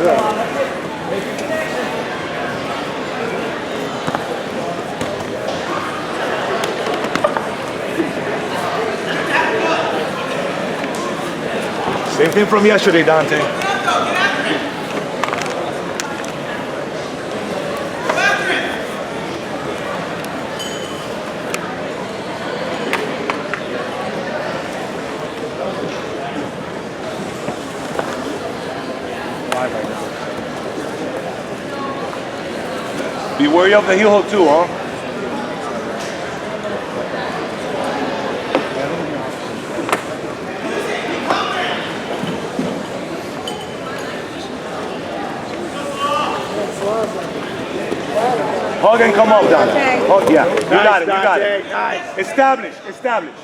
Same thing from yesterday, Dante. Be wary of the heel hook too, huh? Hug and come up, Dante. Okay. Hug, yeah. You got it, you got it. Nice. Establish, establish.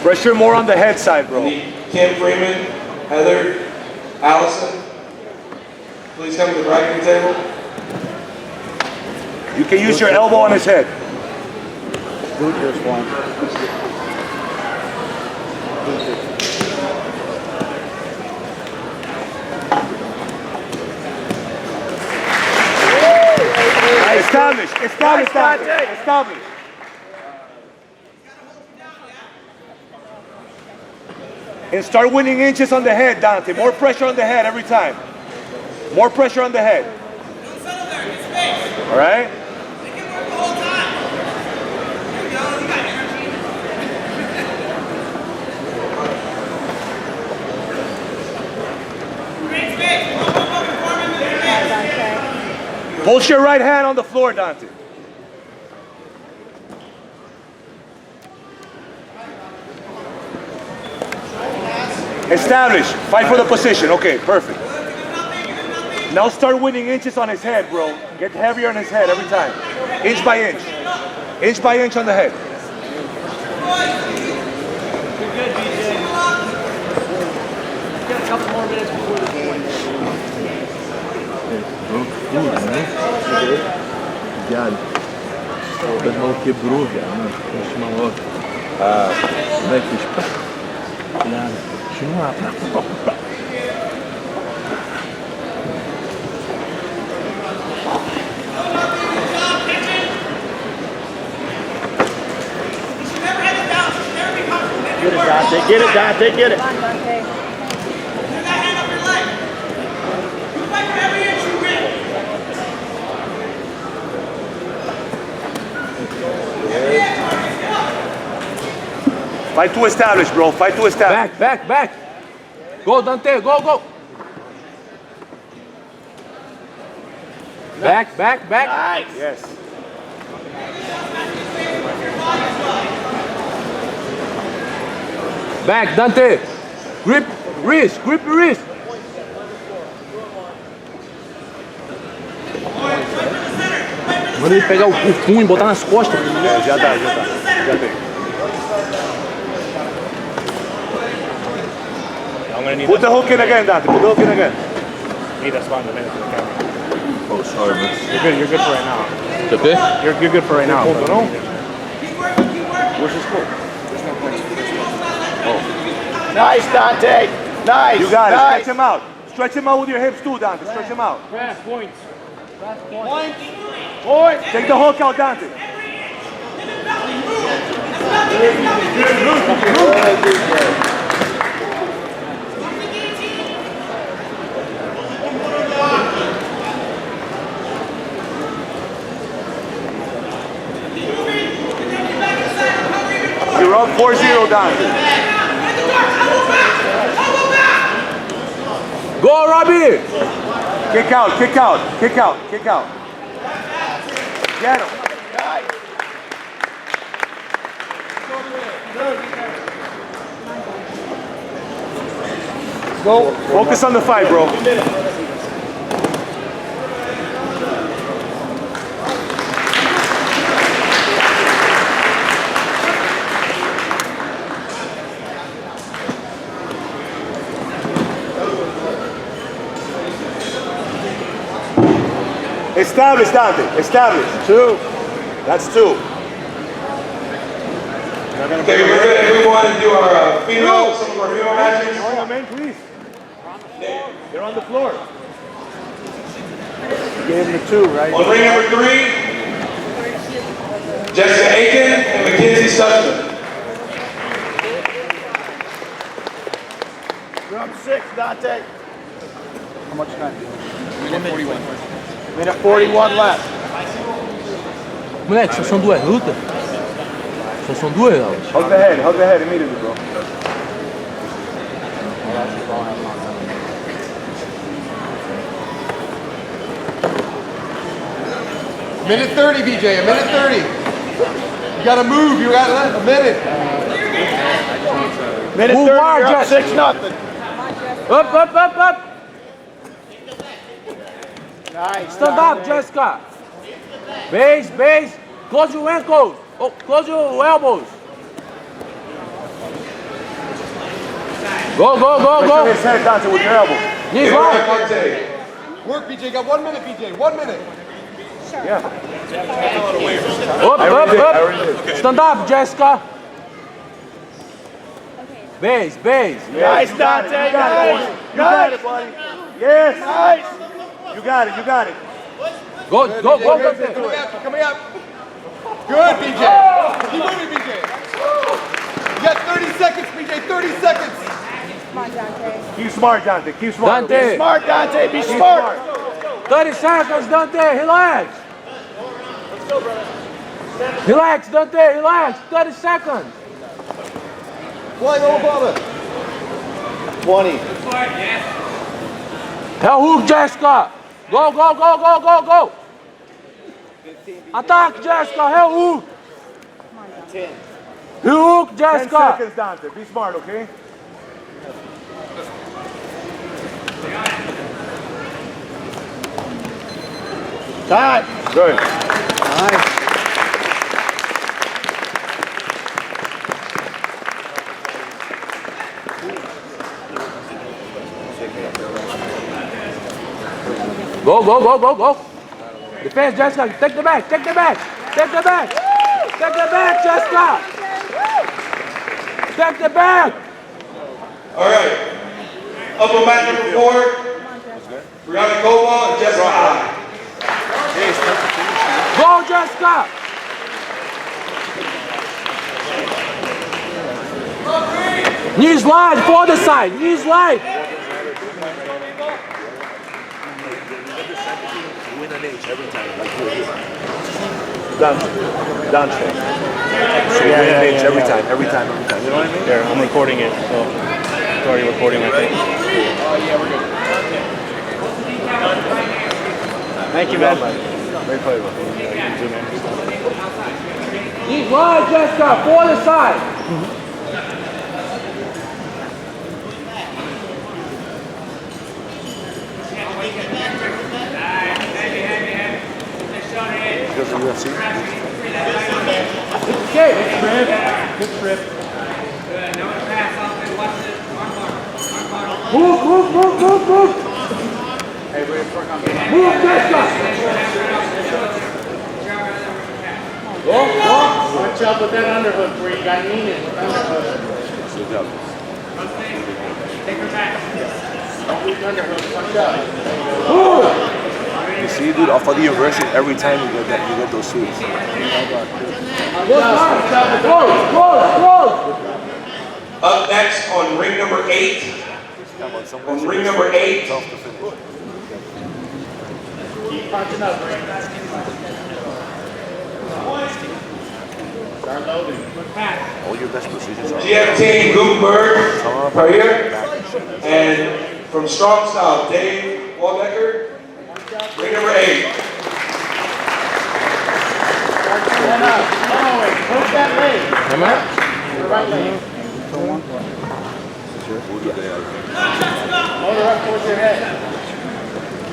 Pressure more on the head side, bro. Kim Freeman, Heather, Allison, please come to the grappling table. You can use your elbow on his head. Boot this one. Establish, establish, Dante. Establish. And start winning inches on the head, Dante. More pressure on the head every time. More pressure on the head. Don't settle there, get space. All right? They can work the whole time. There you go, you got energy. Great space. Performing with your space. Hold your right hand on the floor, Dante. Establish. Fight for the position. Okay, perfect. Now start winning inches on his head, bro. Get heavier on his head every time. Inch by inch. Inch by inch on the head. You're good, BJ. You got a couple more minutes before the point. Viado. O pessoal quebrou, viado. Deixa uma outra. Vai que viado. Deixa lá. Get it, Dante. Get it, Dante. Get it. Come on, Dante. Put that hand up your leg. You fight for every inch you win. Fight to establish, bro. Fight to establish. Back. Go, Dante. Go. Back. Nice. Yes. Back, Dante. Grip wrist. Manda ele pegar o punho e botar nas costas. Já dá. Já tem. Put the hook in again, Dante. Put the hook in again. Need that spot in a minute for the camera. Oh, sorry, man. You're good for right now. Okay? You're good for right now. Keep working. Where's his hook? Nice, Dante. Nice. You got it. Stretch him out. Stretch him out with your hips too, Dante. Stretch him out. Point. Take the hook out, Dante. You're up 4-0, Dante. Go, Robbie. Kick out. Get him. Go. Focus on the fight, bro. Establish, Dante. Establish. 2. That's 2. Okay, we're good. If we want to do our female, some of our female matches. Oh, man, please. They're on the floor. Gave him the 2, right? On ring number 3, Jessica Aiken and Mackenzie Sussman. You're up 6, Dante. How much time? Minute 41 left. Moleque, só são 2 lutas? Só são 2, Alex? Hug the head immediately, bro. Minute 30, BJ, a minute 30. You gotta move, you got a minute. Minute 30, you're up 6-0. Up! Nice. Stand up, Jessica. Base. Close your ankles. Oh, close your elbows. Go. Push his head down with your elbow. Knees wide. Work, BJ, got 1 minute, BJ, 1 minute. Yeah. Up. Stand up, Jessica. Base. Nice, Dante. You got it, buddy. Yes. Nice. You got it. Go, Coming up. Good, BJ. Keep moving, BJ. You got 30 seconds, BJ, 30 seconds. Come on, Dante. Keep smart, Dante. Keep smart. Dante. Smart, Dante. Be Keep smart. 30 seconds, Dante. Relax. Relax, Dante. Relax. 30 seconds. Flying over bother. 20. Heel hook, Jessica. Go. Attack, Jessica. Heel hook. 10. Heel hook, 10 Jessica. seconds, Dante. Be smart, okay? Time. Good. Go. Defense, Jessica. Take the back, Jessica. Take the back. All right. Upper mat number 4, Brianna Cobalt and Jessica I. Go, Jessica. Knees wide, for the side. Knees wide. Done. So you win an inch every time. You know what I mean? There, I'm recording it, so it's already recording, I think. Thank you, man. Great play, bro. Knees wide, Jessica, for the side. Because of UFC. Okay. Good trip. Move. Move, Jessica. Go. Watch out with that underhook where you got knee in with underhook. Good job. Take her back. Don't weak underhook. Watch out. Move. You see, dude, off of the inversion, every time you get those suits. Close. Up next on ring number 8. On ring number 8. Keep punching up, Ray. Start loading. All your best positions are. GFT Gutenberg, right here. And from Strong Style, Dave Waldecker. Ring number 8. Start pulling up. Push that leg. Your right leg. Motor up towards your head.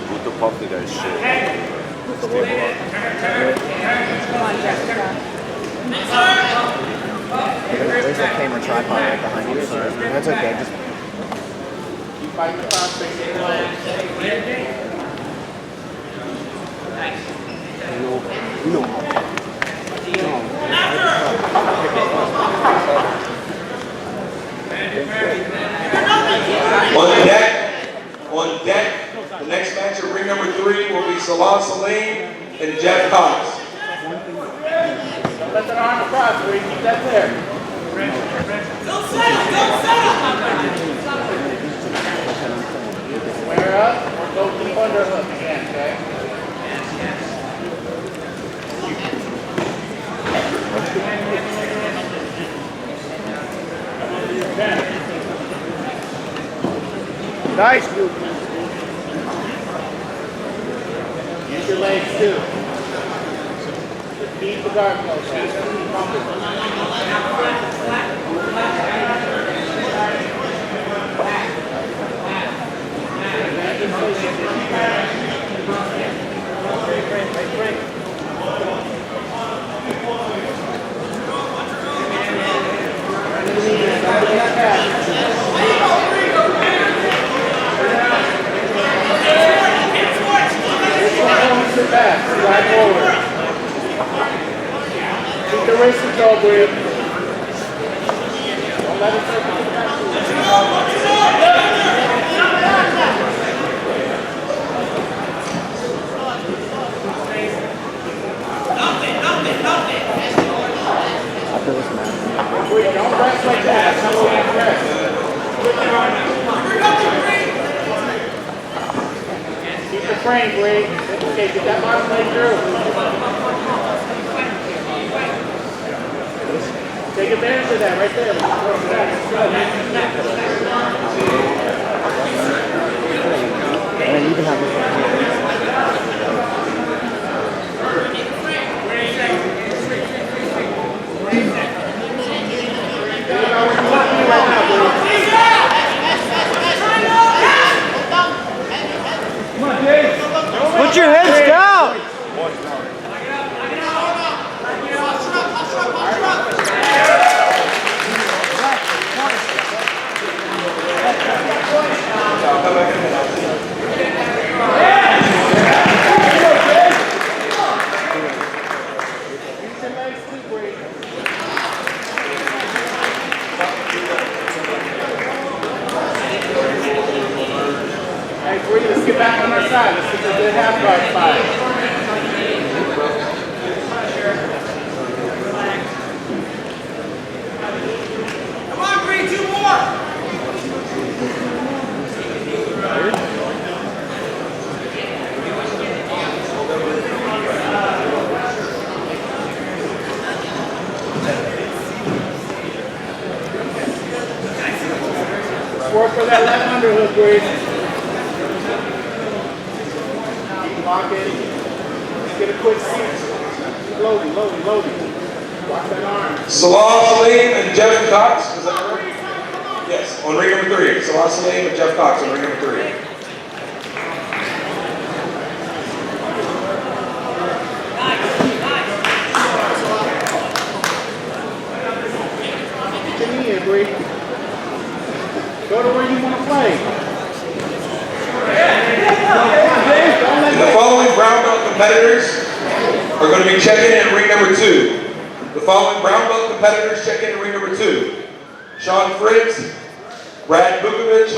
Put the pump to that shit. Come on, Jessica. There's a camera tripod right behind you, so that's okay. Just Keep fighting the prospect. no. On deck, the next match at ring number 3 will be Salah Salim and Jeff Cox. Don't let that arm across, Bree. Keep that there. Don't settle, don't settle. Square up or go deep underhook again, okay? Nice move. Use your legs too. Just keep the guard close. Sit back, slide forward. Keep the wrist control, Bree. Don't let it circle to the back. Bree, don't rest like that. That's not what you rest. Keep the frame, Bree. Okay, get that bottom leg through. Take advantage of that right there. And you can have this. Put your heads down. Hey, Bree, let's get back on our side. Let's get the good half guard spot. Come on, Bree, 2 more. Work for that left underhook, Bree. Lock it. Get a quick seat. Loading. Watch that arm. Salah Salim and Jeff Cox, is that correct? Yes, on ring number 3. Salah Salim and Jeff Cox on ring number 3. Get your knee in, Bree. Go to where you want to play. And the following brown belt competitors are going to be checking in at ring number 2. The following brown belt competitors check in at ring number 2. Sean Fritz, Brad Bukovic,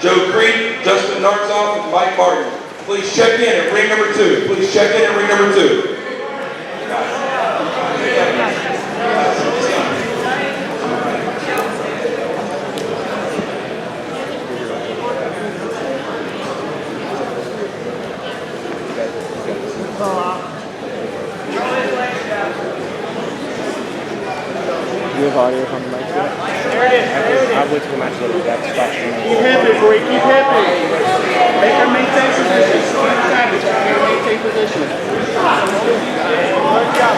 Joe Creed, Justin Narzoff, and Mike Martin. Please check in at ring number 2. Please check in at ring number 2. You have audio from the mic. There it is. I'll wait till the match later. That's stops. Keep hipping, Bree. Keep hipping. Make her maintain position. Maintain position. Good job.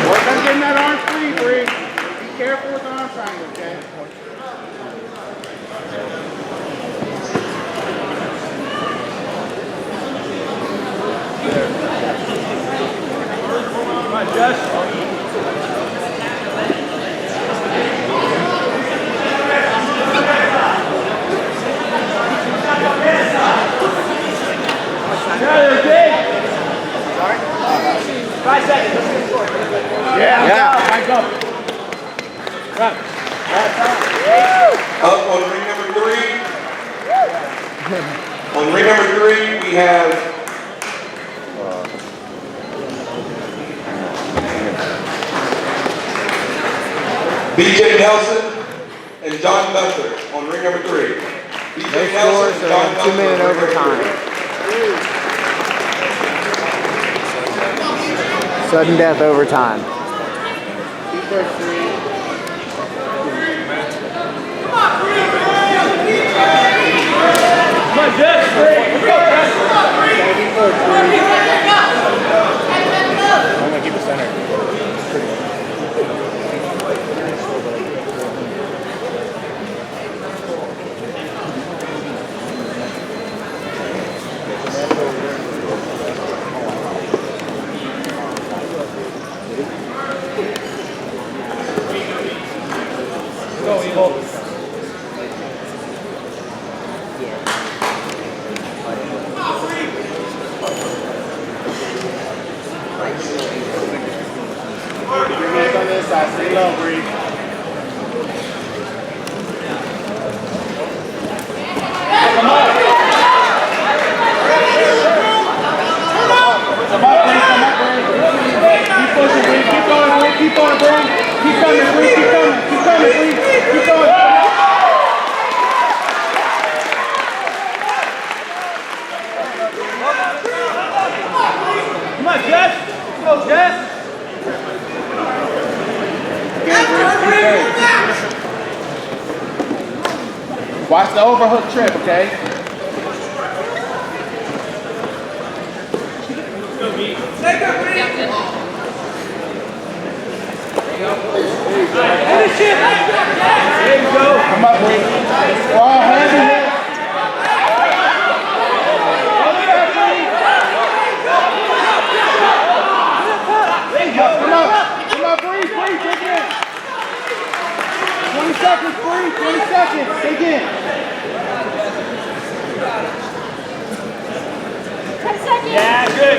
Work on getting that arm free, Bree. Be careful with the arm triangle, okay? Come on, Josh. Back up. Right. Up on ring number 3. On ring number 3, we have BJ Nelson and John Gunther on ring number 3. BJ Nelson and John Gunther. 2-minute overtime. Sudden death overtime. Come on, Jess. Go, Jess. I'm gonna keep it center. Go, Eagle. Your hands on this side. Stay low, breathe. Come up, breathe. Keep pushing, breathe. Keep going, breathe. Keep going, breathe. Keep coming, breathe. Keep coming. Keep coming, breathe. Keep going. Come on, Jess. Go, Jess. Watch the overhook trip, okay? There you go. Come up, breathe. We're all hands in here. Come on, breathe, dig in. 20 seconds, breathe, 20 seconds, dig in. 10 seconds. Yeah, good.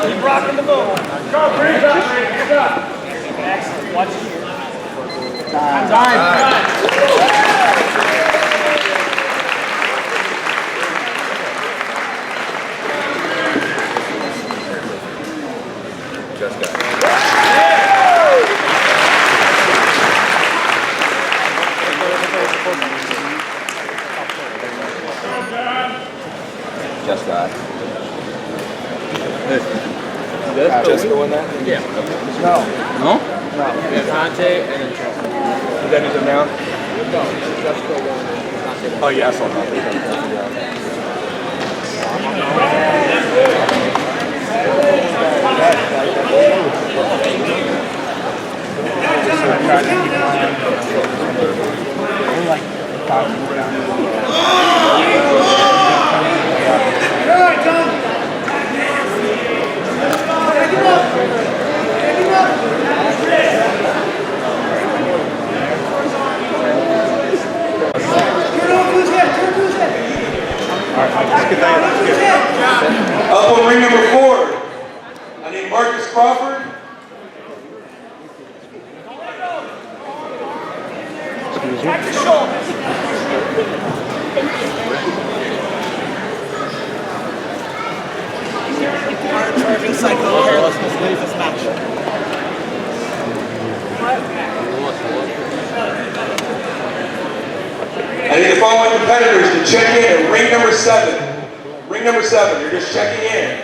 Keep rocking the boat. Go, breathe up, breathe up. Excellent. Watch it here. Time. Just got it. Just got it. Just go in that? Yeah. No. No? No. Yeah, Conte and then Is that anything now? No. Just go one. Oh, yeah, I saw that. Up on ring number 4, I need Marcus Crawford. Back to shoulders. Charging cycle. Here, let's leave this match. I need the following competitors to check in at ring number 7. Ring number 7, you're just checking in.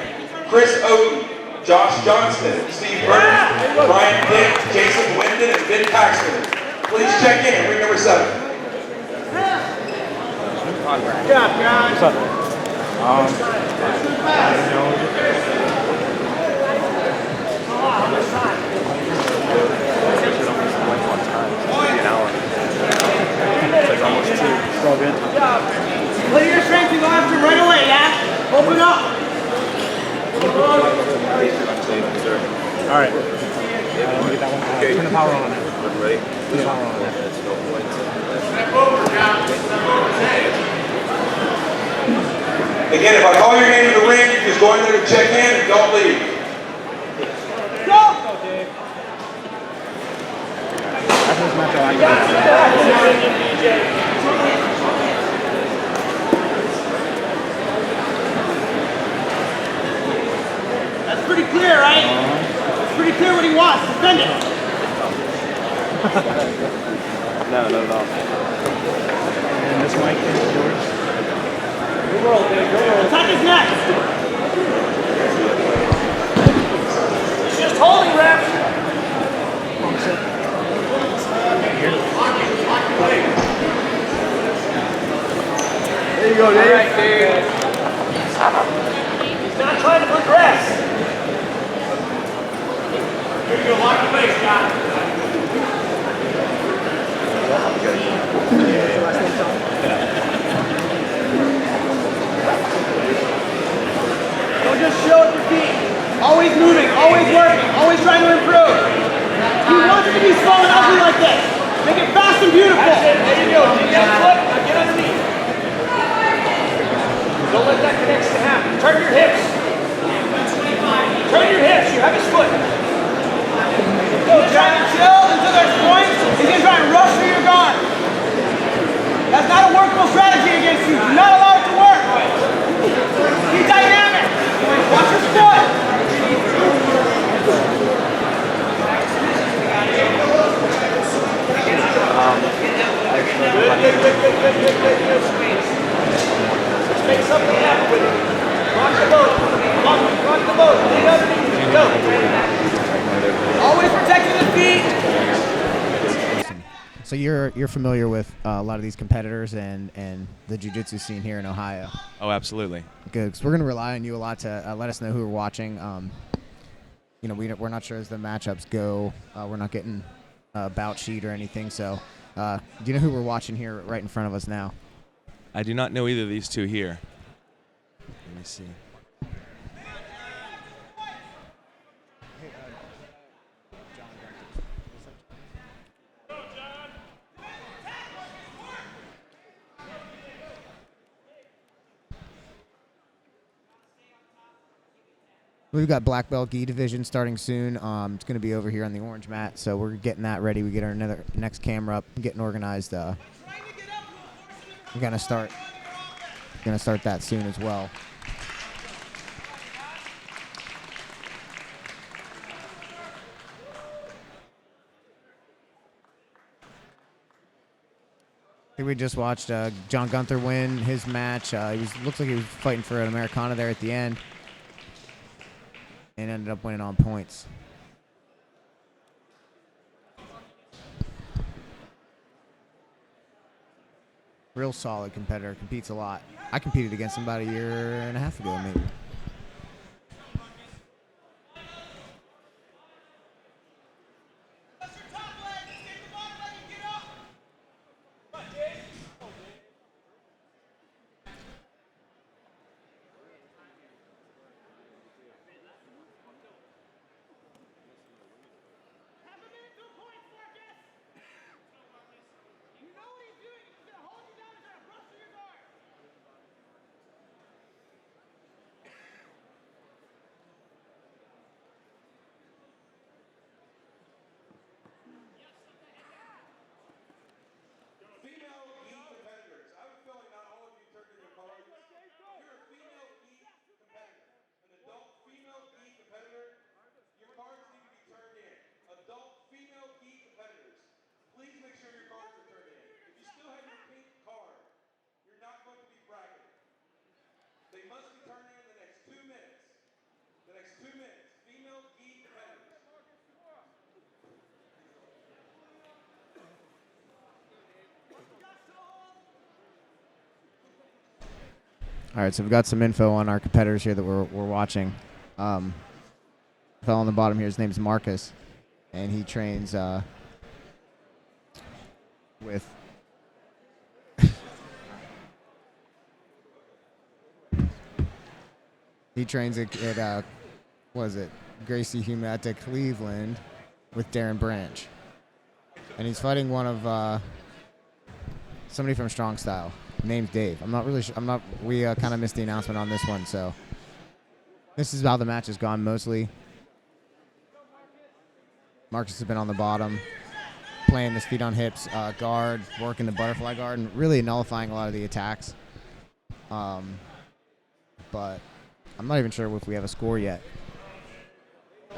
Chris Oaten, Josh Johnston, Steve Burns, Brian Dick, Jason Wyndon, and Ben Paxton. Please check in at ring number 7. Good job, John. What's up? Play your strength and go after right away, yeah? Open up. All right. Let me get that one. Turn the power on it. Ready? Turn the power on it. Again, if I call your name in the ring, you just go in there to check in and don't leave. clear, right? It's pretty clear what he wants. Defend it. No, not at all. And this mic is yours. Attack his neck. Just holding, ref. There you go, Dave. All right, Dave. He's not trying to progress. You're going to lock the base, Scott. Don't just show with your feet. Always moving, always working, always trying to improve. He wants to be slow and ugly like this. Make it fast and beautiful. That's it. There you go. Get a foot. Now get underneath. Don't let that connection happen. Turn your hips. Turn your hips. You have his foot. Go. Try to chill until there's points. He's going to try and rush through your guard. That's not a workable strategy against you. Do not allow it to work. Be dynamic. Watch your foot. Let's make something happen with it. Rock the boat. Rock the boat. Lean underneath. Go. Always protecting the feet. So you're familiar with a lot of these competitors and the jiu-jitsu scene here in Ohio. Oh, absolutely. Good, because we're going to rely on you a lot to let us know who we're watching. You know, we're not sure as the matchups go. We're not getting a bout sheet or anything. So, do you know who we're watching here right in front of us now? I do not know either of these two here. Let me see. We've got black belt gi division starting soon. It's going to be over here on the orange mat, so we're getting that ready. We get our next camera up, getting organized. We're gonna start that soon as well. I think we just watched John Gunther win his match. Looks like he was fighting for an Americana there at the end, and ended up winning on points. Real solid competitor, competes a lot. I competed against him about a year and a half ago, maybe. All right, so we've got some info on our competitors here that we're watching. Fellow on the bottom here, his name's Marcus, and he trains with at what is it, Gracie Humata Cleveland with Darren Branch, and he's fighting one of somebody from Strong Style. Name's Dave. I'm not really sure. We kind of missed the announcement on this one, so this is how the match has gone mostly. Marcus has been on the bottom, playing his feet on hips, guard, working the butterfly guard, and really nullifying a lot of the attacks. But I'm not even sure if we have a score yet.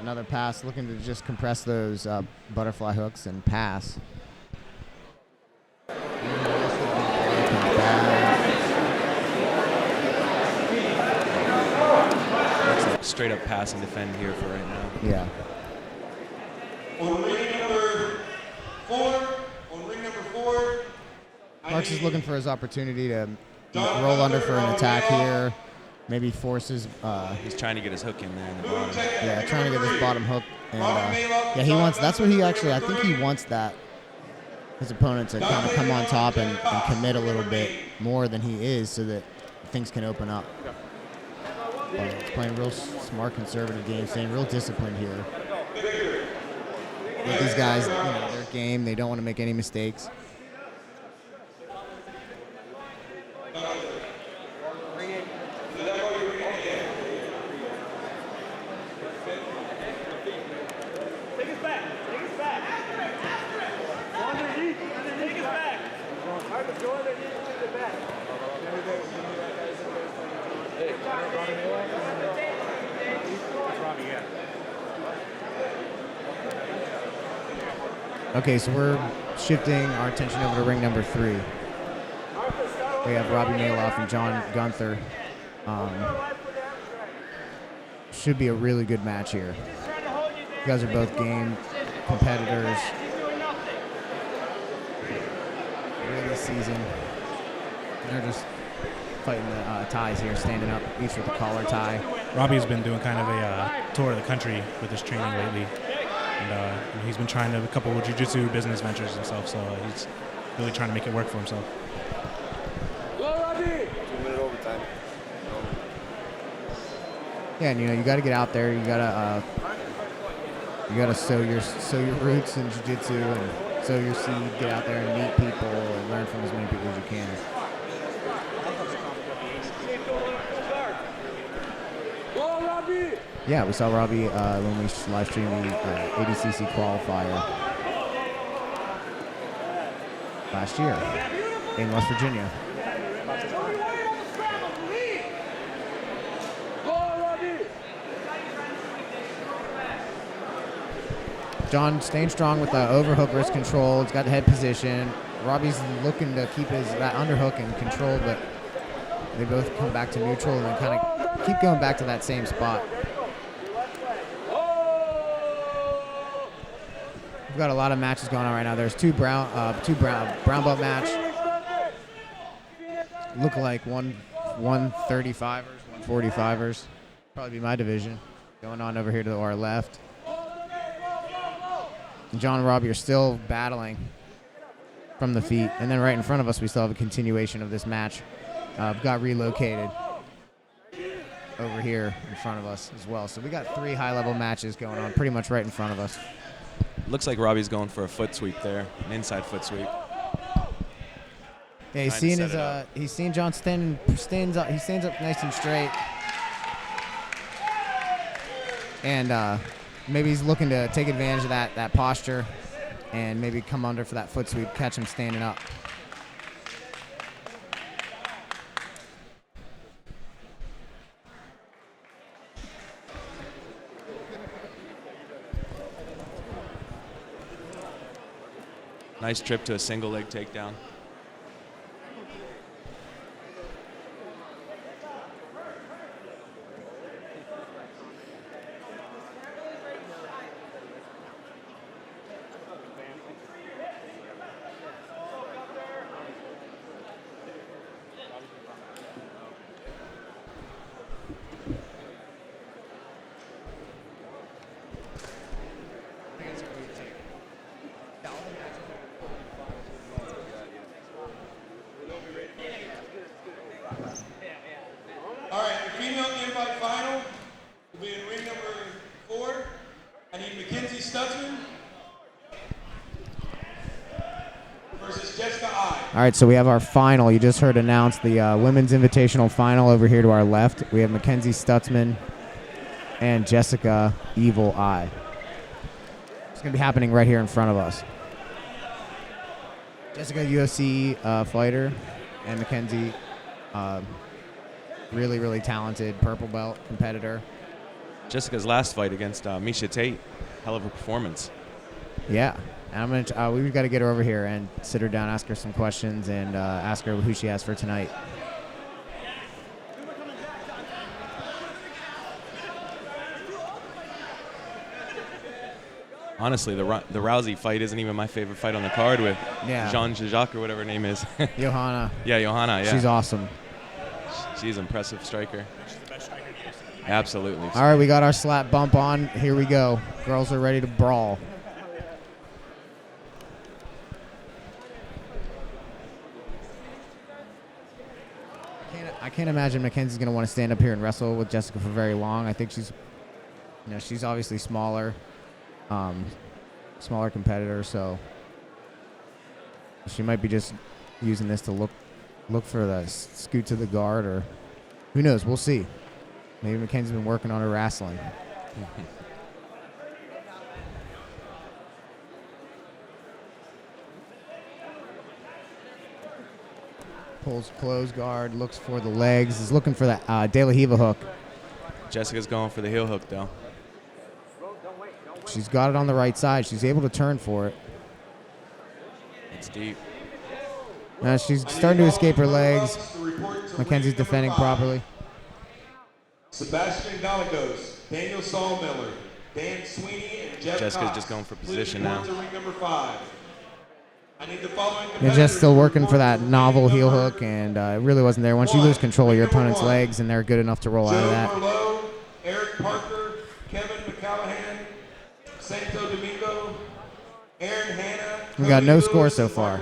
Another pass, looking to just compress those butterfly hooks and pass. Straight up pass and defend here for right now. Yeah. On ring number 4, Marks is looking for his opportunity to roll under for an attack here. Maybe forces. He's trying to get his hook in there in the bottom. Yeah, trying to get his bottom hook. And yeah, he wants. That's what he actually. I think he wants that. His opponent to kind of come on top and commit a little bit more than he is, so that things can open up. But he's playing real smart, conservative game, staying real disciplined here. With these guys, you know, their game, they don't want to make any mistakes. Okay, so we're shifting our attention over to ring number 3. We have Robbie Maloff and John Gunther. Should be a really good match here. You guys are both game competitors. Really seasoned. They're just fighting the ties here, standing up, each with a collar tie. Robbie's been doing kind of a tour of the country with his training lately. And he's been trying a couple of jiu-jitsu business ventures himself, so he's really trying to make it work for himself. 2-minute overtime. Yeah, and you know, you got to get out there. You gotta sow your roots in jiu-jitsu and sow your seed. Get out there and meet people and learn from as many people as you can. Yeah, we saw Robbie when we live streamed the ADCC qualifier last year in West Virginia. John staying strong with the overhook wrist control. He's got the head position. Robbie's looking to keep that underhook in control, but they both come back to neutral and then kind of keep going back to that same spot. We've got a lot of matches going on right now. There's two brown belt match. Look like 135ers, 145ers. Probably be my division. Going on over here to our left. John and Robbie are still battling from the feet. And then right in front of us, we still have a continuation of this match. Got relocated over here in front of us as well. So we got 3 high-level matches going on pretty much right in front of us. Looks like Robbie's going for a foot sweep there, an inside foot sweep. Yeah, he's seeing he's seeing John stands up nice and straight. And maybe he's looking to take advantage of that posture and maybe come under for that foot sweep, catch him standing up. Nice trip to a single leg takedown. All right, the female invite final will be in ring number 4. I need Mackenzie Stutzman versus Jessica I. All right, so we have our final. You just heard announced the women's invitational final over here to our left. We have Mackenzie Stutzman and Jessica Evil I. It's going to be happening right here in front of us. Jessica, UFC fighter, and Mackenzie, really, really talented purple belt competitor. Jessica's last fight against Misha Tate, hell of a performance. Yeah. And I'm gonna. We've got to get her over here and sit her down, ask her some questions, and ask her who she has for tonight. Honestly, the Rousey fight isn't even my favorite fight on the card with Jean Jacques or whatever her name is. Johanna. Yeah, Johanna. Yeah. She's awesome. She's an impressive striker. Absolutely. All right, we got our slap bump on. Here we go. Girls are ready to brawl. I can't imagine Mackenzie's going to want to stand up here and wrestle with Jessica for very long. I think she's obviously smaller. Smaller competitor, so she might be just using this to look for the scoot to the guard, or who knows? We'll see. Maybe Mackenzie's been working on her wrestling. Pulls close guard, looks for the legs, is looking for that De La Riva hook. Jessica's going for the heel hook, though. She's got it on the right side. She's able to turn for it. It's deep. Now she's starting to escape her legs. Mackenzie's defending properly. Sebastian Gallegos, Daniel Sawmiller, Dan Sweeney, and Jeff Jessica's Cox. just going for position now. To ring number 5. I need the following And Jess still working for that novel heel hook, and it really wasn't there. Once you lose control of your opponent's legs and they're good enough to roll out of that. Merlot, Eric Parker, Kevin McCallahan, Santo Domingo, Aaron Hanna. We got no score so far.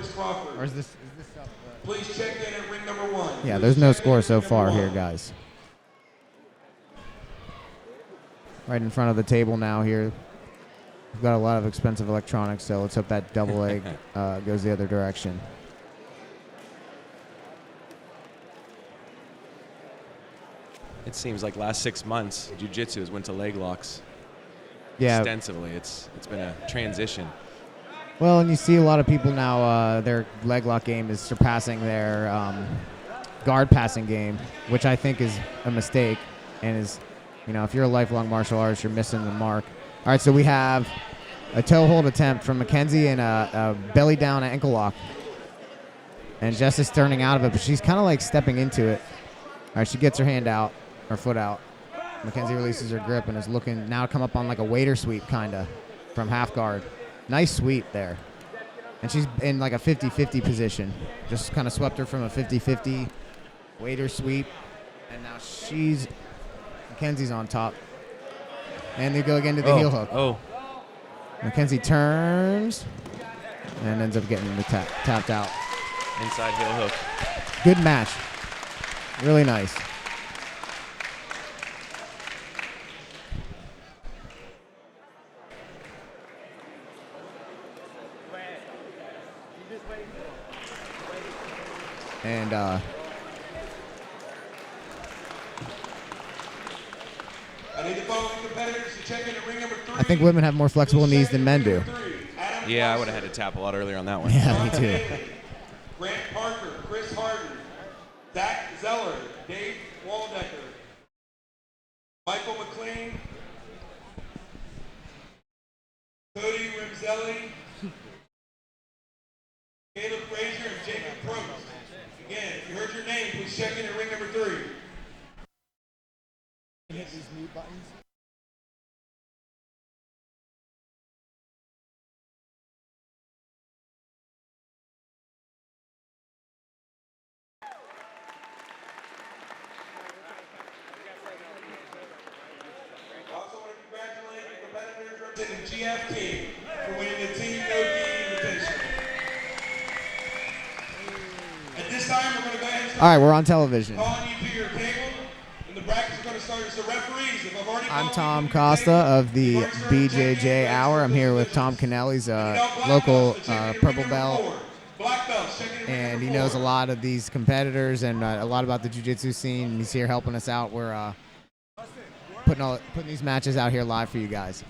Or is this up? Please check in at ring number 1. Yeah, there's no score so far here, guys. Right in front of the table now here. We've got a lot of expensive electronics, so let's hope that double leg goes the other direction. It seems like last 6 months, jiu-jitsu has went to leg locks. Yeah. Extensively. It's been a transition. Well, and you see a lot of people now, their leg lock game is surpassing their guard passing game, which I think is a mistake. And is, if you're a lifelong martial artist, you're missing the mark. All right, so we have a toe hold attempt from Mackenzie and a belly down ankle lock. And Jess is turning out of it, but she's kind of like stepping into it. All right, she gets her hand out, her foot out. Mackenzie releases her grip and is looking now to come up on like a waiter sweep kind of from half guard. Nice sweep there. And she's in like a 50-50 position. Just kind of swept her from a 50-50 waiter sweep. And now Mackenzie's on top. And they go again to the heel hook. Oh. Mackenzie turns and ends up getting the tapped out. Inside heel hook. Good match. Really nice. And I need the following competitors to check in at ring number 3. I think women have more flexible knees than men do. Yeah, I would have had to tap a lot earlier on that one. Yeah, me too. Grant Parker, Chris Harden, Zach Zeller, Dave Waldecker, Michael McLean, Cody Rimzelli, Caleb Frazier, and Jacob Probst. Again, if you heard your name, please check in at ring number 3. Hit these mute buttons. Also want to congratulate the competitors representing GF Team for winning the Team No D Invitation. At this time, we're going to go ahead and start All right, we're on television. calling you to your table. And the brackets are going to start as the referees. If I've already I'm called Tom you to your Costa table, of the you are served 10 BJJ Hour. I'm here with Tom Cannell. He's a local purple belt, Black belts, check in at ring and he number knows a 4. lot of these competitors and a lot about the jiu-jitsu scene. He's here helping us out. We're putting these matches out here live for you guys.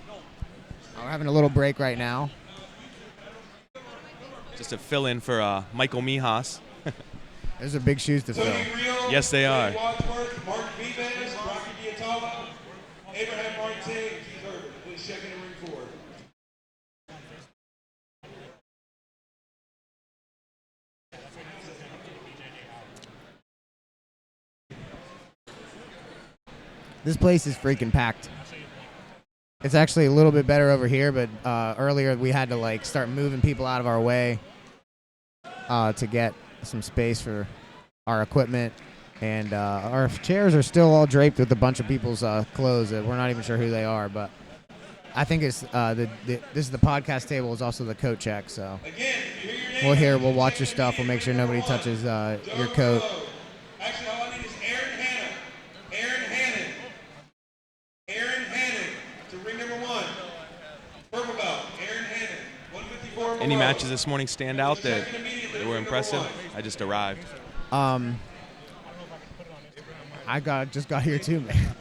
We're having a little break right now. Just to fill in for Michael Mijas. Those are big shoes to fill. Tony Real, Yes, they are. Dave Wadsworth, Mark Vives, Rocky Diatalo, Abraham Martin check in ring 4. This place is freaking packed. It's actually a little bit better over here, but earlier we had to like start moving people out of our way to get some space for our equipment. And our chairs are still all draped with a bunch of people's clothes that we're not even sure who they are. But I think it's this is the podcast table is also the coat check. So we'll watch your stuff. We'll make sure nobody touches your coat. Actually, all I need is Aaron Hannon. Aaron Hannon to ring number 1. Purple belt, Aaron Hannon. 154. Any matches this morning stand out that were impressive? I just arrived. I just got here too, man.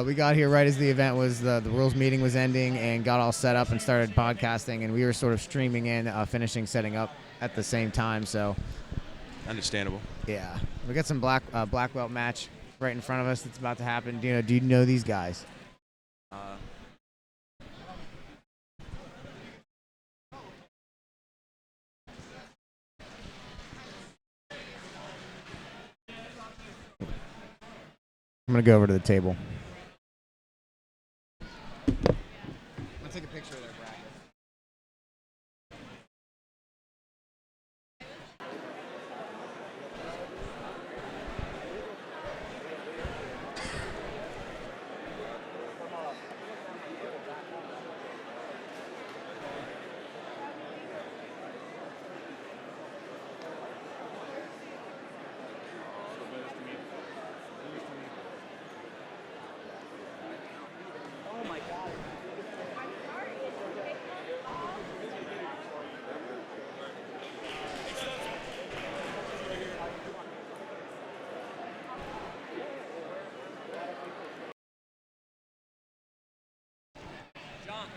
We got here right as the event was, the rules meeting was ending, and got all set up and started podcasting, and we were sort of streaming in, finishing setting up at the same time. So Understandable. yeah, we got some black belt match right in front of us that's about to happen. Do you know these guys? I'm gonna go over to the table. I'm gonna take a picture of their bracket.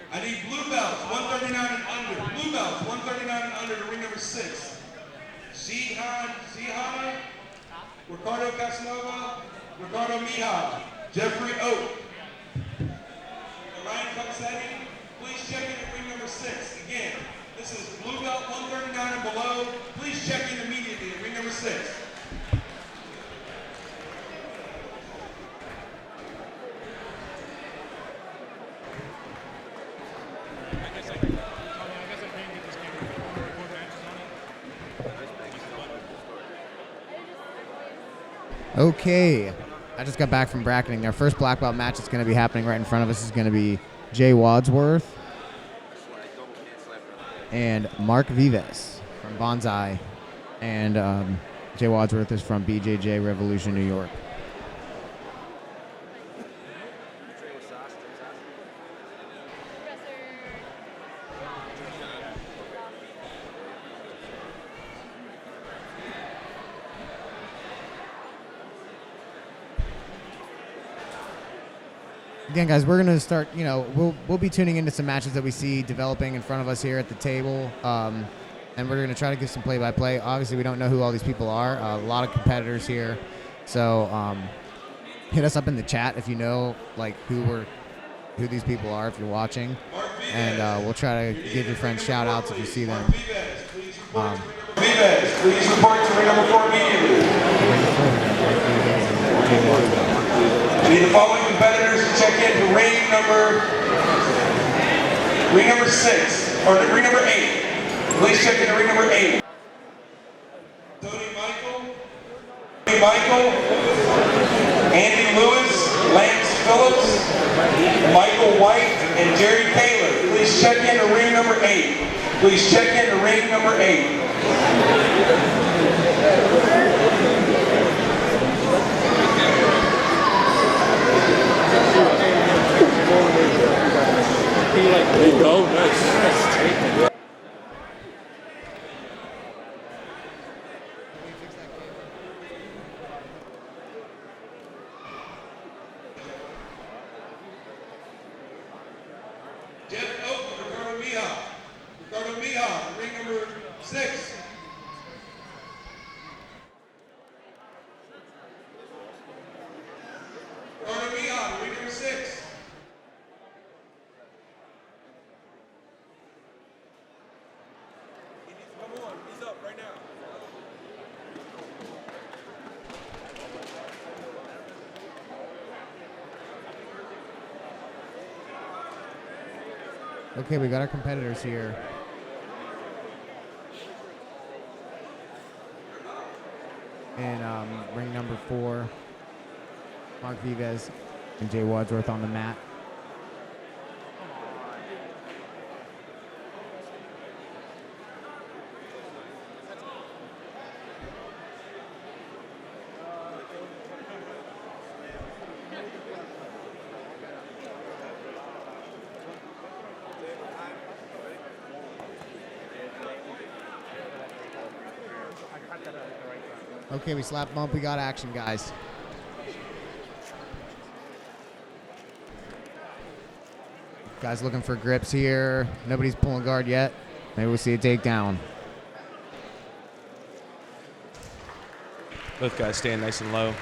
I need blue belts, 139 and under. Blue belts, 139 and under to ring number 6. Zihana, Ricardo Casanova, Ricardo Mija, Jeffrey Oak. Ryan Coxetti, please check in at ring number 6. Again, this is blue belt 139 and below. Please check in immediately at ring number 6. Okay, I just got back from bracketing. Our first black belt match that's going to be happening right in front of us is going to be Jay Wadsworth and Mark Vives from Bonsai, and Jay Wadsworth is from BJJ Revolution, New York. Again, guys, we're going to start, we'll be tuning into some matches that we see developing in front of us here at the table, and we're going to try to give some play-by-play. Obviously, we don't know who all these people are. A lot of competitors here, so hit us up in the chat if you know, who these people are, if you're watching, and we'll try to give your friends shout-outs if you see them. Please report to ring number 4 immediately. I need the following competitors to check in to ring number 6, or ring number 8. Please check in to ring number 8. Tony Michael, Andy Lewis, Lance Phillips, Michael White, and Jerry Taylor. Please check in to ring number 8. Please check in to ring number 8. There you go. Nice. Jeff Oak, Ricardo Mija, ring number 6. Ricardo Mija, ring number 6. Okay, we got our competitors here. In ring number 4, Mark Vives and Jay Wadsworth on the mat. Okay, we slap bump. We got action, guys. Guys looking for grips here. Nobody's pulling guard yet. Maybe we'll see a takedown. Both guys staying nice and low,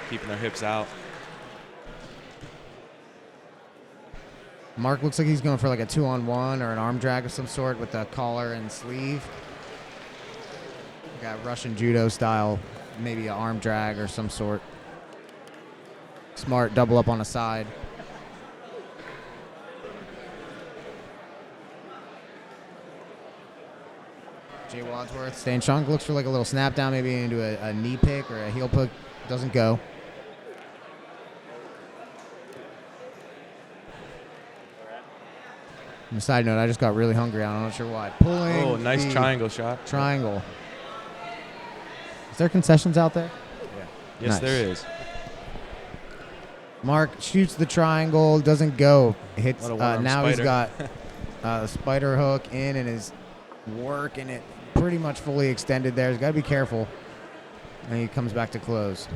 keeping their hips out. Mark looks like he's going for like a 2-on-1 or an arm drag of some sort with a collar and sleeve. Got Russian judo style, maybe an arm drag or some sort. Smart double up on the side. Jay Wadsworth staying strong. Looks for like a little snap down, maybe into a knee pick or a heel pick. Doesn't go. On a side note, I just got really hungry. I'm not sure why. Pulling. Oh, nice triangle shot. Triangle. Is there concessions out there? Yeah. Yes, Nice. there is. Mark shoots the triangle, doesn't go. Hits. What a one-arm Now he's spider. got the spider hook in and is working it pretty much fully extended there. He's got to be careful. And he comes back to close.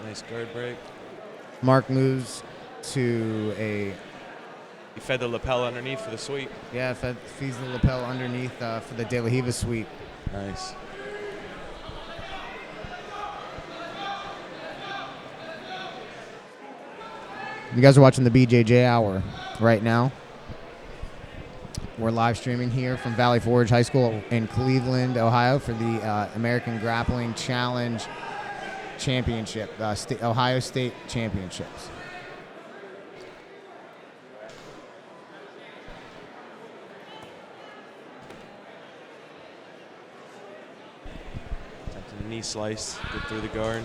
Nice guard break. Mark moves to a, He fed the lapel underneath for the sweep. yeah, feeds the lapel underneath for the De La Hiva sweep. Nice. You guys are watching the BJJ Hour right now. We're live streaming here from Valley Forge High School in Cleveland, Ohio for the American Grappling Challenge Championship, Ohio State Championships. Attempting a knee slice, get through the guard.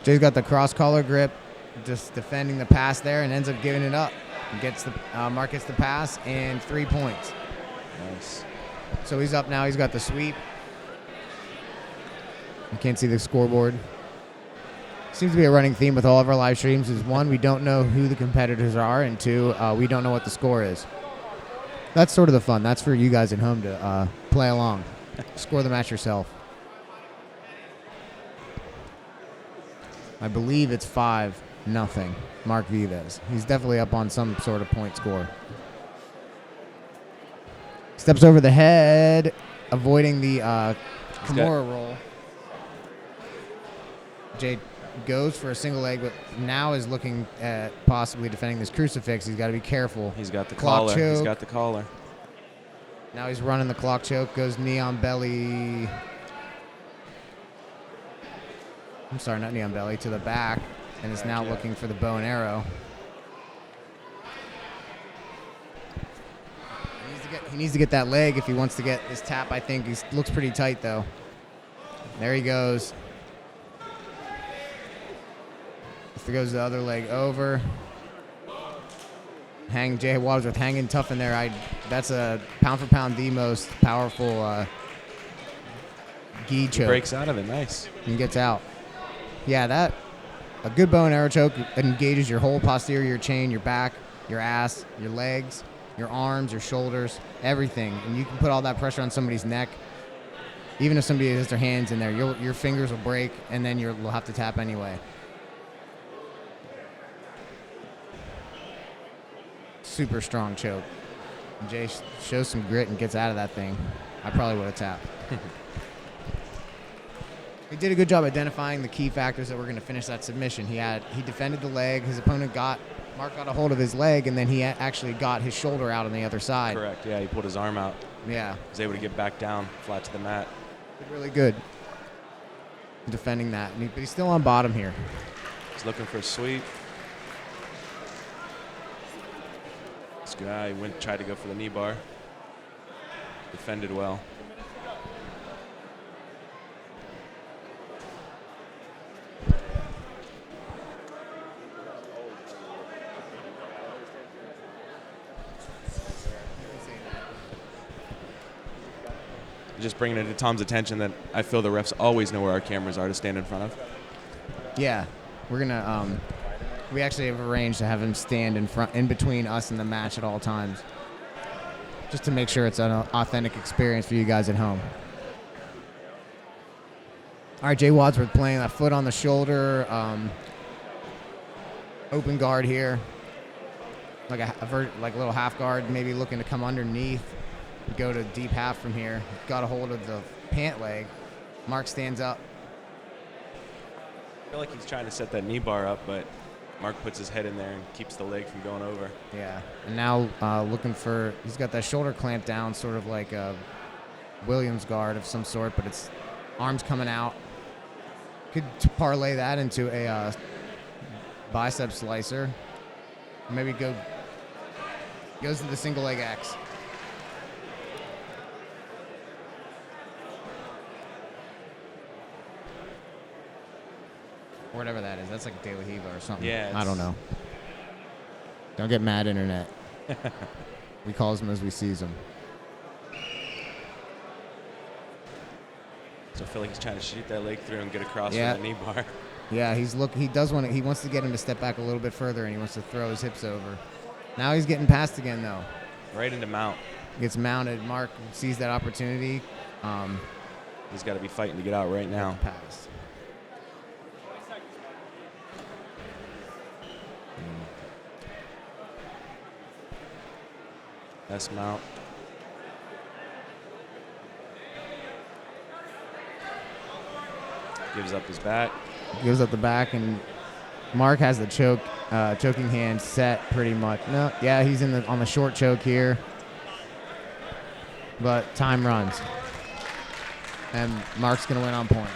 Jay's got the cross collar grip, just defending the pass there, and ends up giving it up. Gets the Mark gets the pass and 3 points. Nice. So he's up now. He's got the sweep. You can't see the scoreboard. Seems to be a running theme with all of our live streams. Is one, we don't know who the competitors are, and two, we don't know what the score is. That's sort of the fun. That's for you guys at home to play along. Score the match yourself. I believe it's 5-0. Mark Vives. He's definitely up on some sort of point score. Steps over the head, avoiding the Kimura roll. Jay goes for a single leg, but now is looking at possibly defending this crucifix. He's got to be careful. He's got the Clock collar. choke. He's got the collar. Now he's running the clock choke, goes knee on belly. I'm sorry, not knee on belly, to the back, and is now looking for the bow and arrow. He needs to get that leg if he wants to get his tap, I think. He looks pretty tight, though. There he goes. If he goes the other leg over. Jay Wadsworth hanging tough in there. That's a pound for pound the most powerful gi choke. Breaks out of it. Nice. And gets out. Yeah, a good bow and arrow choke engages your whole posterior chain, your back, your ass, your legs, your arms, your shoulders, everything. And you can put all that pressure on somebody's neck. Even if somebody has their hands in there, your fingers will break, and then you'll have to tap anyway. Super strong choke. Jay shows some grit and gets out of that thing. I probably would have tapped. He did a good job identifying the key factors that were going to finish that submission. He defended the leg. His opponent got Mark got a hold of his leg, and then he actually got his shoulder out on the other side. Correct. Yeah, he pulled his arm out. Yeah. Was able to get back down flat to the mat. Did really good defending that. But he's still on bottom here. He's looking for a sweep. This guy tried to go for the knee bar. Defended well. Just bringing it to Tom's attention that I feel the refs always know where our cameras are to stand in front of. Yeah, we're gonna. We actually have arranged to have him stand in between us and the match at all times, just to make sure it's an authentic experience for you guys at home. All right, Jay Wadsworth playing that foot on the shoulder, open guard here, like a little half guard, maybe looking to come underneath. Go to deep half from here. Got a hold of the pant leg. Mark stands up. I feel like he's trying to set that knee bar up, but Mark puts his head in there and keeps the leg from going over. Yeah, and now looking for, he's got that shoulder clamp down, sort of like a Williams guard of some sort, but it's arms coming out. Could parlay that into a bicep slicer. Maybe goes to the single leg X. Or whatever that is. That's like a De La Hiva or something. Yeah. I don't know. Don't get mad, internet. We calls them as we sees them. So I feel like he's trying to shoot that leg through and get across Yeah. from the knee bar. Yeah, he does want to, he wants to get him to step back a little bit further, and he wants to throw his hips over. Now he's getting past again, though. Right into mount. Gets mounted. Mark sees that opportunity. He's got to be fighting to get out right now. Pass. S mount. Gives up his back. Gives up the back, and Mark has the choking hand set pretty much. No, yeah, he's on the short choke here, but time runs, and Mark's gonna win on points.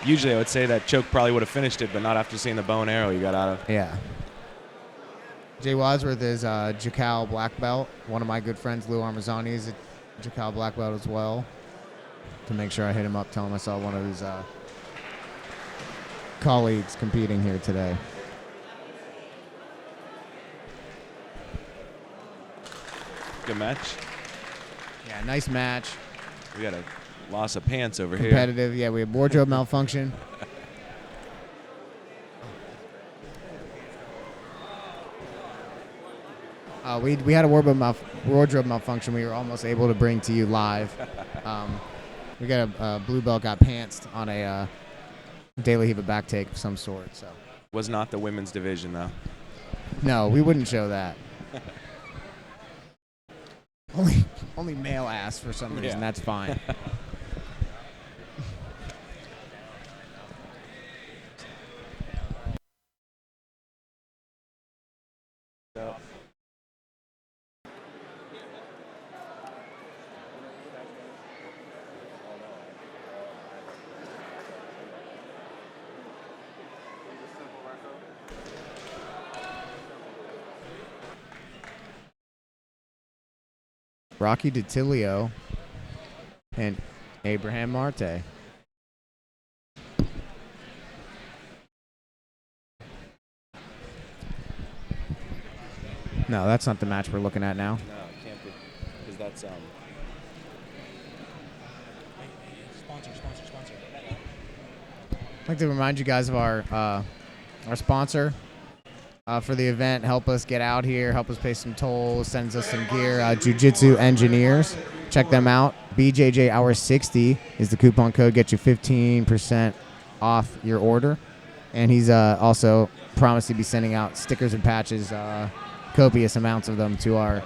Usually I would say that choke probably would have finished it, but not after seeing the bow and arrow you got out of. Yeah. Jay Wadsworth is a Jiu-Jitsu black belt. One of my good friends, Lou Armazzani, is a Jiu-Jitsu black belt as well. To make sure I hit him up, tell him I saw one of his colleagues competing here today. Good match. Yeah, nice match. We got a loss of pants over here. Competitive. Yeah, we have wardrobe malfunction. We had a wardrobe malfunction we were almost able to bring to you live. We got a blue belt got pantsed on a De La Hiva back take of some sort. So Was not the women's division, though. no, we wouldn't show that. Only male ass for some reason. Yeah. That's fine. Rocky DiTilio and Abraham Marte. No, that's not the match we're looking at now. No, it can't be. Because that's Sponsor. I'd like to remind you guys of our sponsor for the event. Help us get out here, help us pay some tolls, sends us some gear. Jiu-Jitsu Engineers. Check them out. BJJ Hour 60 is the coupon code. Get you 15% off your order. And he's also promised to be sending out stickers and patches, copious amounts of them to our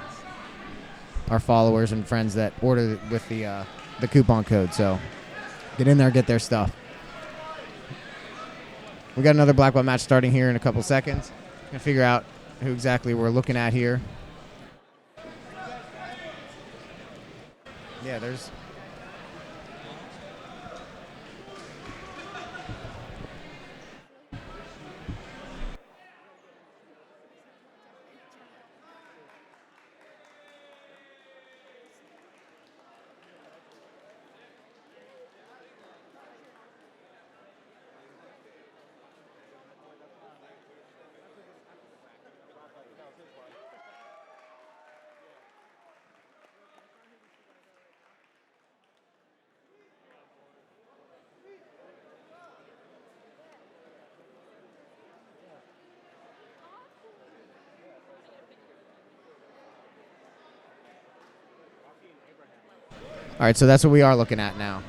followers and friends that order with the coupon code. So get in there, get their stuff. We got another black belt match starting here in a couple seconds. Gonna figure out who exactly we're looking at here. Yeah, there's... All right, so that's what we are looking at now.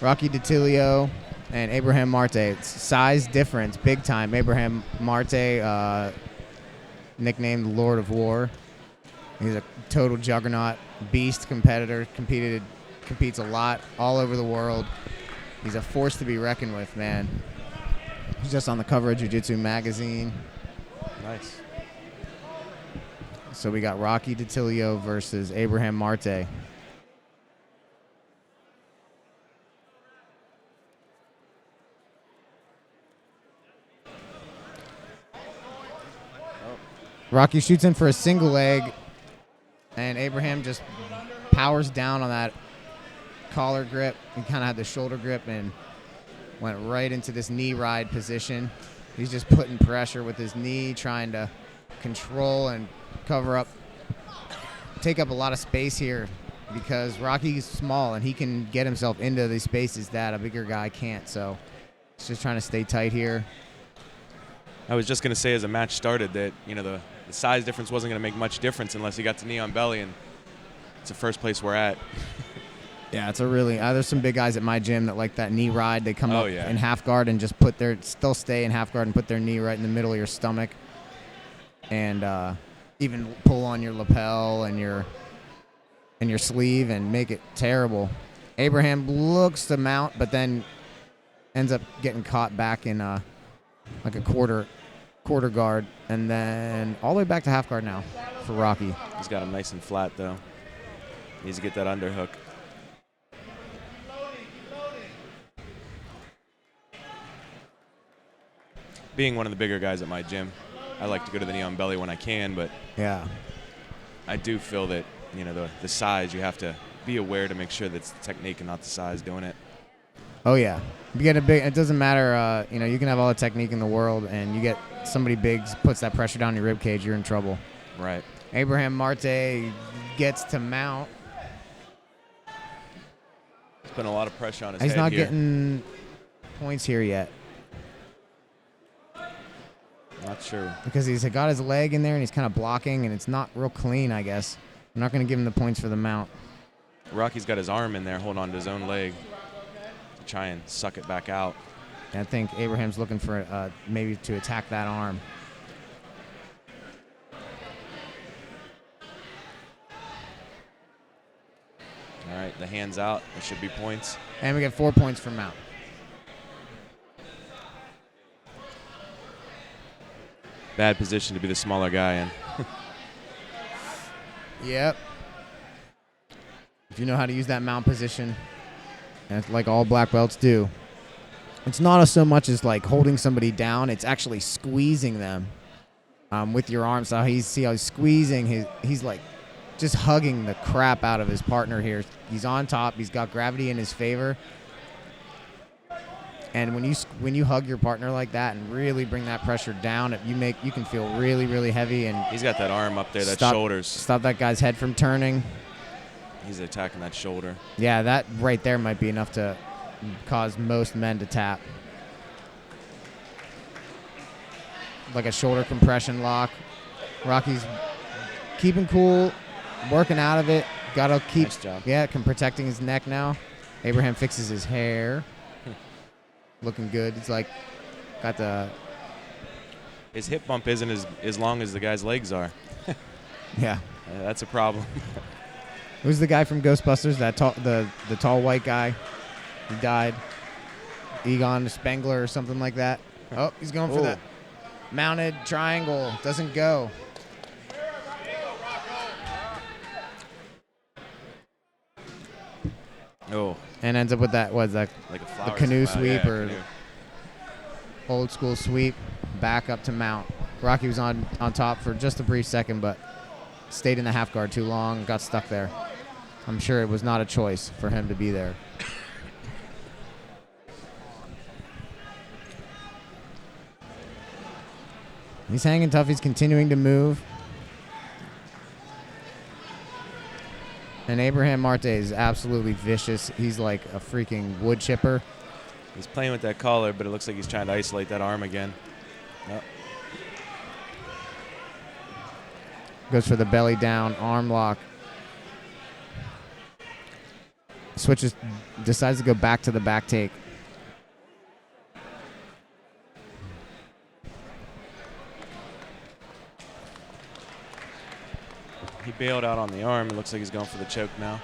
Rocky DiTilio and Abraham Marte. It's size difference, big time. Abraham Marte, nicknamed Lord of War. He's a total juggernaut, beast competitor, competes a lot all over the world. He's a force to be reckoned with, man. He's just on the cover of Jiu-Jitsu magazine. Nice. So we got Rocky DiTilio versus Abraham Marte. Rocky shoots in for a single leg, and Abraham just powers down on that collar grip. He kind of had the shoulder grip and went right into this knee ride position. He's just putting pressure with his knee, trying to control and cover up, take up a lot of space here because Rocky's small and he can get himself into these spaces that a bigger guy can't. So he's just trying to stay tight here. I was just going to say as the match started that, the size difference wasn't going to make much difference unless he got to knee on belly, and it's the first place we're at. Yeah, it's a really there's some big guys at my gym that like that knee ride. They come up yeah. in half guard and just still stay in half guard and put their knee right in the middle of your stomach, and even pull on your lapel and your sleeve and make it terrible. Abraham looks to mount, but then ends up getting caught back in like a quarter guard, and then all the way back to half guard now for Rocky. He's got him nice and flat, though. Needs to get that underhook. Being one of the bigger guys at my gym, I like to go to the knee on belly when I can, but yeah, I do feel that, the size, you have to be aware to make sure that's the technique and not the size doing it. Oh yeah, you get it doesn't matter. You can have all the technique in the world, and you get somebody big puts that pressure down your rib cage, you're in trouble. Right. Abraham Marte gets to mount. He's putting a lot of pressure on his head. He's not here. getting points here yet. Not sure. Because he's got his leg in there and he's kind of blocking, and it's not real clean, I guess. I'm not going to give him the points for the mount. Rocky's got his arm in there holding on to his own leg to try and suck it back out. And I think Abraham's looking for maybe to attack that arm. All right, the hand's out. There should be points. And we get 4 points for mount. Bad position to be the smaller guy in. Yep. If you know how to use that mount position, and it's like all black belts do, it's not so much as like holding somebody down, it's actually squeezing them with your arms. So he's squeezing, he's like just hugging the crap out of his partner here. He's on top, he's got gravity in his favor. And when you hug your partner like that and really bring that pressure down, you can feel really, really heavy. And he's got that arm up there, shoulders. Stop that guy's head from turning. He's attacking that shoulder. Yeah, that right there might be enough to cause most men to tap. Like a shoulder compression lock. Rocky's keeping cool, working out of it. Gotta keep. Nice job. Yeah, protecting his neck now. Abraham fixes his hair. Looking good. It's like got the. His hip bump isn't as long as the guy's legs are. Yeah. That's a problem. Who's the guy from Ghostbusters? That the tall white guy. He died. Egon Spengler or something like that. Oh, he's going for that mounted triangle. Doesn't go. Oh. And ends up with that, what's that? Like a the flower canoe spot. sweep Yeah, or canoe. old school sweep back up to mount. Rocky was on top for just a brief second, but stayed in the half guard too long, got stuck there. I'm sure it was not a choice for him to be there. He's hanging tough. He's continuing to move. And Abraham Marte is absolutely vicious. He's like a freaking wood chipper. He's playing with that collar, but it looks like he's trying to isolate that arm again. Nope. Goes for the belly down, arm lock. Switches, decides to go back to the back take. He bailed out on the arm. It looks like he's going for the choke now.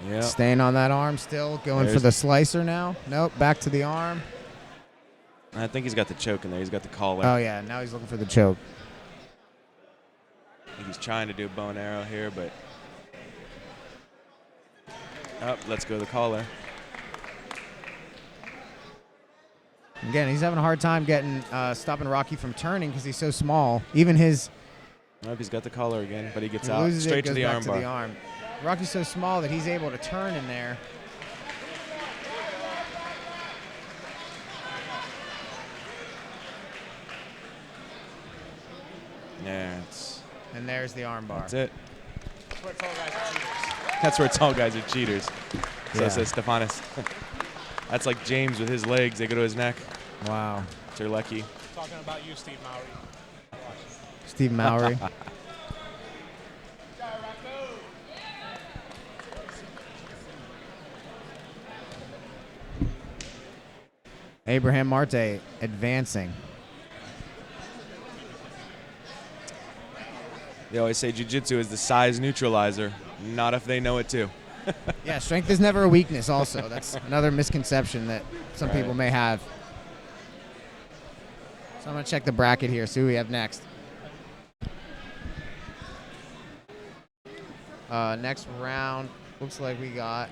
Yeah. Staying on that arm still. Going for the slicer now. Nope, back to the arm. I think he's got the choke in there. He's got the collar. Oh, yeah, now he's looking for the choke. I think he's trying to do a bow and arrow here, but... Oh, let's go the collar. Again, he's having a hard time getting stopping Rocky from turning because he's so small. Even his... Nope, he's got the collar again, but he gets he out loses it, straight to goes the back arm to bar. the arm. Rocky's so small that he's able to turn in there. Yeah, it's... And there's the arm bar. That's it. That's where tall guys are cheaters. That's where tall guys are cheaters. So Yeah. says Stefanis. That's like James with his legs. They go to his neck. Wow. Terlecki. Talking about you, Steve Mowry. Steve Mowry. Abraham Marte advancing. They always say jiu-jitsu is the size neutralizer. Not if they know it too. Yeah, strength is never a weakness also. That's another misconception that some Right. people may have. So I'm going to check the bracket here, see who we have next. Next round, looks like we got...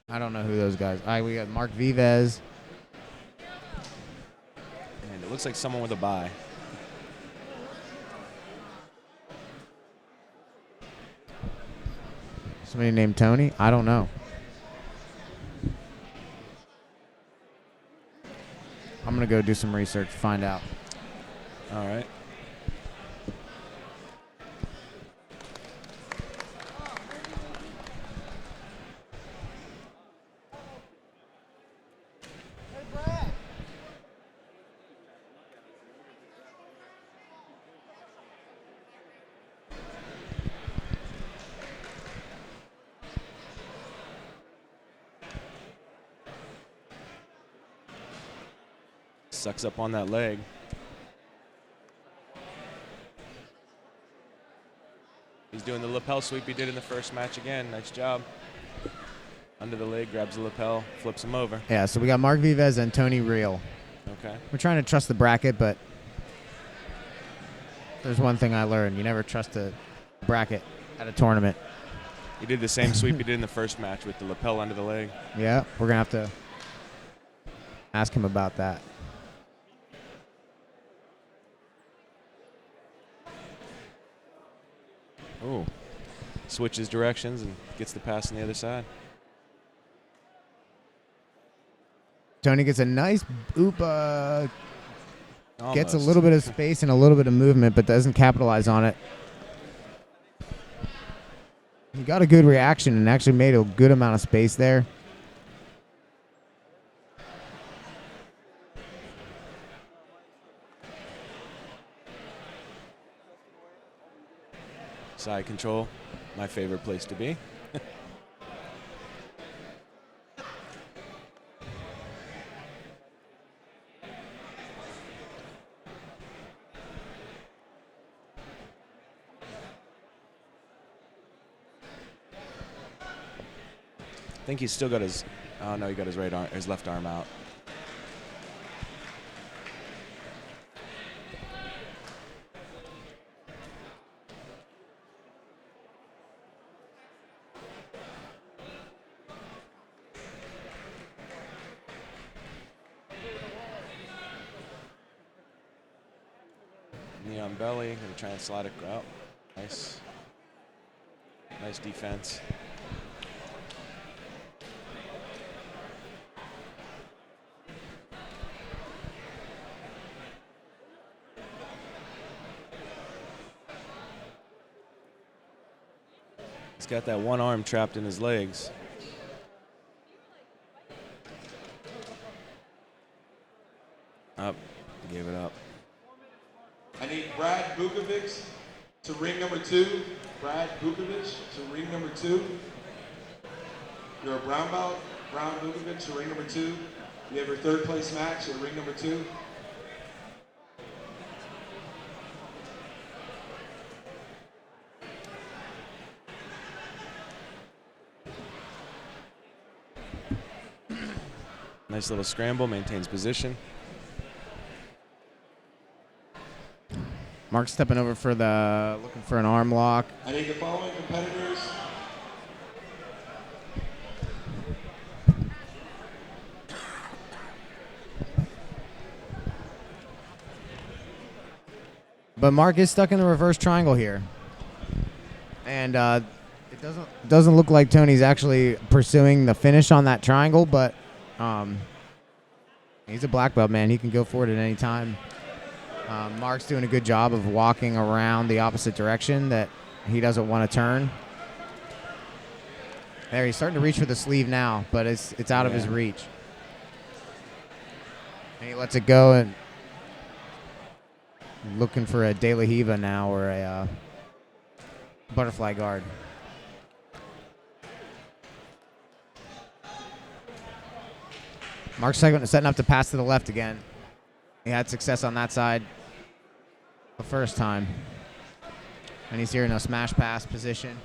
I don't know who those guys. All right, we got Mark Vives. And it looks like someone with a bye. Somebody named Tony? I don't know. I'm going to go do some research, find out. All right. Sucks up on that leg. He's doing the lapel sweep he did in the first match again. Nice job. Under the leg, grabs the lapel, flips him over. Yeah, so we got Mark Vives and Tony Real. Okay. We're trying to trust the bracket, but there's one thing I learned. You never trust a bracket at a tournament. He did the same sweep he did in the first match with the lapel under the leg. Yeah, we're going to have to ask him about that. Ooh. Switches directions and gets the pass on the other side. Tony gets a nice oop, gets a Almost. little bit of space and a little bit of movement, but doesn't capitalize on it. He got a good reaction and actually made a good amount of space there. Side control, my favorite place to be. I think he's still got his. Oh no, he got his right arm, his left arm out. Knee on belly, gonna try and slide it out. Nice. Nice defense. He's got that one arm trapped in his legs. Up, gave it up. I need Brad Bukovic to ring number 2. Brad Bukovic to ring number 2. You're a brown belt. Brad Bukovic to ring number 2. You have your 3rd place match at ring number 2. Nice little scramble, maintains position. Mark stepping over for the, looking for an arm lock. I need the following competitors. But Mark is stuck in the reverse triangle here. And it doesn't look like Tony's actually pursuing the finish on that triangle, but he's a black belt, man. He can go for it at any time. Mark's doing a good job of walking around the opposite direction that he doesn't want to turn. There, he's starting to reach for the sleeve now, but it's out of his reach. And he lets it go and looking for a De La Hiva now or a butterfly guard. Mark's setting up to pass to the left again. He had success on that side the first time. And he's here in a smash pass position.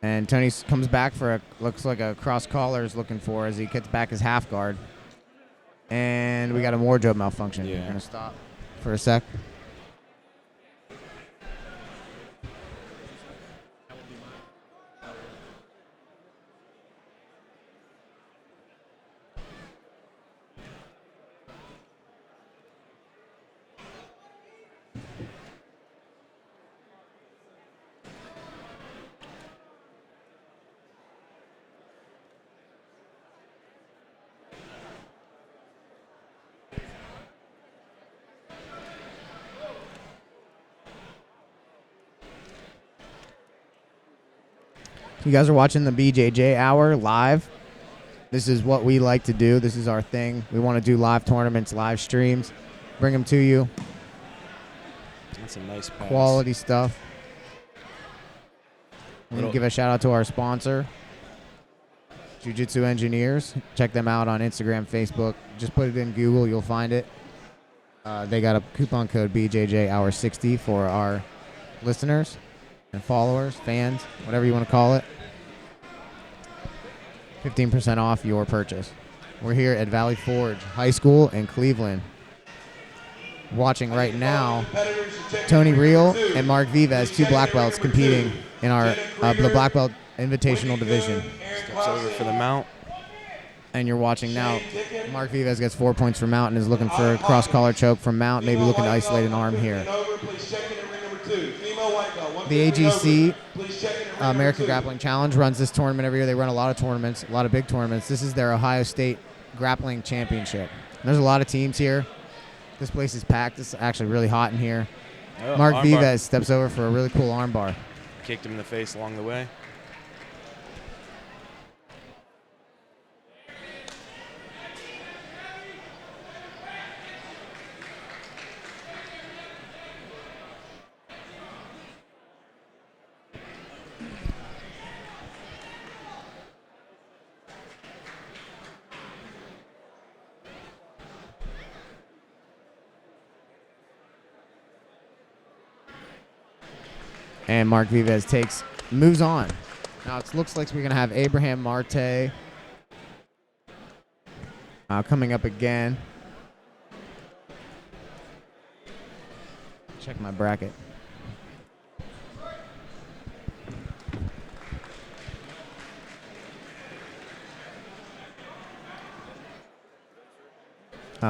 And Tony comes back for a, looks like a cross collar is looking for as he gets back his half guard. And we got a wardrobe malfunction. Yeah. We're going to stop for a sec. You guys are watching the BJJ Hour live. This is what we like to do. This is our thing. We want to do live tournaments, live streams, bring them to you. That's a nice pass. Quality stuff. We're going to give a shout out to our sponsor, Jiu-Jitsu Engineers. Check them out on Instagram, Facebook. Just put it in Google. You'll find it. They got a coupon code BJJ Hour 60 for our listeners and followers, fans, whatever you want to call it. 15% off your purchase. We're here at Valley Forge High School in Cleveland. Watching right now, Tony Reel and Mark Vives, 2 black belts competing in our the black belt invitational division. Steps over for the mount. And you're watching now, Mark Vives gets 4 points from mount and is looking for a cross collar choke from mount, maybe looking to isolate an arm here. The AGC, American Grappling Challenge, runs this tournament every year. They run a lot of tournaments, a lot of big tournaments. This is their Ohio State Grappling Championship. There's a lot of teams here. This place is packed. It's actually really hot in here. Oh, Mark Vives steps over for a really cool arm bar. Kicked him in the face along the way. And Mark Vives moves on. Now it looks like we're going to have Abraham Marte coming up again. Check my bracket.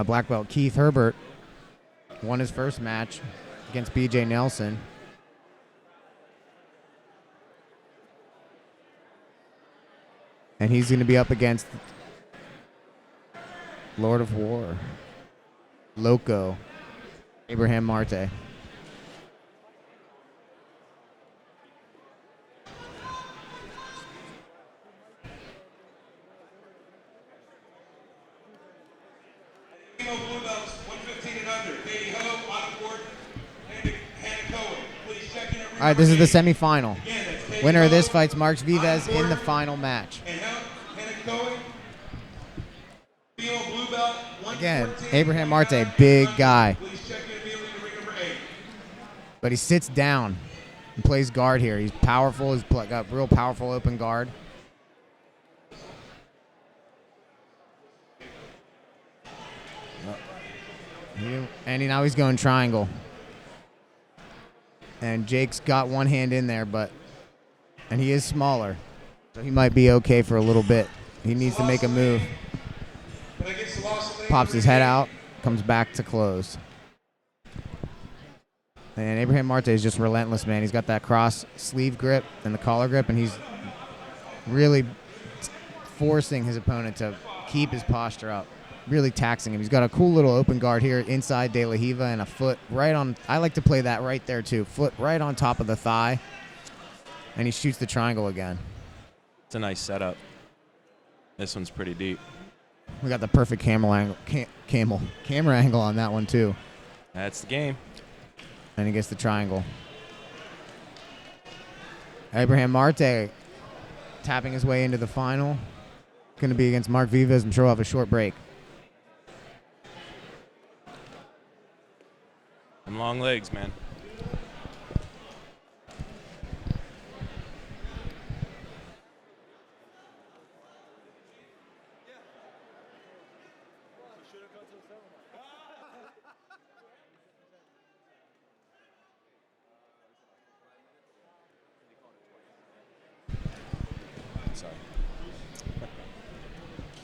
Black belt Keith Herbert won his first match against BJ Nelson. And he's going to be up against Lord of War, Loco, Abraham Marte. Blue belts, 115 and under. Katie Ho, Autumn Gordon, Hannah Cohen. Please check in. All right, this is the semifinal. Winner of this fights Mark Vives in the final match. Again, Abraham Marte, big guy. But he sits down and plays guard here. He's powerful. He's got real powerful open guard. And now he's going triangle. And Jake's got one hand in there, and he is smaller. So he might be okay for a little bit. He needs to make a move. Pops his head out, comes back to close. And Abraham Marte is just relentless, man. He's got that cross sleeve grip and the collar grip, and he's really forcing his opponent to keep his posture up, really taxing him. He's got a cool little open guard here inside De La Hiva and a foot right on. I like to play that right there, too. Foot right on top of the thigh, and he shoots the triangle again. It's a nice setup. This one's pretty deep. We got the perfect camera angle on that one, too. That's the game. And he gets the triangle. Abraham Marte tapping his way into the final. Going to be against Mark Vives and throw off a short break. Them long legs, man.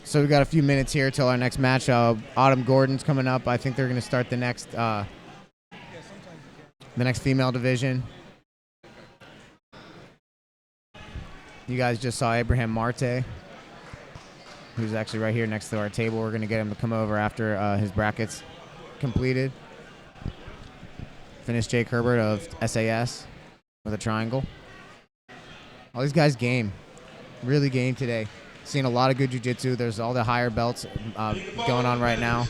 So we got a few minutes here till our next match. Autumn Gordon's coming up. I think they're going to start the next female division. You guys just saw Abraham Marte, who's actually right here next to our table. We're going to get him to come over after his brackets completed. Finish Jake Herbert of SAS with a triangle. All these guys game. Really game today. Seen a lot of good jiu-jitsu. There's all the higher belts going on right now.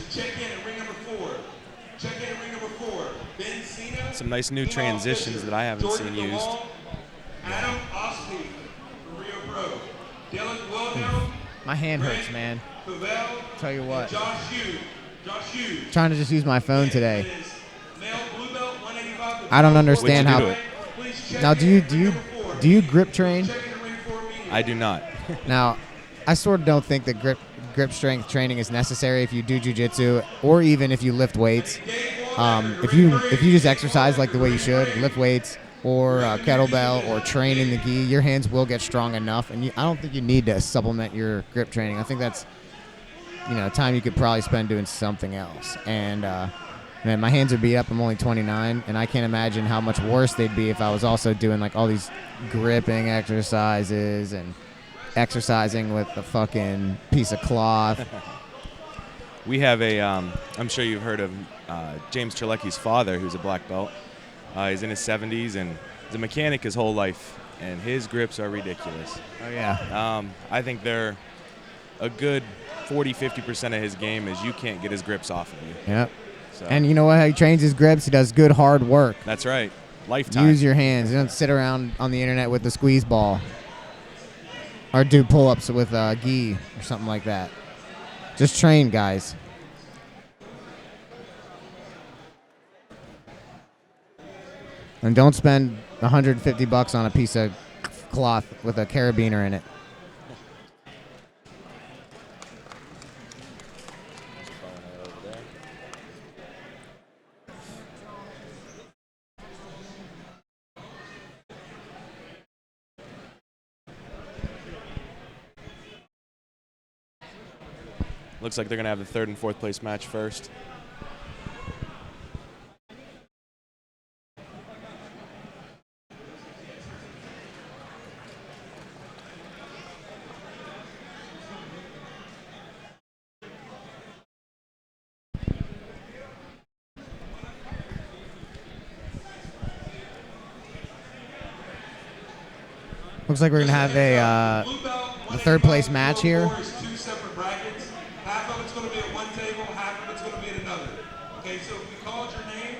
Some nice new transitions that I haven't seen used. My hand hurts, man. Tell you what. Trying to just use my phone today. I don't understand how. Now, do you grip train? I do not. Now, I sort of don't think that grip strength training is necessary if you do jiu-jitsu or even if you lift weights. If you just exercise like the way you should, lift weights or kettlebell or train in the gi, your hands will get strong enough. And I don't think you need to supplement your grip training. I think that's time you could probably spend doing something else. And man, my hands are beat up. I'm only 29, and I can't imagine how much worse they'd be if I was also doing like all these gripping exercises and exercising with a fucking piece of cloth. We have I'm sure you've heard of James Terlecki's father, who's a black belt. He's in his 70s, and he's a mechanic his whole life, and his grips are ridiculous. Oh, yeah. I think they're a good 40-50% of his game is you can't get his grips off of you. Yep. So. And you know what? How he trains his grips? He does good hard work. That's right. Lifetime. Use your hands. You don't sit around on the internet with the squeeze ball. Or do pull-ups with gi or something like that. Just train, guys. And don't spend $150 on a piece of cloth with a carabiner in it. Looks like they're gonna have the 3rd and 4th place match first. Looks like we're gonna have the 3rd place match here. Two separate brackets. Half of it's going to be at one table, half of it's going to be at another. Okay, so if we called your name,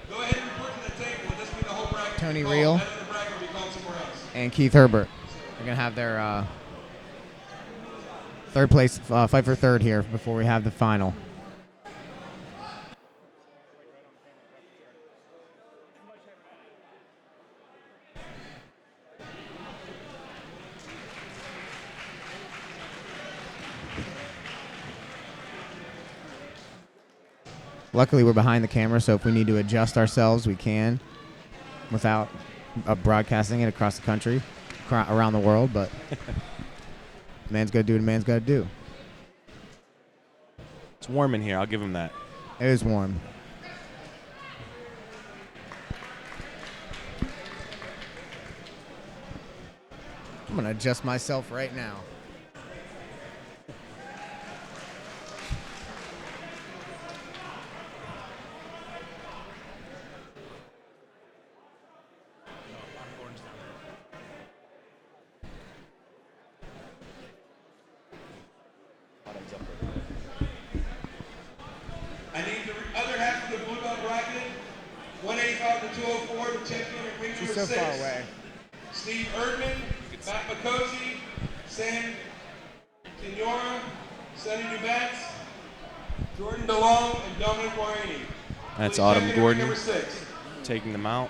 go ahead and report to the table. It doesn't mean the whole bracket. Tony Reel That other bracket will be called somewhere else. and Keith Herbert. They're gonna have their 3rd place fight for 3rd here before we have the final. Luckily, we're behind the camera, so if we need to adjust ourselves, we can without broadcasting it across the country, around the world, but man's got to do what a man's got to do. It's warm in here. I'll give him that. It is warm. I'm going to adjust myself right now. I need the other half of the blue belt bracket, 185 to 204 to check in at ring number 6. So far away. Steve Erdman, Matt Makosi, Sam Signora, Sonny Dubats, Jordan DeLong, and Dominic Guarini. That's Please Autumn check in at ring Gordon number 6. taking them out.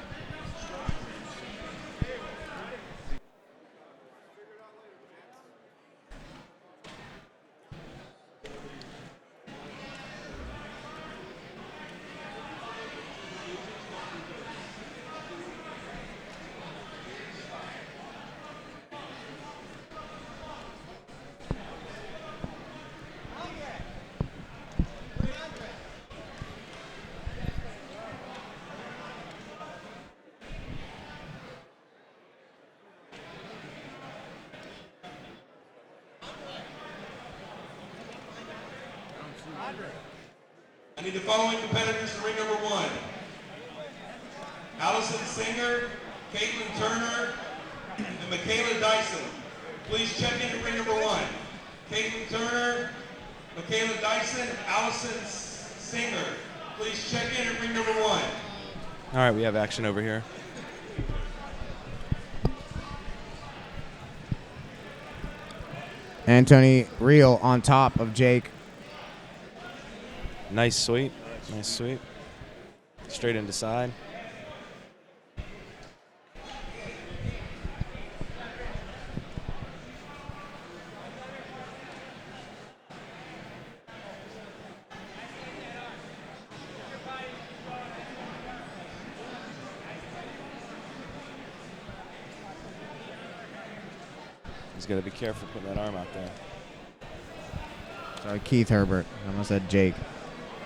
I need the following competitors in ring number 1. Allison Singer, Caitlin Turner, and Michaela Dyson. Please check in at ring number 1. Caitlin Turner, Michaela Dyson, Allison Singer. Please check in at ring number 1. All right, we have action over here. Anthony Reel on top of Jake. Nice sweep. Nice sweep. Straight into side. He's got to be careful putting that arm out there. Sorry, Keith Herbert. I almost said Jake.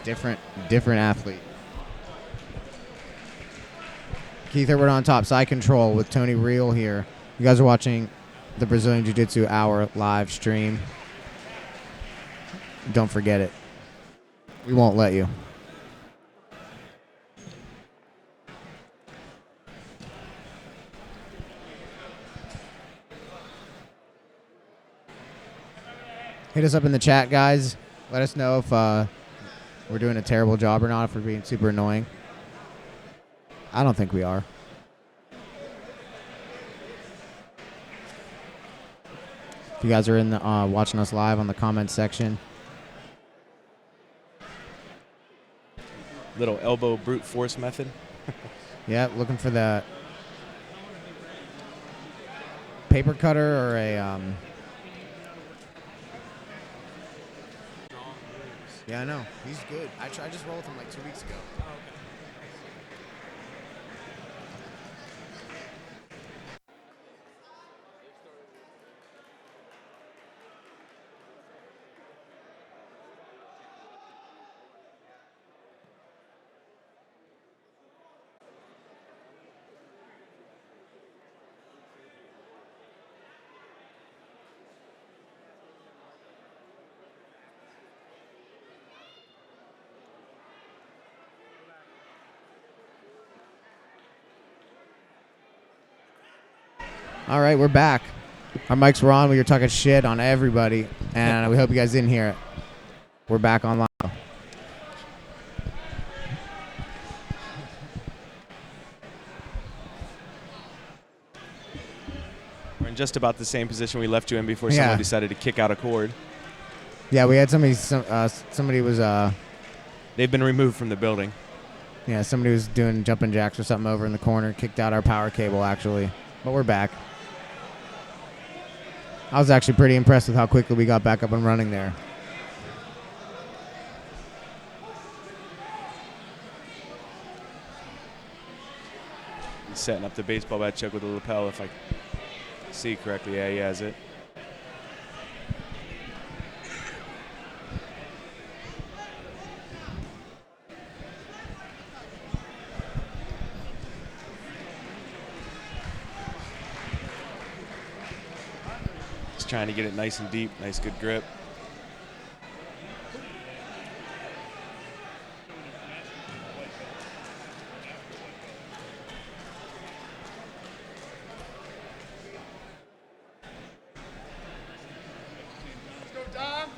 Different athlete. Keith Herbert on top, side control with Tony Reel here. You guys are watching the Brazilian Jiu-Jitsu Hour live stream. Don't forget it. We won't let you. Hit us up in the chat, guys. Let us know if we're doing a terrible job or not, if we're being super annoying. I don't think we are. If you guys are in the watching us live on the comments section. Little elbow brute force method. Yeah, looking for the paper cutter or a Yeah, I know. He's good. I just rolled with him like 2 weeks ago. All right, we're back. Our mics were on. We were talking shit on everybody, and we hope you guys didn't hear it. We're back online. We're in just about the same position we left you in before someone decided to kick out a cord. Yeah, we had somebody was They've been removed from the building. Yeah, somebody was doing jumping jacks or something over in the corner, kicked out our power cable actually, but we're back. I was actually pretty impressed with how quickly we got back up and running there. He's setting up the baseball bat check with a lapel, if I see correctly. Yeah, he has it. Trying to get it nice and deep, nice good grip. Let's go, Dom.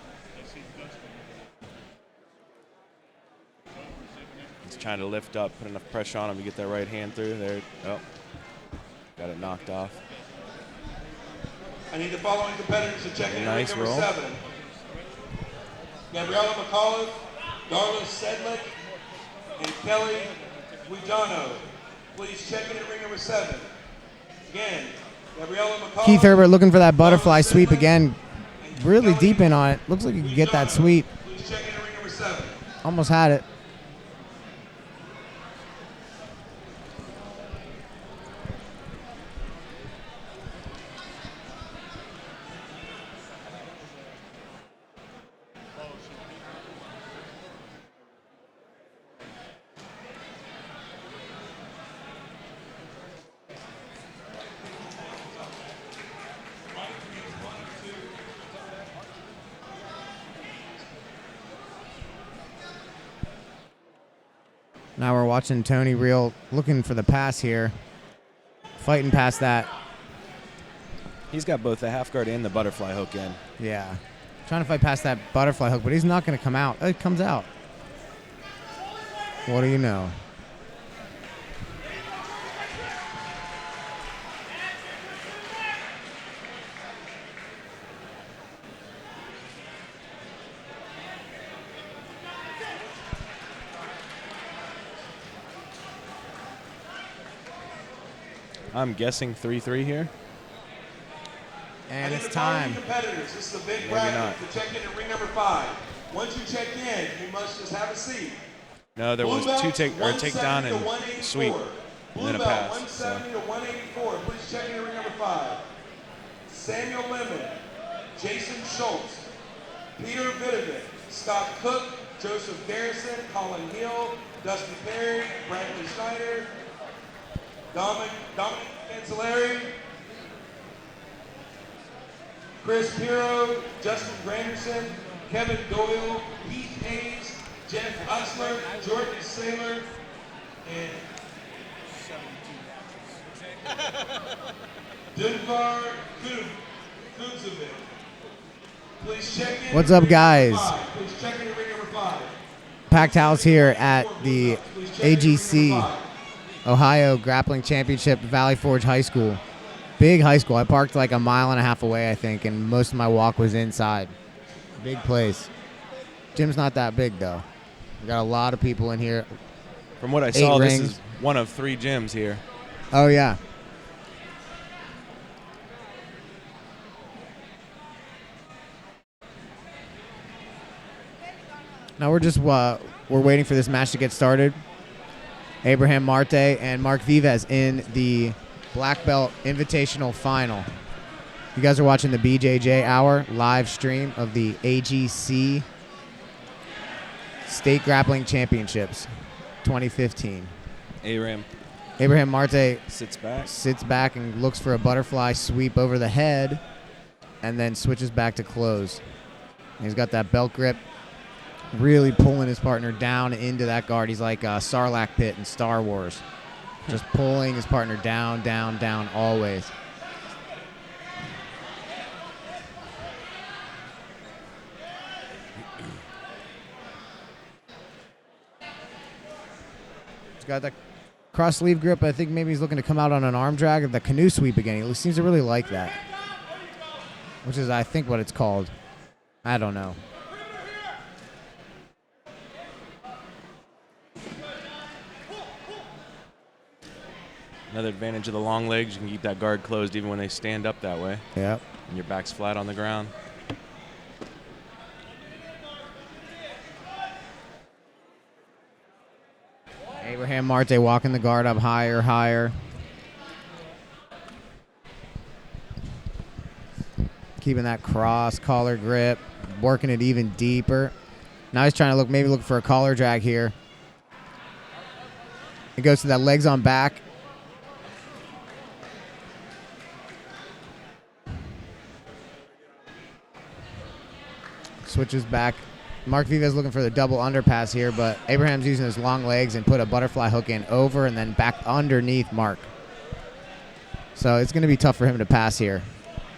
He's trying to lift up, put enough pressure on him to get that right hand through. There, oh, got it knocked off. I need the following competitors to check in Nice at ring roll. number 7. Gabriella McAuliffe, Darla Sedlick, and Kelly Guidano. Please check in at ring number 7. Again, Gabriella McAuliffe. Keith Herbert looking for that butterfly sweep again. Really deep in on it. Looks like he can get that sweep. Please check in at ring number 7. Almost had it. Now we're watching Tony Real looking for the pass here. Fighting past that. He's got both the half guard and the butterfly hook in. Yeah. Trying to fight past that butterfly hook, but he's not going to come out. Oh, it comes out. What do you know? I'm guessing 3-3 here. And it's time. Competitors, this is a big Maybe bracket not. to check in at ring number 5. Once you check in, you must just have a seat. No, there was two takedown and sweep, and then a pass. 170 to 184. Please check in at ring number 5. Samuel Lemon, Jason Schultz, Peter Vidovic, Scott Cook, Joseph Garrison, Colin Hill, Dusty Perry, Bradley Schneider, Dominic Cancellari, Chris Piro, Justin Granderson, Kevin Doyle, Heath Hayes, Jeff Usler, Jordan Saylor, and Dunbar Kudzovic. Please check in. What's up, guys? Please check in at ring number 5. Packed house here at the AGC Ohio Grappling Championship, Valley Forge High School. Big high school. I parked like a mile and a half away, I think, and most of my walk was inside. Big place. Gym's not that big, though. We got a lot of people in here. From what I saw, this rings. is one of 3 gyms here. Oh, yeah. Now we're waiting for this match to get started. Abraham Marte and Mark Vives in the black belt invitational final. You guys are watching the BJJ Hour live stream of the AGC State Grappling Championships 2015. Abraham Marte sits back and looks for a butterfly sweep over the head and then switches back to close. He's got that belt grip, really pulling his partner down into that guard. He's like Sarlacc Pit in Star Wars, just pulling his partner down, down, down always. He's got that cross sleeve grip. I think maybe he's looking to come out on an arm drag of the canoe sweep again. He seems to really like that, which is, I think, what it's called. I don't know. Another advantage of the long legs, you can keep that guard closed even when they stand up that way. Yep. And your back's flat on the ground. Abraham Marte walking the guard up higher, higher. Keeping that cross collar grip, working it even deeper. Now he's trying to look for a collar drag here. It goes to that legs on back. Switches back. Mark Vives looking for the double underpass here, but Abraham's using his long legs and put a butterfly hook in over and then back underneath Mark. So it's going to be tough for him to pass here.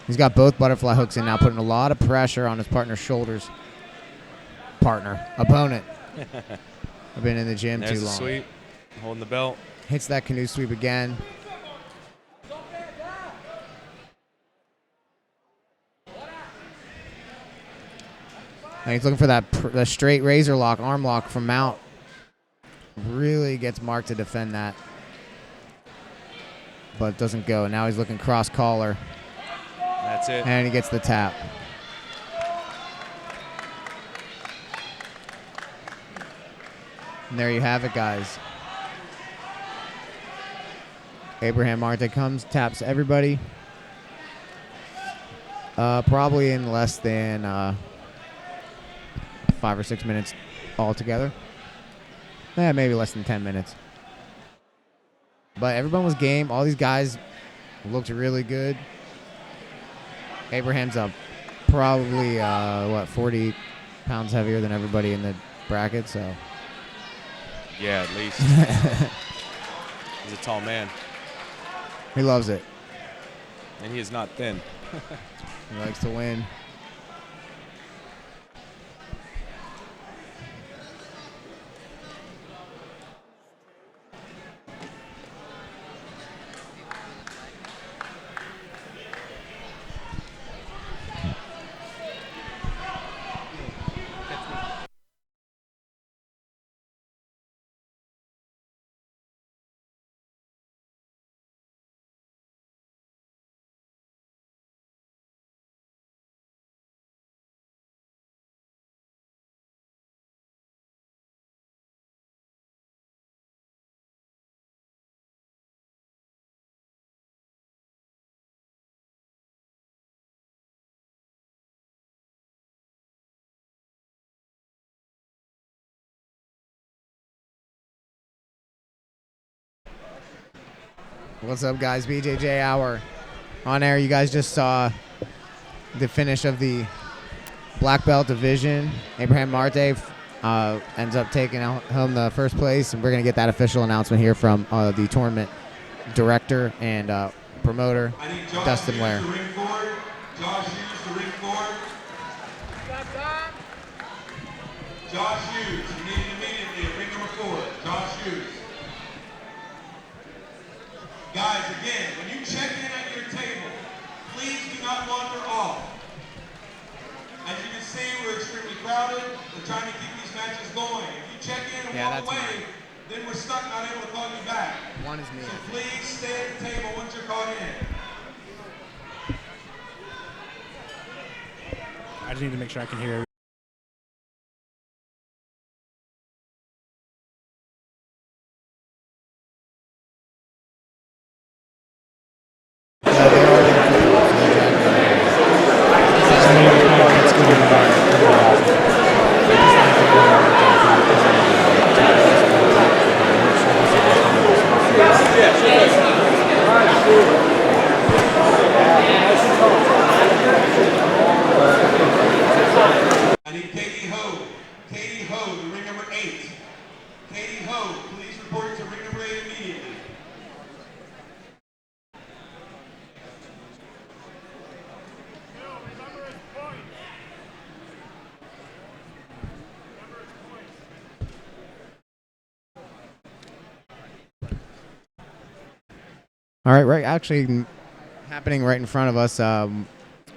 He's got both butterfly hooks in now, putting a lot of pressure on his partner's shoulders. Opponent. I've been in the gym There's too long. Sweep, holding the belt. Hits that canoe sweep again. And he's looking for the straight razor lock, arm lock from Mount. Really gets Mark to defend that. But it doesn't go. Now he's looking cross collar. That's it. And he gets the tap. And there you have it, guys. Abraham Marte comes, taps everybody. Probably in less than 5 or 6 minutes altogether. Maybe less than 10 minutes. But everyone was game. All these guys looked really good. Abraham's up probably, 40 pounds heavier than everybody in the bracket, so. Yeah, at least. He's a tall man. He loves it. And he is not thin. He likes to win. What's up, guys? BJJ Hour on air. You guys just saw the finish of the black belt division. Abraham Marte ends up taking home the first place, and we're going to get that official announcement here from the tournament director and promoter, Dustin Ware. Josh Hughes to ring forward. Josh Hughes, you need it immediately at ring number 4. Josh Hughes. Guys, again, when you check in at your table, please do not wander off. As you can see, we're extremely crowded. We're trying to keep these matches going. If you check in and walk away, then we're stuck not able to call you back. One is me. So please stay at the table once you're called in. I just need to make sure I can hear All right, right. Actually, happening right in front of us.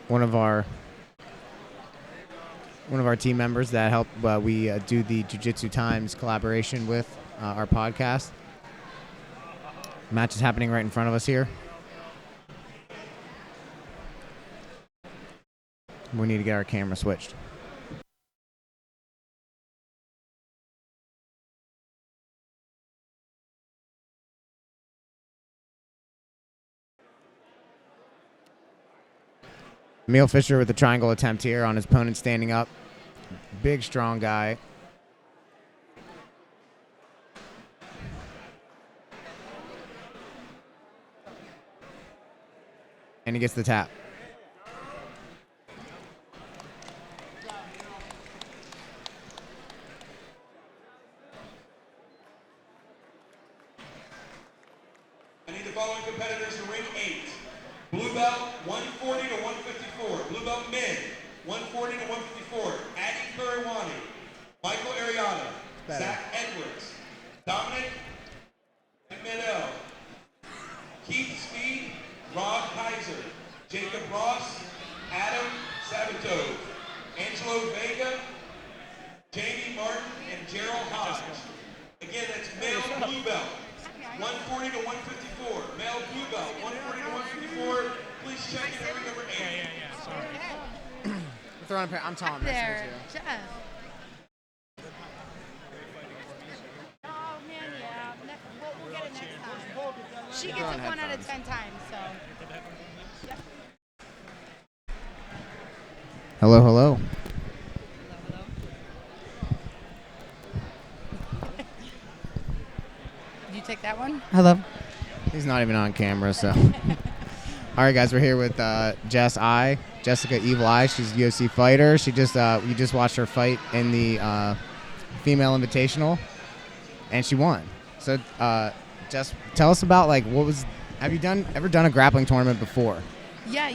One of our team members that help we do the Jiu-Jitsu Times collaboration with our podcast. Match is happening right in front of us here. We need to get our camera switched. Emil Fisher with the triangle attempt here on his opponent standing up. Big, strong guy. And he gets the tap. I need the following competitors to ring 8. Blue belt, 140 to 154. Blue belt men, 140 to 154. Adi Kuriwani, Michael Ariana, Zach Edwards, Dominic Medel, Keith Speed, Rob Kaiser, Jacob Ross, Adam Sabato, Angelo Vega, Jamie Martin, and Gerald Hodge. Again, that's male blue belt, 140 to 154. Male blue belt, 140 to 154. Please check in every number 8. Sorry. I'm Tom. Nice to meet you. Jeff. Oh man, yeah. We'll get it next time. She gets it 1 out of 10 times, so. Yep. Hello, hello. Did you take that one? Hello. He's not even on camera, so. All right, guys, we're here with Jessica Evil Eye. She's a UFC fighter. She just you just watched her fight in the female invitational, and she won. So, Jess, tell us about have you ever done a grappling tournament before? Yeah,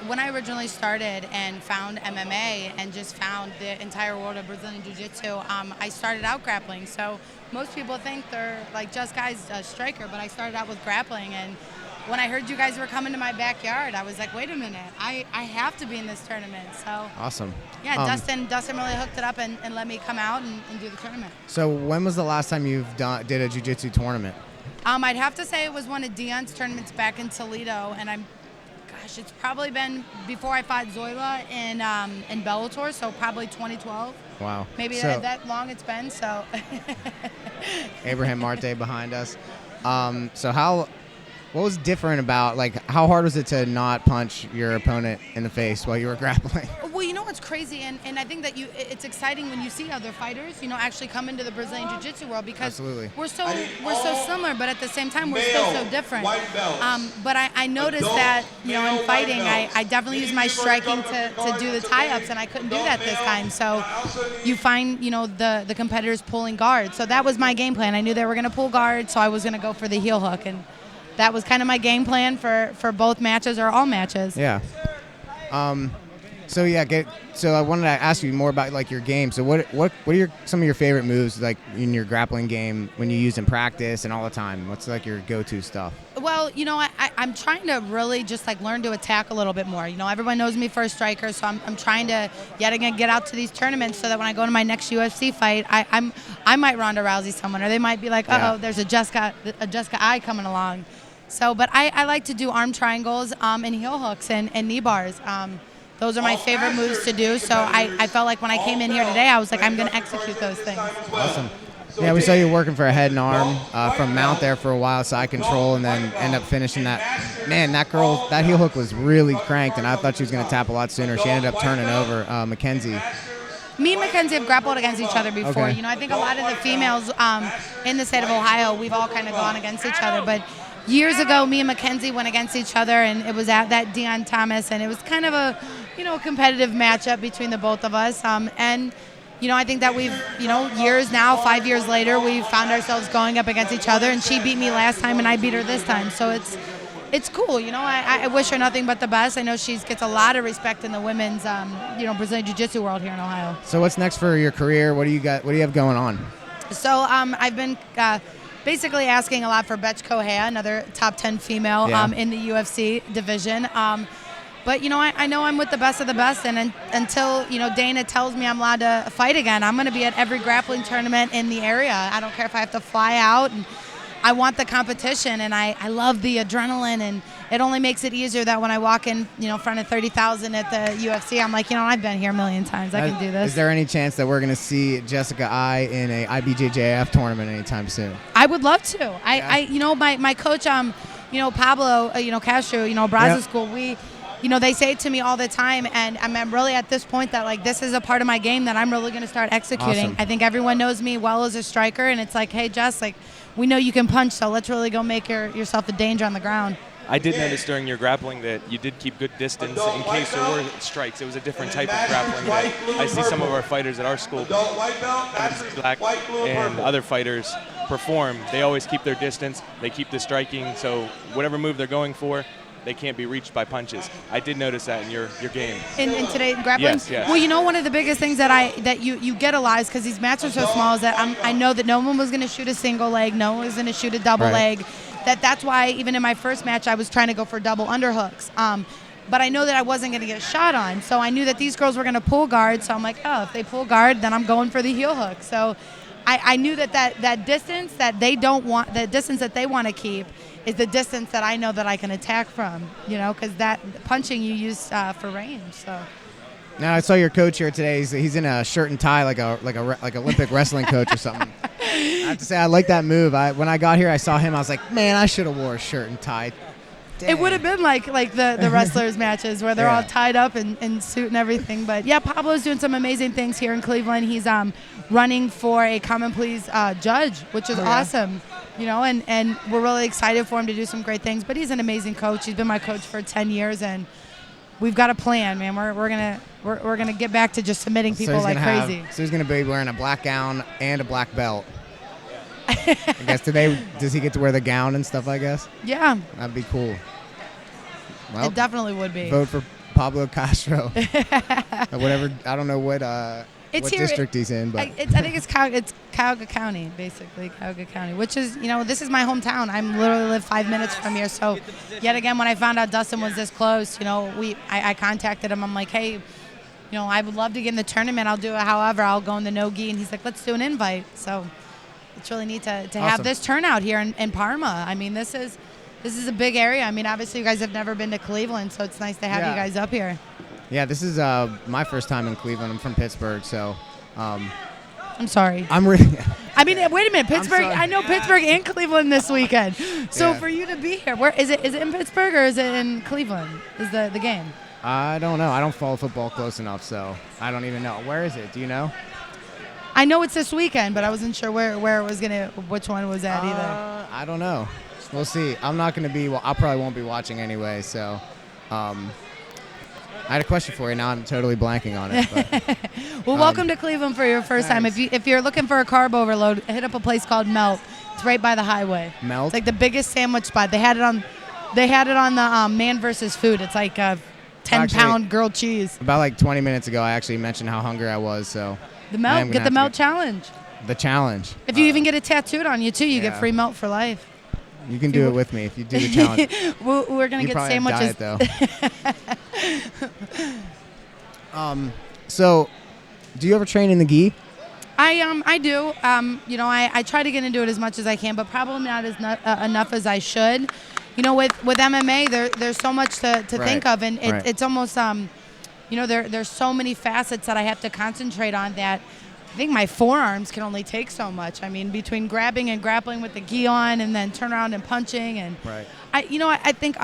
when I originally started and found MMA and just found the entire world of Brazilian Jiu-Jitsu, I started out grappling. So most people think they're like just guys a striker, but I started out with grappling. And when I heard you guys were coming to my backyard, I was like, wait a minute, I have to be in this tournament. So awesome. Yeah, Dustin really hooked it up and let me come out and do the tournament. So when was the last time you've did a jiu-jitsu tournament? I'd have to say it was one of Dion's tournaments back in Toledo, and it's probably been before I fought Zoila in Bellator, so probably 2012. Wow. Maybe that long it's been, so. Abraham Marte behind us. What was different about, how hard was it to not punch your opponent in the face while you were grappling? Well, you know what's crazy, and I think that it's exciting when you see other fighters, actually come into the Brazilian Jiu-Jitsu world, because Absolutely. we're so similar, but at the same time we're still so different. But I noticed that, in fighting, I definitely use my striking to do the tie-ups, and I couldn't do that this time. So you find, the competitors pulling guard. So that was my game plan. I knew they were going to pull guard, so I was going to go for the heel hook, and that was kind of my game plan for both matches or all matches. Yeah. So I wanted to ask you more about your game. So what are some of your favorite moves in your grappling game when you use in practice and all the time? What's your go-to stuff? Well, I'm trying to really just learn to attack a little bit more. Everyone knows me for a striker, so I'm trying to yet again get out to these tournaments so that when I go to my next UFC fight, I might Ronda Rousey someone, or they might be like, there's a Jessica Eye coming along. So, but I like to do arm triangles and heel hooks and knee bars. Those are my favorite moves to do. So I felt like when I came in here today, I was like, I'm going to execute those things. Awesome. Yeah, we saw you working for a head and arm from mount there for a while, side control, and then end up finishing that. Man, that girl, that heel hook was really cranked, and I thought she was going to tap a lot sooner. She ended up turning over Mackenzie. Me and Mackenzie have grappled against each other before. Okay. I think a lot of the females in the state of Ohio, we've all kind of gone against each other. But years ago, me and Mackenzie went against each other, and it was at that Dion Thomas, and it was kind of a, competitive matchup between the both of us. I think that we've, years now, 5 years later, we've found ourselves going up against each other, and she beat me last time, and I beat her this time. So it's cool. I wish her nothing but the best. I know she gets a lot of respect in the women's, Brazilian Jiu-Jitsu world here in Ohio. So what's next for your career? What do you have going on? So I've been basically asking a lot for Betch Kohea, another top 10 female in the UFC division. But, you know, I know I'm with the best of the best, and until, you know, Dana tells me I'm allowed to fight again, I'm going to be at every grappling tournament in the area. I don't care if I have to fly out, and I want the competition, and I love the adrenaline, and it only makes it easier that when I walk in, you know, in front of 30,000 at the UFC, I'm like, you know, I've been here a million times. I can do this. Is there any chance that we're going to see Jessica I in a IBJJF tournament anytime soon? I would love to. I you know, my coach, you know, Pablo, you know, Castro, you know, Brazos School, you know, they say it to me all the time, and I'm really at this point that, like, this is a part of my game that I'm really going to start executing. Awesome. I think everyone knows me well as a striker, and it's like, hey, Jess, like, we know you can punch, so let's really go make yourself a danger on the ground. I did notice during your grappling that you did keep good distance in case there were strikes. It was a different type of grappling. That I see some of our fighters at our school, black and other fighters perform. They always keep their distance. They keep the striking, so whatever move they're going for, they can't be reached by punches. I did notice that in your game. In today's grappling? Yes, yes. Well, you know, one of the biggest things that you get a lot is because these mats are so small is that I know that no one was going to shoot a single leg, no one was going to shoot a double leg. That's why even in my first match I was trying to go for double underhooks. But I know that I wasn't going to get shot on, so I knew that these girls were going to pull guard, so I'm like, oh, if they pull guard, then I'm going for the heel hook. So I knew that distance that they don't want, the distance that they want to keep is the distance that I know that I can attack from, you know, because that punching you use for range. So. Now I saw your coach here today. He's in a shirt and tie, like Olympic wrestling coach or something. I have to say I like that move. When I got here, I saw him. I was like, man, I should have wore a shirt and tie. Dang. It would have been like the wrestlers matches where they're all tied up in suit and everything. But yeah, Pablo's doing some amazing things here in Cleveland. He's running for a Common Pleas judge, which is awesome. You know, and we're really excited for him to do some great things. But he's an amazing coach. He's been my coach for 10 years, and we've got a plan, man. We're gonna get back to just submitting people like crazy. So he's gonna be wearing a black gown and a black belt. I guess does he get to wear the gown and stuff, I guess? Yeah. That'd be cool. Well, it definitely would be. Vote for Pablo Castro. Whatever, I don't know what district he's in, but I think it's Cuyahoga County, basically, Cuyahoga County, which is, you know, this is my hometown. I literally live 5 minutes from here. So yet again, when I found out Dustin was this close, you know, I contacted him. I'm like, hey, you know, I would love to get in the tournament. I'll do it however. I'll go in the no-gi. And he's like, let's do an invite. So it's really neat to have this turnout here in Parma. I mean, this is a big area. I mean, obviously you guys have never been to Cleveland, so it's nice to have you guys up here. Yeah, this is my first time in Cleveland. I'm from Pittsburgh, so. I'm sorry. I'm really. I mean, wait a minute, Pittsburgh. I know Pittsburgh and Cleveland this weekend. So for you to be here, where is it? Is it in Pittsburgh or is it in Cleveland? Is the game? I don't know. I don't follow football close enough, so I don't even know. Where is it? Do you know? I know it's this weekend, but I wasn't sure where it was which one was at either. I don't know. We'll see. I'm not going to be. Well, I probably won't be watching anyway. So, I had a question for you. Now I'm totally blanking on it. But, well, welcome to Cleveland for your first time. If you're looking for a carb overload, hit up a place called Melt. It's right by the highway. Melt. It's like the biggest sandwich spot. They had it on the Man vs. Food. It's like a 10-pound grilled cheese. About like 20 minutes ago, I actually mentioned how hungry I was. So the Melt. Get the Melt challenge. The challenge. If you even get it tattooed on you too, you get free Melt for life. You can do it with me if you do the challenge. We're gonna get sandwiches. Diet, though. So, do you ever train in the gi? I do. You know, I try to get into it as much as I can, but probably not enough as I should. You know, with MMA, there's so much to think of, and it's almost you know, there's so many facets that I have to concentrate on that. I think my forearms can only take so much. I mean, between grabbing and grappling with the gi on, and then turn around and punching, and I think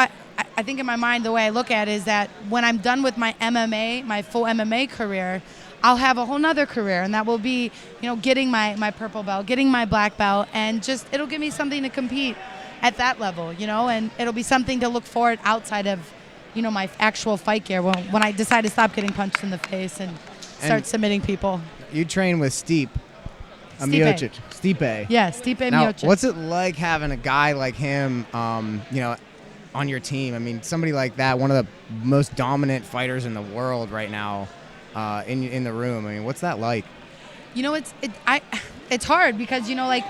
in my mind the way I look at it is that when I'm done with my MMA, my full MMA career, I'll have a whole nother career, and that will be, you know, getting my purple belt, getting my black belt, and just it'll give me something to compete at that level, you know, and it'll be something to look forward outside of, you know, my actual fight gear when I decide to stop getting punched in the face and start submitting people. You train with Stipe. Miocic. Stipe. Yeah, Stipe Miocic. Miocic. What's it like having a guy like him, you know, on your team? I mean, somebody like that, one of the most dominant fighters in the world right now, in the room. I mean, what's that like? You know, it's hard because, you know, like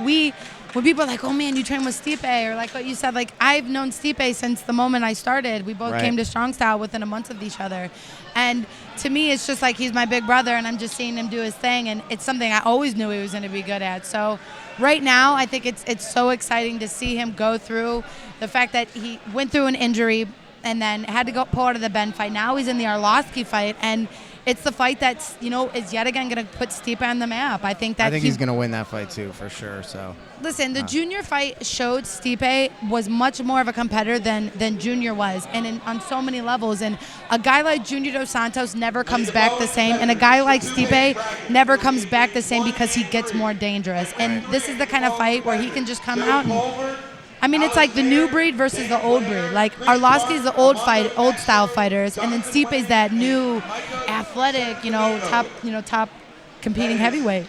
when people are like, oh man, you train with Stipe, or like what you said, like I've known Stipe since the moment I started. We both came to Strong Style within a month of each other. And to me, it's just like he's my big brother, and I'm just seeing him do his thing, and it's something I always knew he was going to be good at. So right now, I think it's so exciting to see him go through the fact that he went through an injury and then had to go pull out of the Ben fight. Now he's in the Arlovsky fight, and it's the fight that's, is yet again going to put Stipe on the map. I think he's going to win that fight too, for sure. So listen, the junior fight showed Stipe was much more of a competitor than Junior was, and on so many levels. And a guy like Junior Dos Santos never comes back the same, and a guy like Stipe never comes back the same because he gets more dangerous. And this is the kind of fight where he can just come out and, I mean, it's like the new breed versus the old breed. Like Arlovsky is the old style fighters, and then Stipe is that new, athletic, top competing heavyweight.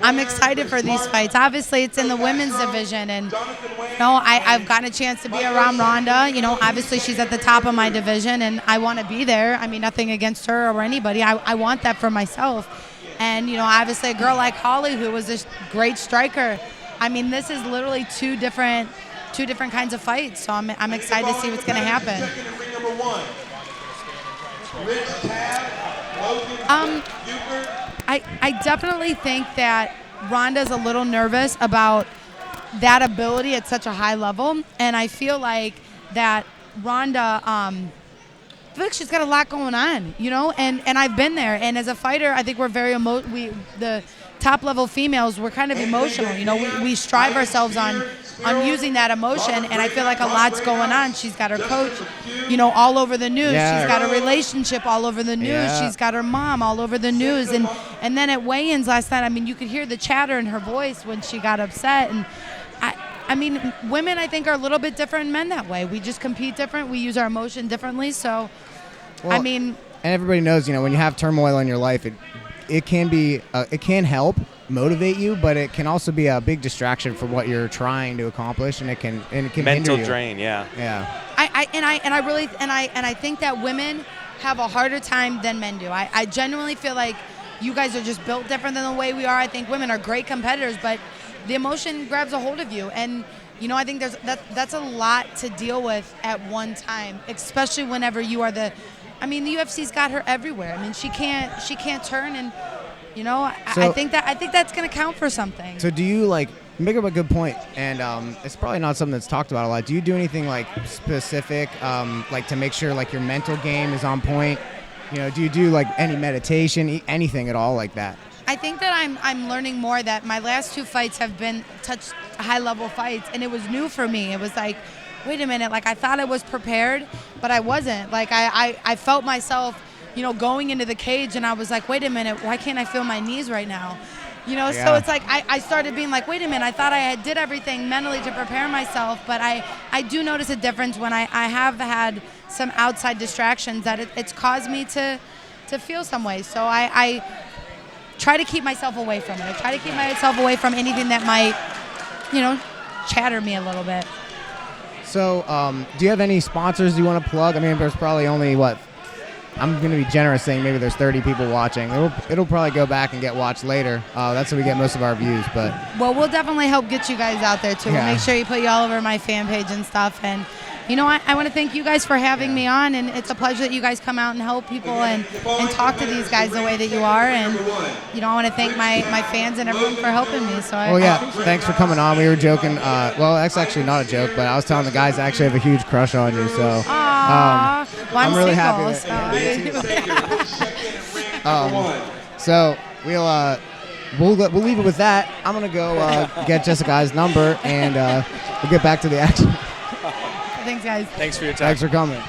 I'm excited for these fights. Obviously, it's in the women's division, and I've gotten a chance to be around Ronda. Obviously she's at the top of my division, and I want to be there. I mean, nothing against her or anybody. I want that for myself. And obviously a girl like Holly, who was this great striker. I mean, this is literally two different kinds of fights. So I'm excited to see what's going to happen. I definitely think that Ronda's a little nervous about that ability at such a high level, and I feel like that Ronda, I feel like she's got a lot going on, and I've been there. And as a fighter, I think we're very the top level females, we're kind of emotional. We strive ourselves on using that emotion, and I feel like a lot's going on. She's got her coach, all over the news. Yeah. She's got a relationship all over the news. Yeah. She's got her mom all over the news. And then at weigh-ins last night, I mean, you could hear the chatter in her voice when she got upset. And I mean, women, I think, are a little bit different than men that way. We just compete different. We use our emotion differently. So, well, and everybody knows, when you have turmoil in your life, it can be it can help motivate you, but it can also be a big distraction for what you're trying to accomplish, and it can mental drain. Yeah. I think that women have a harder time than men do. I genuinely feel like you guys are just built different than the way we are. I think women are great competitors, but the emotion grabs a hold of you, and I think that's a lot to deal with at one time, especially whenever you are the UFC's got her everywhere. I mean, she can't turn, and I think that's going to count for something. So do you you make up a good point, and it's probably not something that's talked about a lot. Do you do anything specific, to make sure your mental game is on point? Do you do any meditation, anything at all like that? I think that I'm learning more that my last two fights have been high level fights, and it was new for me. It was like, wait a minute, I thought I was prepared, but I wasn't. I felt myself, going into the cage, and I was like, wait a minute, why can't I feel my knees right now? Yeah. So it's I started being like, wait a minute, I thought I did everything mentally to prepare myself, but I do notice a difference when I have had some outside distractions that it's caused me to feel some way. So I try to keep myself away from it. I try to keep myself away from anything that might, chatter me a little bit. So, do you have any sponsors you want to plug? I mean, there's probably only, I'm going to be generous saying maybe there's 30 people watching. It'll probably go back and get watched later. That's how we get most of our views. But well, we'll definitely help get you guys out there, too. Yeah. We'll make sure you put you all over my fan page and stuff. And, I want to thank you guys for having me on, and it's a pleasure that you guys come out and help people and talk to these guys the way that you are. And, I want to thank my fans and everyone for helping me. So thanks for coming on. We were joking. Well, that's actually not a joke, but I was telling the guys I actually have a huge crush on you. So I'm really happy. So we'll leave it with that. I'm gonna go get Jessica's number, and we'll get back to the action. Thanks, guys. Thanks for your time. Thanks for coming.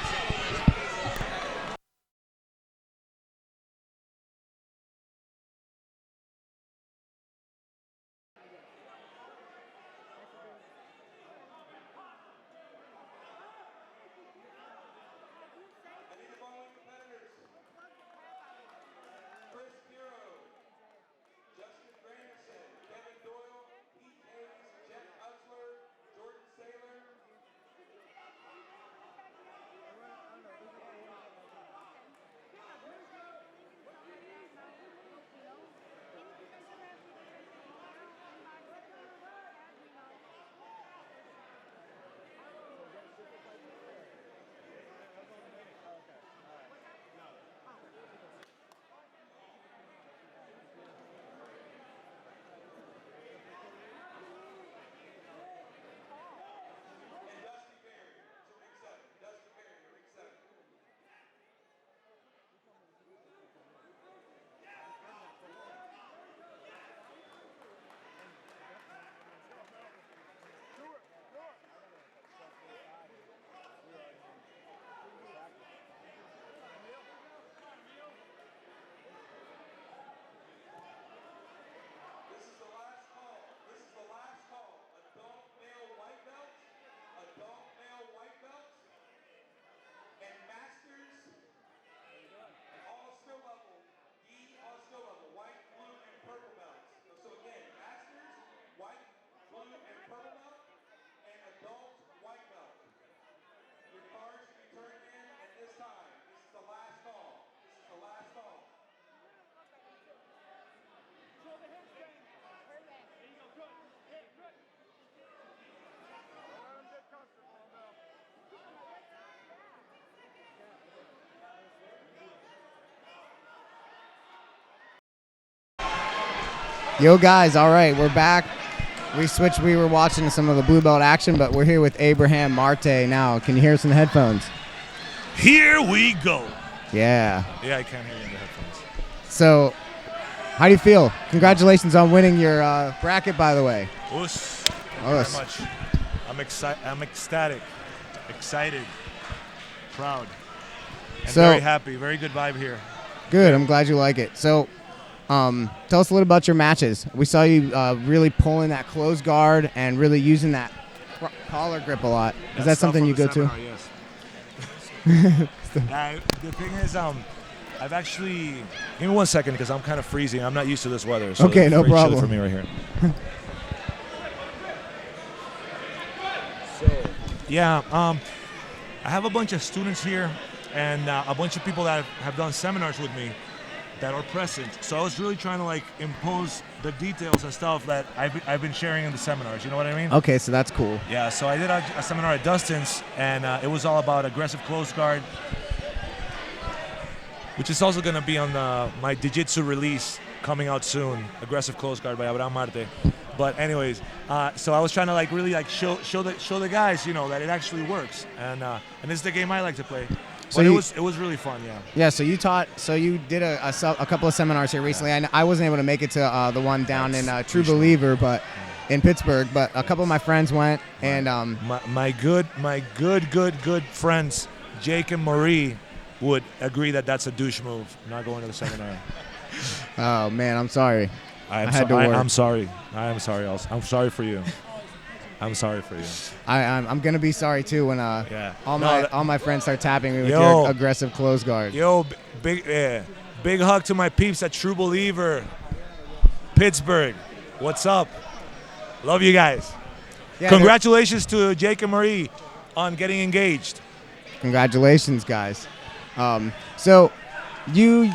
Yo, guys, all right, we're back. We were watching some of the blue belt action, but we're here with Abraham Marte now. Can you hear us in the headphones? Here we go. Yeah. Yeah, I can't hear you in the headphones. So, how do you feel? Congratulations on winning your bracket, by the way. Us. Thank you very much. I'm ecstatic, excited, proud, and very happy. Very good vibe here. Good. I'm glad you like it. So, tell us a little about your matches. We saw you really pulling that closed guard and really using that collar grip a lot. Is that something you go seminar, to? Yes. The thing is, I've actually. Give me 1 second because I'm kind of freezing. I'm not used to this weather. So okay, no problem. It's for me right here. Yeah, I have a bunch of students here and a bunch of people that have done seminars with me that are present. So I was really trying to like impose the details and stuff that I've been sharing in the seminars. You know what I mean? Okay, so that's cool. Yeah, so I did a seminar at Dustin's, and it was all about aggressive close guard, which is also going to be on my Jiu-jitsu release coming out soon, Aggressive Close Guard by Abraham Marte. But anyways, so I was trying to like really like show the guys, you know, that it actually works, and this is the game I like to play. So but it was really fun, yeah. Yeah, so you did a couple of seminars here recently. I wasn't able to make it to the one down in True Believer, but in Pittsburgh. But a couple of my friends went, and my good friends, Jake and Marie, would agree that that's a douche move. Not going to the seminar. Oh man, I'm sorry. I'm sorry. I'm sorry. I'm sorry for you. I'm sorry for you. I'm gonna be sorry too when all my friends start tapping me with Yo, your aggressive close guard. Yo, big hug to my peeps at True Believer, Pittsburgh. What's up? Love you guys. Yeah, congratulations to Jake and Marie on getting engaged. Congratulations, guys. So you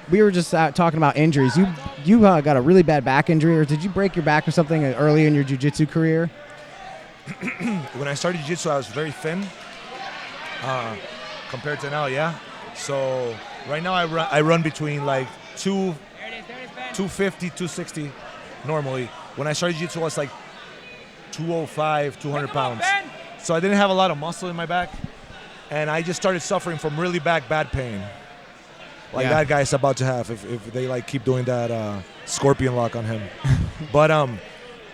we were just talking about injuries. You got a really bad back injury, or did you break your back or something early in your jiu-jitsu career? When I started jiu-jitsu, I was very thin compared to now, yeah. So right now I run between like 250, 260 normally. When I started jiu-jitsu, I was like 205, 200 pounds. So I didn't have a lot of muscle in my back, and I just started suffering from really bad pain. Like that guy's about to have if they like keep doing that scorpion lock on him. But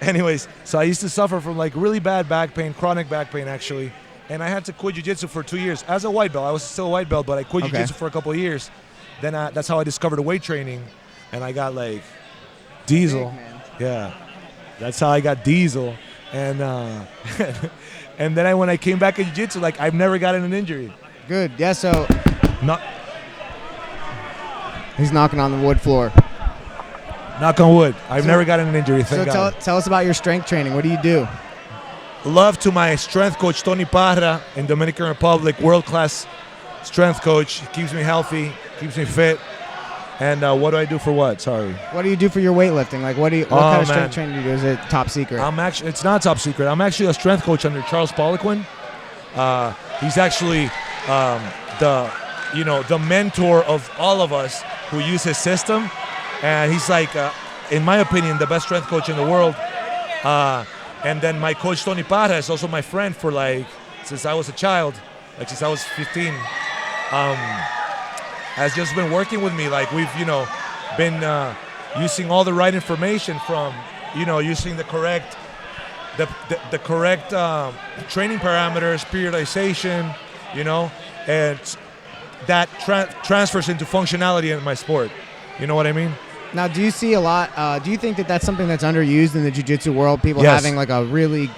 anyways, so I used to suffer from like really bad back pain, chronic back pain actually, and I had to quit jiu-jitsu for 2 years as a white belt. I was still a white belt, but I quit jiu-jitsu for a couple of years. Then that's how I discovered weight training, and I got like diesel. Yeah, that's how I got diesel, and and then when I came back in jiu-jitsu, like I've never gotten an injury. Good. Yeah. So not. He's knocking on the wood floor. Knock on wood. I've never gotten an injury. Thank so God. Tell us about your strength training. What do you do? Love to my strength coach, Tony Parra, in Dominican Republic, world-class strength coach. He keeps me healthy, keeps me fit. And what do I do for what? Sorry. What do you do for your weightlifting? Like, what kind of strength training do you do? Is it top secret? It's not top secret. I'm actually a strength coach under Charles Poliquin. He's actually the mentor of all of us who use his system, and he's like, in my opinion, the best strength coach in the world. And then my coach Tony Parra is also my friend for like since I was a child, like since I was 15. Has just been working with me. Like we've been using all the right information from using the correct the correct training parameters, periodization, and that transfers into functionality in my sport. You know what I mean? Now, do you see a lot? Do you think that that's something that's underused in the jiu-jitsu world? People having like a really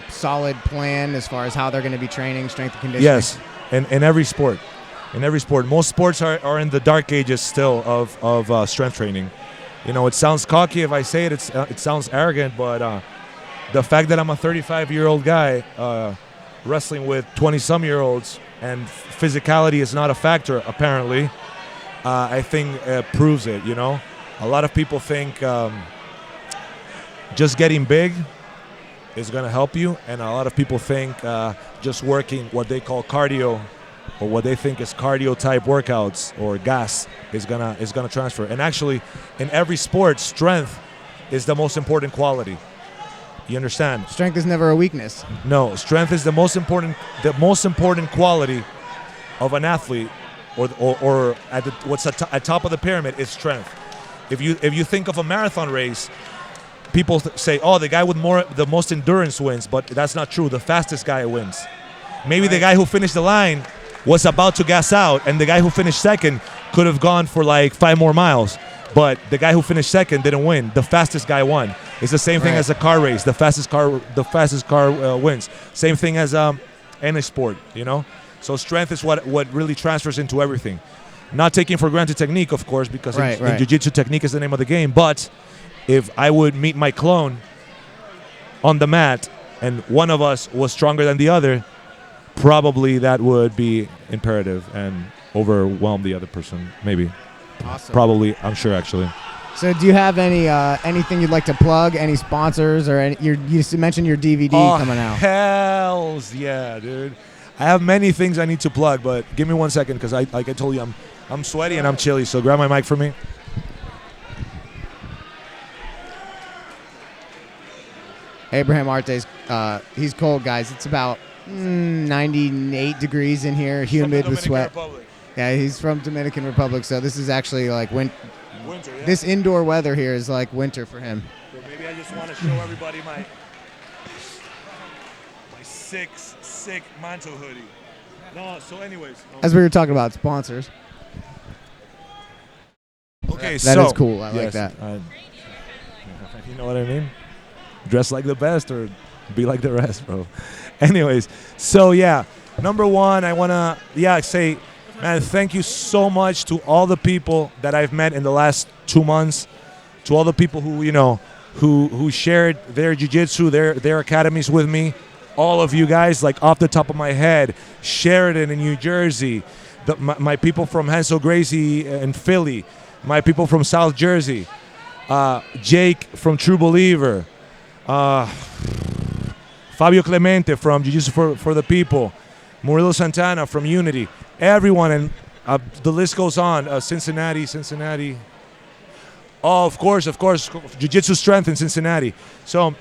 solid plan as far as how they're going to be training, strength and conditioning. Yes, in every sport. In every sport, most sports are in the dark ages still of strength training. It sounds cocky if I say it. It sounds arrogant, but the fact that I'm a 35-year-old guy wrestling with 20-some-year-olds and physicality is not a factor, apparently, I think proves it, A lot of people think just getting big is going to help you, and a lot of people think just working what they call cardio or what they think is cardio-type workouts or gas is gonna transfer. And actually, in every sport, strength is the most important quality. You understand? Strength is never a weakness. No, strength is the most important quality of an athlete, or at what's at top of the pyramid is strength. If you think of a marathon race, people say, "Oh, the guy with the most endurance wins," but that's not true. The fastest guy wins. Maybe the guy who finished the line was about to gas out, and the guy who finished second could have gone for like 5 more miles. But the guy who finished second didn't win. The fastest guy won. It's the same thing as a car race. The fastest car wins. Same thing as any sport, you know. So strength is what really transfers into everything. Not taking for granted technique, of course, because in jiu-jitsu, technique is the name of the game. But if I would meet my clone on the mat and one of us was stronger than the other, probably that would be imperative and overwhelm the other person, maybe. Awesome. Probably, I'm sure, actually. So do you have anything you'd like to plug, any sponsors, or you mentioned your DVD coming out? Hells yeah, dude. I have many things I need to plug, but give me 1 second because like I told you, I'm sweaty and I'm chilly, so grab my mic for me. Abraham Arte's, he's cold, guys. It's about 98 degrees in here, humid with sweat. Republic. Yeah, he's from Dominican Republic, so this is actually like winter. Yeah. This indoor weather here is like winter for him. So maybe I just want to show everybody my sick manto hoodie. No, so anyways. As we were talking about sponsors. Okay, that is cool. I like that. You know what I mean? Dress like the best or be like the rest, bro. Anyways, so yeah, number one, I want to say, man, thank you so much to all the people that I've met in the last 2 months, to all the people who, you know, who shared their jiu-jitsu, their academies with me. All of you guys, like off the top of my head, Sheridan in New Jersey, my people from Hansel Gracie in Philly, my people from South Jersey, Jake from True Believer, Fabio Clemente from Jiu-Jitsu for the People, Murillo Santana from Unity, everyone, and the list goes on. Cincinnati. Oh, of course, Jiu-Jitsu Strength in Cincinnati. So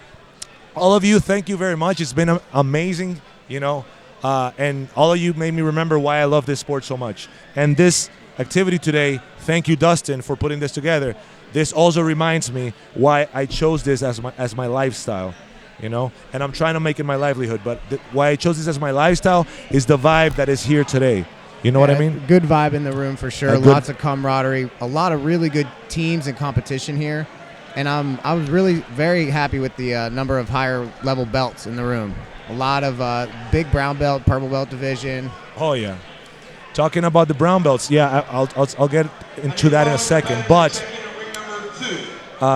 all of you, thank you very much. It's been amazing, you know, and all of you made me remember why I love this sport so much. And this activity today, thank you, Dustin, for putting this together. This also reminds me why I chose this as my lifestyle, you know, and I'm trying to make it my livelihood. But why I chose this as my lifestyle is the vibe that is here today. You know what I mean? Good vibe in the room for sure. Lots of camaraderie, a lot of really good teams and competition here. And I was really very happy with the number of higher level belts in the room. A lot of big brown belt, purple belt division. Oh yeah. Talking about the brown belts, yeah, I'll get into that in a second. But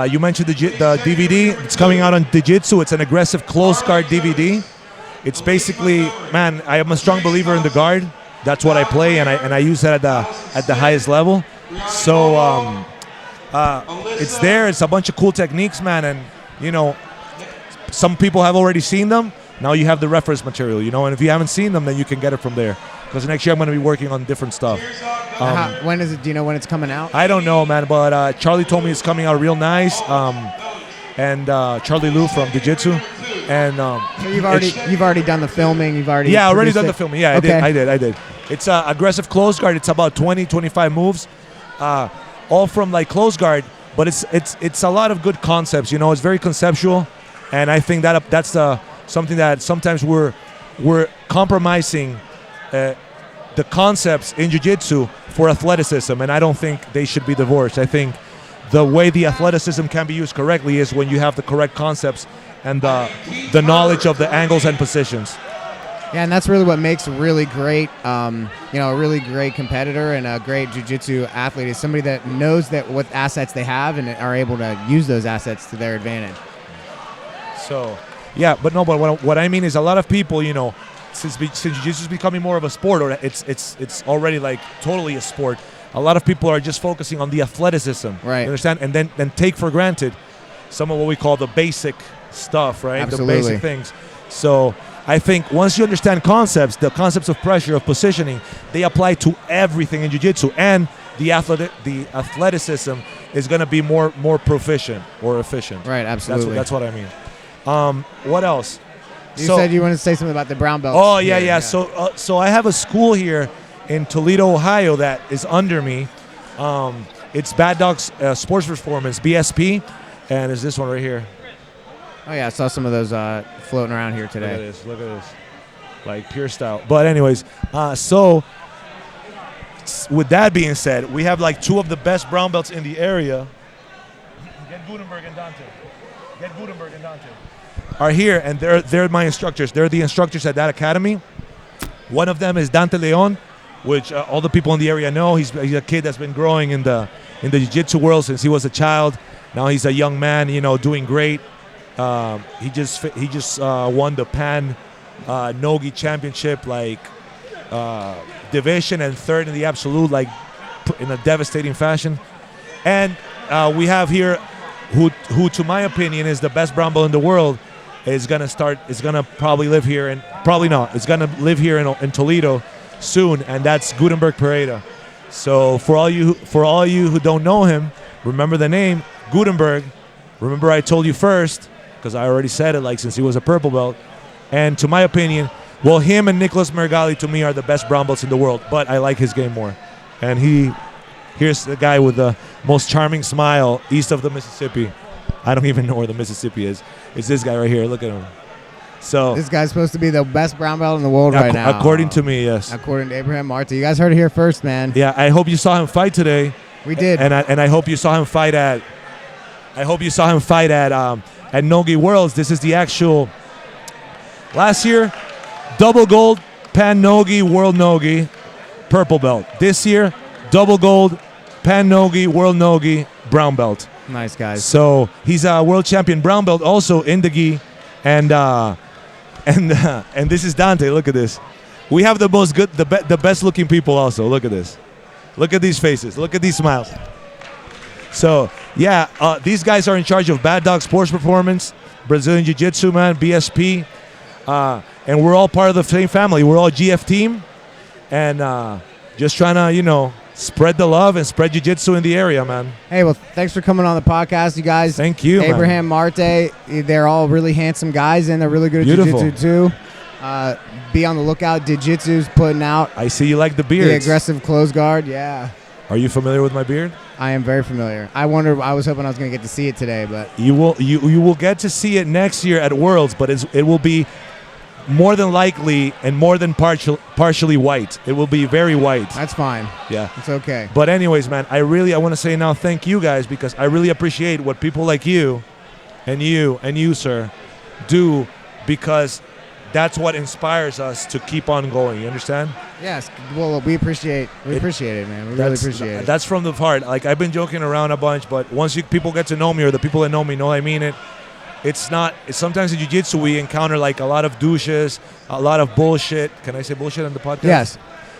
you mentioned the DVD. It's coming out on Jiu-Jitsu. It's an aggressive closed guard DVD. It's basically, man, I am a strong believer in the guard. That's what I play, and I use that at the highest level. So it's there. It's a bunch of cool techniques, man, and you know, some people have already seen them. Now you have the reference material, you know, and if you haven't seen them, then you can get it from there. Because next year I'm going to be working on different stuff. When is it? Do you know when it's coming out? I don't know, man, but Charlie told me it's coming out real nice. And Charlie Lou from Jiu-Jitsu. And so you've already done the filming. You've already already done the filming. Yeah, okay. I did. It's aggressive close guard. It's about 20-25 moves, all from like close guard. But it's a lot of good concepts. You know, it's very conceptual, and I think that's something that sometimes we're compromising the concepts in jiu-jitsu for athleticism, and I don't think they should be divorced. I think the way the athleticism can be used correctly is when you have the correct concepts and the knowledge of the angles and positions. Yeah, and that's really what makes a really great, a really great competitor and a great jiu-jitsu athlete is somebody that knows that what assets they have and are able to use those assets to their advantage. So, yeah, but what I mean is a lot of people, you know, since jiu-jitsu is becoming more of a sport, or it's already like totally a sport, a lot of people are just focusing on the athleticism. Right. You understand? And then take for granted some of what we call the basic stuff, right? Absolutely. The basic things. So I think once you understand concepts, the concepts of pressure, of positioning, they apply to everything in jiu-jitsu, and the athleticism is going to be more proficient or efficient. Right, absolutely. That's what I mean. What else? You said you wanted to say something about the brown belts. Oh, yeah. So I have a school here in Toledo, Ohio that is under me. It's Bad Dogs Sports Performance, BSP, and is this one right here. Oh, yeah, I saw some of those floating around here today. Look at this. Like pure style. But anyways, so with that being said, we have like 2 of the best brown belts in the area. Get Gutenberg and Dante. Are here, and they're my instructors. They're the instructors at that academy. One of them is Dante Leon, which all the people in the area know. He's a kid that's been growing in the jiu-jitsu world since he was a child. Now he's a young man, doing great. He just won the Pan Nogi Championship, division, and 3rd in the absolute, in a devastating fashion. And we have here, who to my opinion is the best brown belt in the world, is gonna probably live here, and probably not. It's gonna live here in Toledo soon, and that's Gutenberg Pereira. So for all you who don't know him, remember the name Gutenberg. Remember I told you first, because I already said it, since he was a purple belt. And to my opinion, well, him and Nicholas Mergali to me are the best brown belts in the world, but I like his game more. And here's the guy with the most charming smile east of the Mississippi. I don't even know where the Mississippi is. It's this guy right here. Look at him. So this guy's supposed to be the best brown belt in the world right now. According to me, yes. According to Abraham Marte. You guys heard it here first, man. Yeah, I hope you saw him fight today. We did. And I hope you saw him fight at at Nogi Worlds. This is the actual last year double gold Pan Nogi World Nogi purple belt. This year double gold Pan Nogi World Nogi brown belt. Nice, guys. So he's a world champion brown belt also in the gi, and this is Dante. Look at this. We have the best looking people also. Look at this. Look at these faces. Look at these smiles. So yeah, these guys are in charge of Bad Dog Sports Performance, Brazilian Jiu-Jitsu, man, BSP, and we're all part of the same family. We're all GF team, and just trying to spread the love and spread jiu-jitsu in the area, man. Hey, well, thanks for coming on the podcast, you guys. Thank you, Abraham, Marte, they're all really handsome guys, and they're really good at jiu-jitsu, too. Be on the lookout. Jiu-jitsu's putting out. I see you like the beard. The aggressive close guard, yeah. Are you familiar with my beard? I am very familiar. I was hoping I was going to get to see it today, but. You will get to see it next year at Worlds, but it will be more than likely and more than partially white. It will be very white. That's fine. Yeah. It's okay. But anyways, man, I want to say now thank you guys, because I really appreciate what people like you, sir, do, because that's what inspires us to keep on going. You understand? Yes. Well, we appreciate it, man. We really appreciate it. That's from the heart. I've been joking around a bunch, but once people get to know me, or the people that know me know I mean it. It's sometimes in jiu-jitsu we encounter a lot of douches, a lot of bullshit. Can I say bullshit on the podcast? Yes.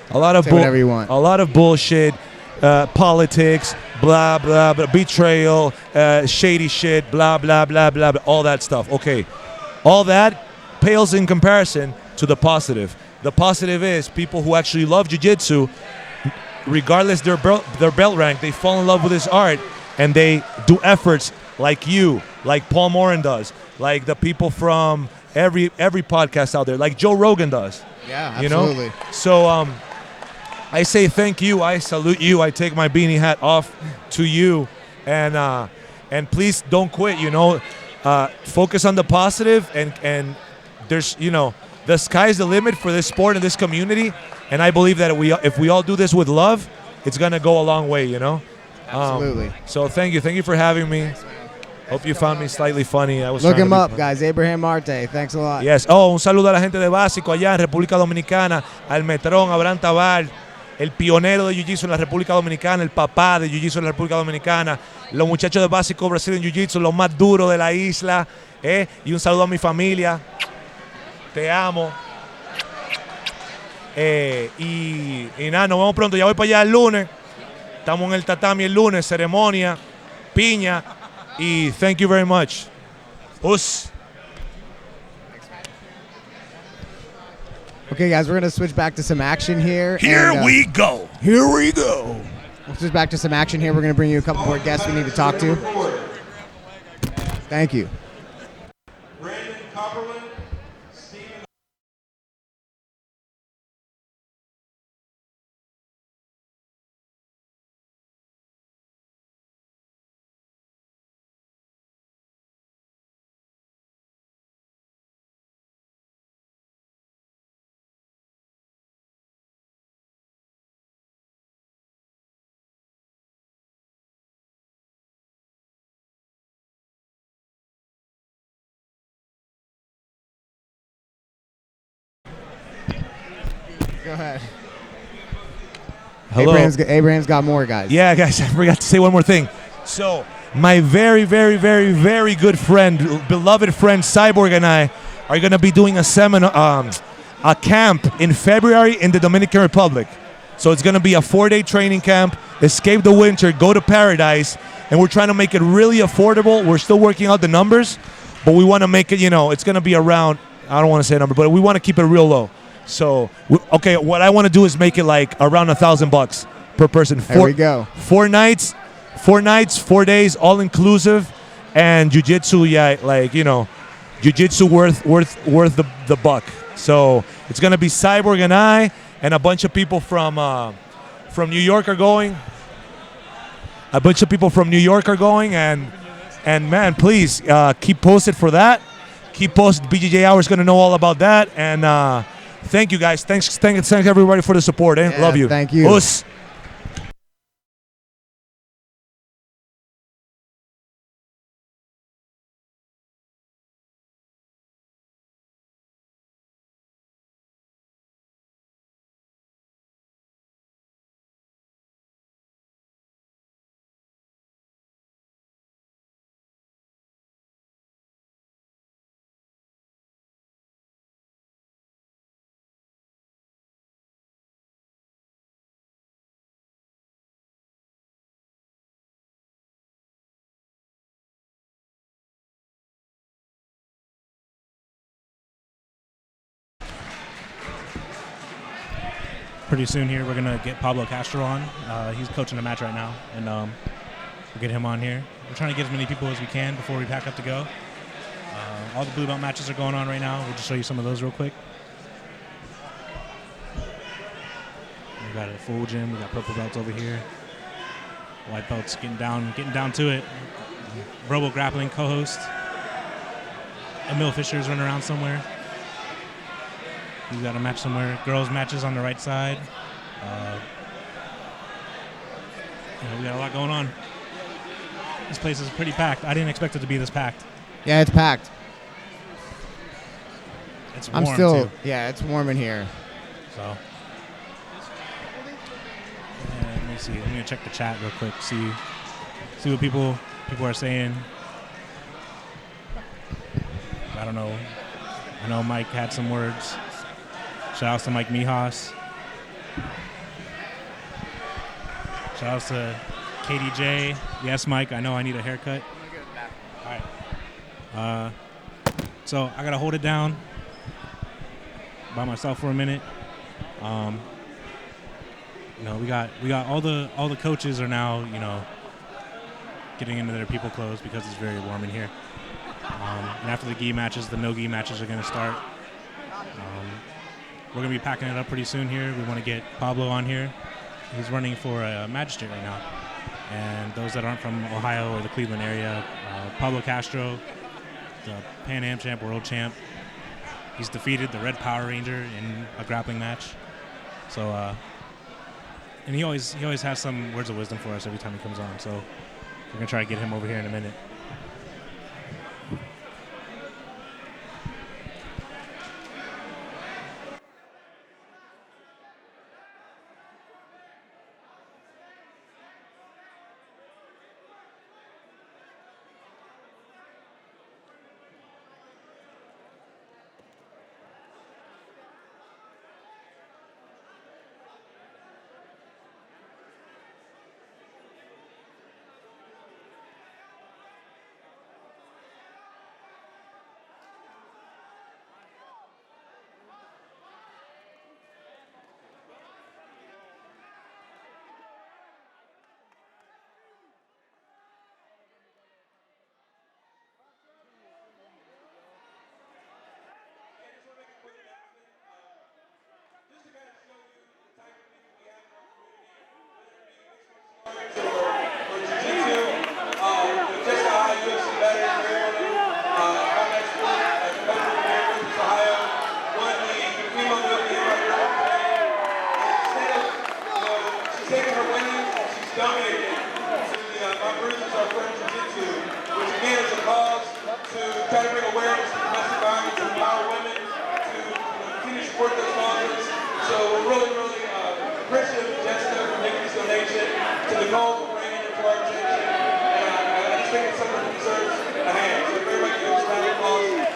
A lot of whatever you want. A lot of bullshit, politics, blah blah blah, betrayal, shady shit, blah blah blah blah blah, all that stuff. Okay, all that pales in comparison to the positive. The positive is people who actually love jiu-jitsu, regardless their belt rank, they fall in love with this art, and they do efforts like you, like Paul Moran does, like the people from every podcast out there, like Joe Rogan does. Yeah, absolutely. So I say thank you. I salute you. I take my beanie hat off to you, and please don't quit. Focus on the positive, and there's the sky's the limit for this sport and this community, and I believe that if we all do this with love, it's gonna go a long way. Absolutely. So thank you for having me. Hope you found me slightly funny. Look him up, guys. Abraham Marte. Thanks a lot. Yes. Oh, un saludo a la gente de Básico allá en República Dominicana, al Metrón, Abraham Tabar, el pionero de Jiu-Jitsu en la República Dominicana, el papá de Jiu-Jitsu en la República Dominicana, los muchachos de Básico Brazilian Jiu-Jitsu, los más duros de la isla, y un saludo a mi familia. Te amo. Y nada, nos vemos pronto. Ya voy para allá el lunes. Estamos en el tatami el lunes, ceremonia, piña. Y thank you very much. Us. Okay, guys, we're gonna switch back to some action here. Here we go. Here we go. We'll switch back to some action here. We're gonna bring you a couple more guests we need to talk to. Thank you. Brandon Copperland, Stephen. Go ahead. Hello. Abraham's got more, guys. Yeah, guys, I forgot to say one more thing. So, my very, very, very, very good friend, beloved friend Cyborg and I are going to be doing a seminar, a camp in February in the Dominican Republic. So it's going to be a 4-day training camp, escape the winter, go to paradise, and we're trying to make it really affordable. We're still working out the numbers, but we want to make it, it's going to be around, I don't want to say a number, but we want to keep it real low. So, okay, what I want to do is make it like around $1,000 per person. There we go. 4 nights, 4 days, all inclusive, and jiu-jitsu, jiu-jitsu worth the buck. So it's gonna be Cyborg and I, and a bunch of people from New York are going. And man, please keep posted for that. Keep posted. BJJ Hour is gonna know all about that, and. Thank you, guys. Thanks everybody for the support. Yeah, love you. Thank you. Us. Pretty soon here, we're gonna get Pablo Castro on. He's coaching a match right now, and we'll get him on here. We're trying to get as many people as we can before we pack up to go. All the blue belt matches are going on right now. We'll just show you some of those real quick. We got a full gym. We got purple belts over here. White belts getting down to it. Robo Grappling co-host. Emil Fisher's running around somewhere. We got a match somewhere. Girls matches on the right side. We got a lot going on. This place is pretty packed. I didn't expect it to be this packed. Yeah, it's packed. It's warm too. Yeah, it's warm in here. So, let me see. I'm gonna check the chat real quick. See what people are saying. I don't know. I know Mike had some words. Shout outs to Mike Mijas. Shout outs to KDJ. Yes, Mike, I know I need a haircut. All right. So I gotta hold it down by myself for a minute. We got all the coaches are now, getting into their people clothes because it's very warm in here. And after the gi matches, the no gi matches are gonna start. We're going to be packing it up pretty soon here. We want to get Pablo on here. He's running for a magistrate right now. And those that aren't from Ohio or the Cleveland area, Pablo Castro, the Pan Am champ, world champ. He's defeated the Red Power Ranger in a grappling match. So, and he always has some words of wisdom for us every time he comes on. So we're going to try to get him over here in a minute. Christian Jessica for making this donation, to Nicole for bringing it to our attention, and I just think it's something that deserves a hand. So if everybody gives us a round of applause.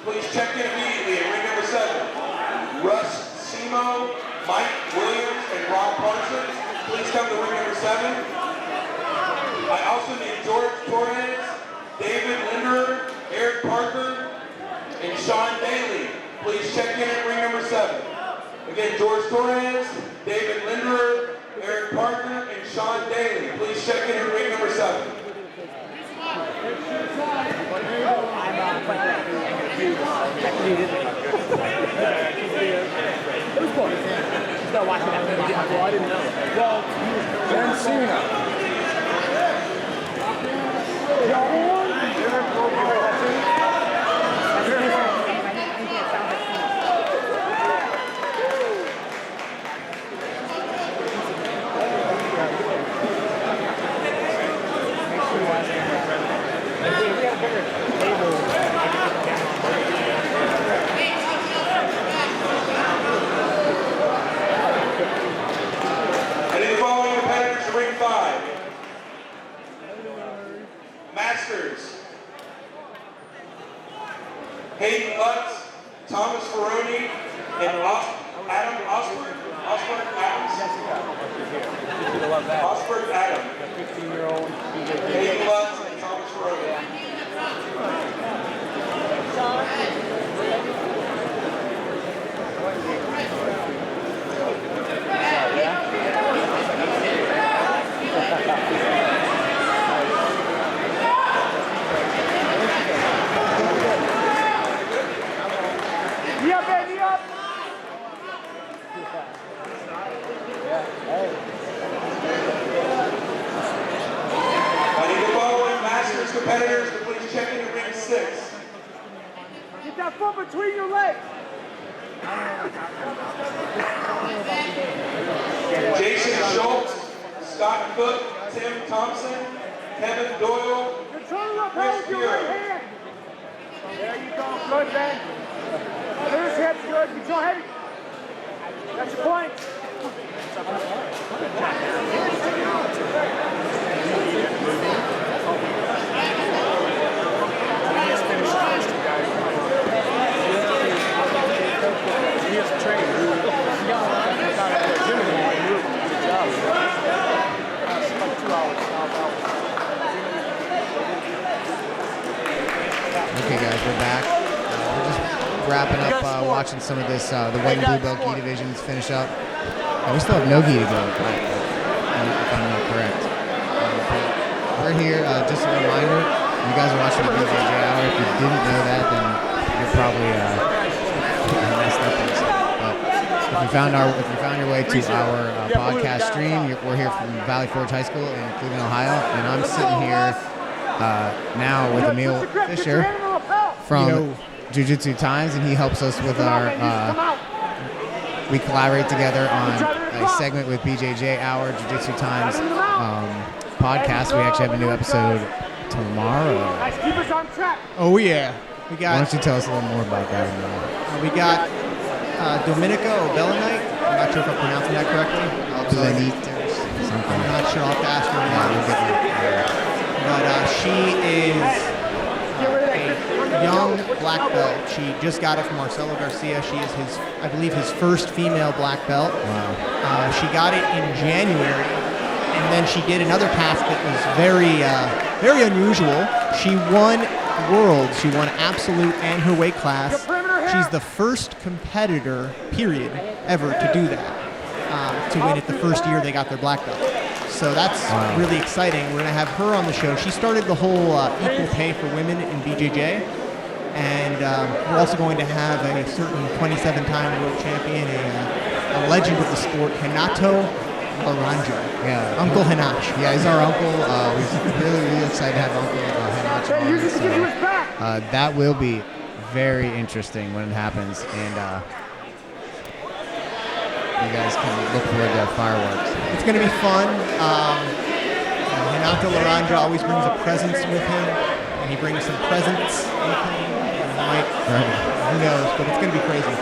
Please check in immediately at ring number 7. Russ Simo, Mike Williams, and Rob Parsons. Please come to ring number 7. I also need George Torres, David Linderer, Eric Parker, and Sean Daly. Please check in at ring number 7. Again, George Torres, David Linderer, Eric Parker, and Sean Daly. Please check in at ring number 7. Ring 5. Masters. Hayden Lutz, Thomas Ferroni, and Adam Osberg. Osberg Adams. Osberg Adam. 15-year-old. Hayden Lutz and Thomas Ferroni. I need the following Masters competitors to please check into ring 6. Get that foot between your legs. Scott Cook, Tim Thompson, Kevin Doyle, Chris Bureau. There you go. Good, Ben. Loose hips, good. Control heavy. That's your point. He has a trainer. He got a gym in the good job. It's like 2 hours. Okay, guys, we're back. We're just wrapping up watching some of this, the white and blue belt gi divisions finish up. We still have no gi to go, if I'm not correct. But we're here, just a reminder, you guys are watching the BJJ Hour. If you didn't know that, then you're probably messed up. But if you found your way to our podcast stream, we're here from Valley Forge High School in Cleveland, Ohio, and I'm sitting here now with Emil Fisher from Jiu-Jitsu Times, and he helps us with our, we collaborate together on a segment with BJJ Hour, Jiu-Jitsu Times podcast. We actually have a new episode tomorrow. Oh yeah. Why don't you tell us a little more about that? We got Dominica Belenite. I'm not sure if I'm pronouncing that correctly. I'm not sure. I'll have to ask her. But she is a young black belt. She just got it from Marcelo Garcia. She is his, I believe, his first female black belt. Wow. She got it in January, and then she did another path that was very unusual. She won Worlds. She won Absolute and her weight class. She's the first competitor, period, ever to do that, to win it the first year they got their black belt. So that's really exciting. We're going to have her on the show. She started the whole equal pay for women in BJJ. And we're also going to have a certain 27-time world champion, a legend of the sport, Renato Laranja. Yeah. Uncle Hanash. Yeah, he's our uncle. We're really excited to have Uncle Hanash on. So, that will be very interesting when it happens. And you guys can look forward to fireworks. It's going to be fun. Renato Laranja always brings a presence with him, and he brings some presents with him. Who knows, but it's going to be crazy.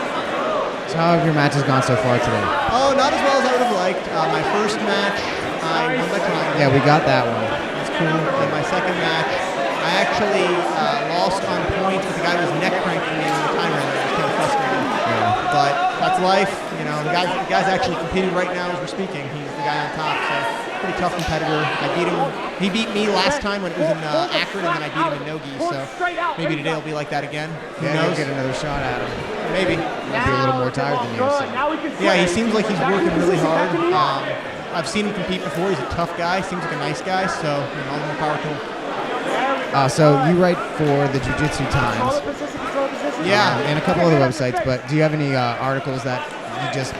So how have your matches gone so far today? Oh, not as well as I would have liked. My first match, I won by triangle. Yeah, we got that one. That's cool. And my second match, I actually lost on points with the guy who was neck cranking me in the timer. It was kind of frustrating. Yeah. But that's life. You know, the guy's actually competing right now as we're speaking. He's the guy on top, so pretty tough competitor. I beat him. He beat me last time when it was in Akron, and then I beat him in no-gi. So maybe today will be like that again. Who knows? Get another shot at him. Maybe. He'll be a little more tired than you. So. Yeah, he seems like he's working really hard. I've seen him compete before. He's a tough guy. Seems like a nice guy. So all the more power to him. So you write for the Jiu-Jitsu Times. Yeah. And a couple other websites. But do you have any articles that you just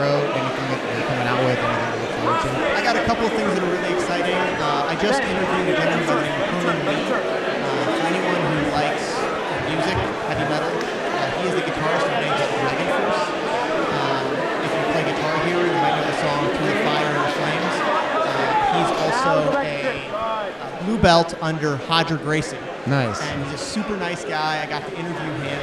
wrote? Anything that you're coming out with? Anything to look forward to? I got a couple of things that are really exciting. I just interviewed a gentleman by the name of Herman Lee. For anyone who likes music, heavy metal, he is the guitarist of bands like Dragon Force. If you play Guitar Hero, you might know the song "Through the Fire and the Flames." He's also a blue belt under Hodger Gracie. Nice. And he's a super nice guy. I got to interview him.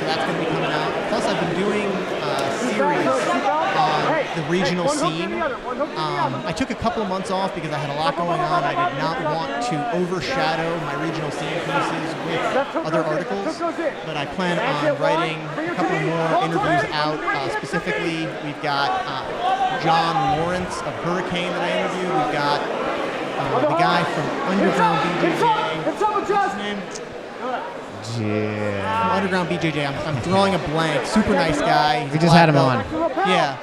So that's going to be coming out. Plus, I've been doing a series on the regional scene. I took a couple of months off because I had a lot going on. I did not want to overshadow my regional scene pieces with other articles, but I plan on writing a couple more interviews out. Specifically, we've got John Lawrence of Hurricane that I interviewed. We've got the guy from Underground BJJ. What's his name? Yeah. From Underground BJJ. I'm drawing a blank. Super nice guy. We just had him on. Yeah.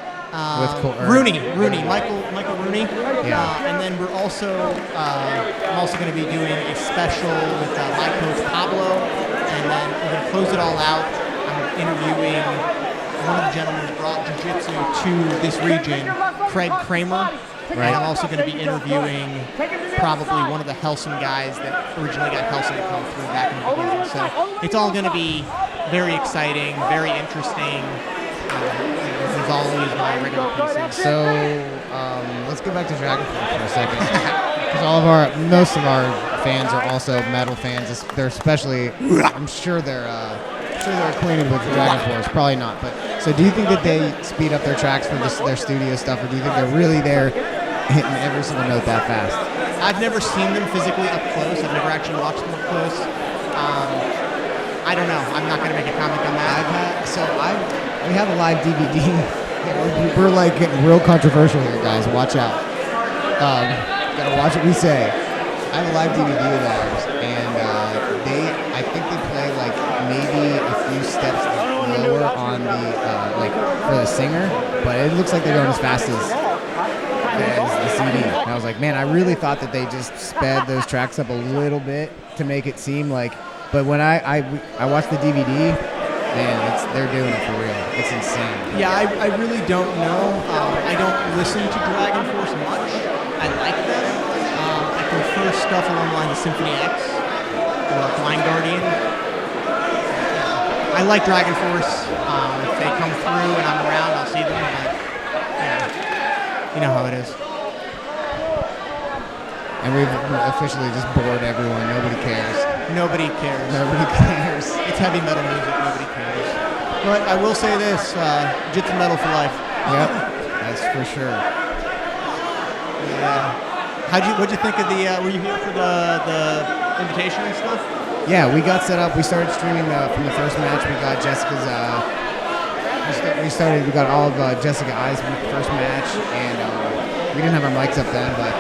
Rooney, Michael Rooney. Yeah. And then we're also, I'm also going to be doing a special with my coach Pablo, and then we're going to close it all out. I'm interviewing one of the gentlemen who brought jiu-jitsu to this region, Craig Kramer. Right. And I'm also going to be interviewing probably one of the Helsing guys that originally got Helsing to come through back in the beginning. So it's all going to be very exciting, very interesting. There's So I'll use my regular pieces. So let's go back to Dragon Force for a second. Because most of our fans are also metal fans. They're especially, I'm sure they're acquainted with Dragon Force. Probably not. But so do you think that they speed up their tracks for their studio stuff, or do you think they're really there hitting every single note that fast? I've never seen them physically up close. I've never actually watched them up close. I don't know. I'm not going to make a comment on that. We have a live DVD. We're like getting real controversial here, guys. Watch out. Gotta watch what we say. I have a live DVD of theirs, and I think they play like maybe a few steps lower on the for the singer, but it looks like they're going as fast as the CD. And I was like, man, I really thought that they just sped those tracks up a little bit to make it seem like. But when I watched the DVD, man, they're doing it for real. It's insane. Yeah, I really don't know. I don't listen to Dragon Force much. I like them. I prefer stuff along the lines of Symphony X or Blind Guardian. I like Dragon Force. If they come through and I'm around, I'll see them. You know how it is. And we've officially just bored everyone. Nobody cares. Nobody cares. Nobody cares. It's heavy metal music. Nobody cares. But I will say this: Jiu-jitsu metal for life. Yep, that's for sure. Yeah. What'd you think of the? Were you here for the invitation and stuff? Yeah, we got set up. We started streaming from the first match. We got Jessica's. We got all of Jessica Eyes from the first match, and we didn't have our mics up then, but.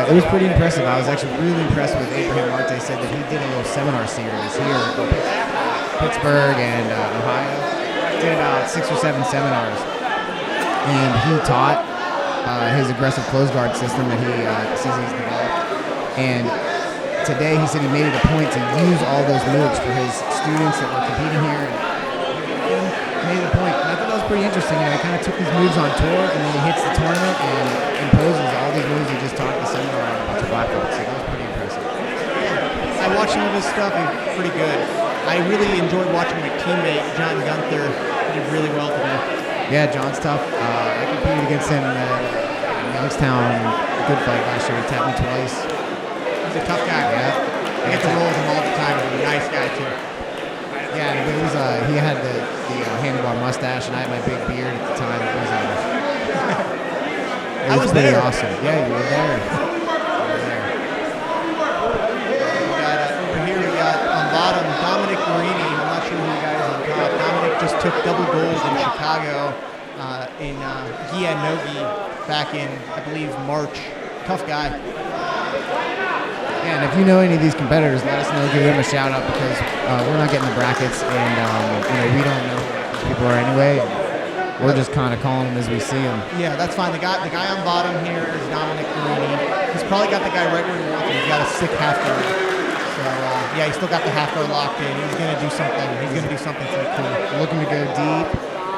It was pretty impressive. I was actually really impressed with Abraham Marte. Said that he did a little seminar series here in Pittsburgh and Ohio. Did about 6 or 7 seminars, and he taught his aggressive close guard system that he sees he's developed. And today he said he made it a point to use all those moves for his students that were competing here. And made it a point. And I thought that was pretty interesting. He kind of took these moves on tour, and then he hits the tournament and imposes all these moves he just taught the seminar on a bunch of platforms. So that was pretty impressive. Yeah, I watched some of his stuff. He's pretty good. I really enjoyed watching my teammate John Gunther. He did really well today. Yeah, John's tough. I competed against him in Youngstown. Good fight last year. He tapped me twice. He's a tough guy. Yeah. I get to roll with him all the time. He's a nice guy too. Yeah, but he had the handlebar mustache, and I had my big beard at the time. I was pretty there. Awesome. Yeah, you were there. Over here we got on bottom Dominic Marini. I'm not sure who you guys are on top. Dominic just took double gold in Chicago in Gia Nogi back in, I believe, March. Tough guy. Yeah, and if you know any of these competitors, let us know. Give them a shout out because we're not getting the brackets, and we don't know who these people are anyway. We're just kind of calling them as we see them. Yeah, that's fine. The guy on bottom here is Dominic Marini. He's probably got the guy right where he wants him. He's got a sick half guard. So yeah, he's still got the half guard locked in. He's gonna do something. He's gonna do something pretty cool. Looking to go deep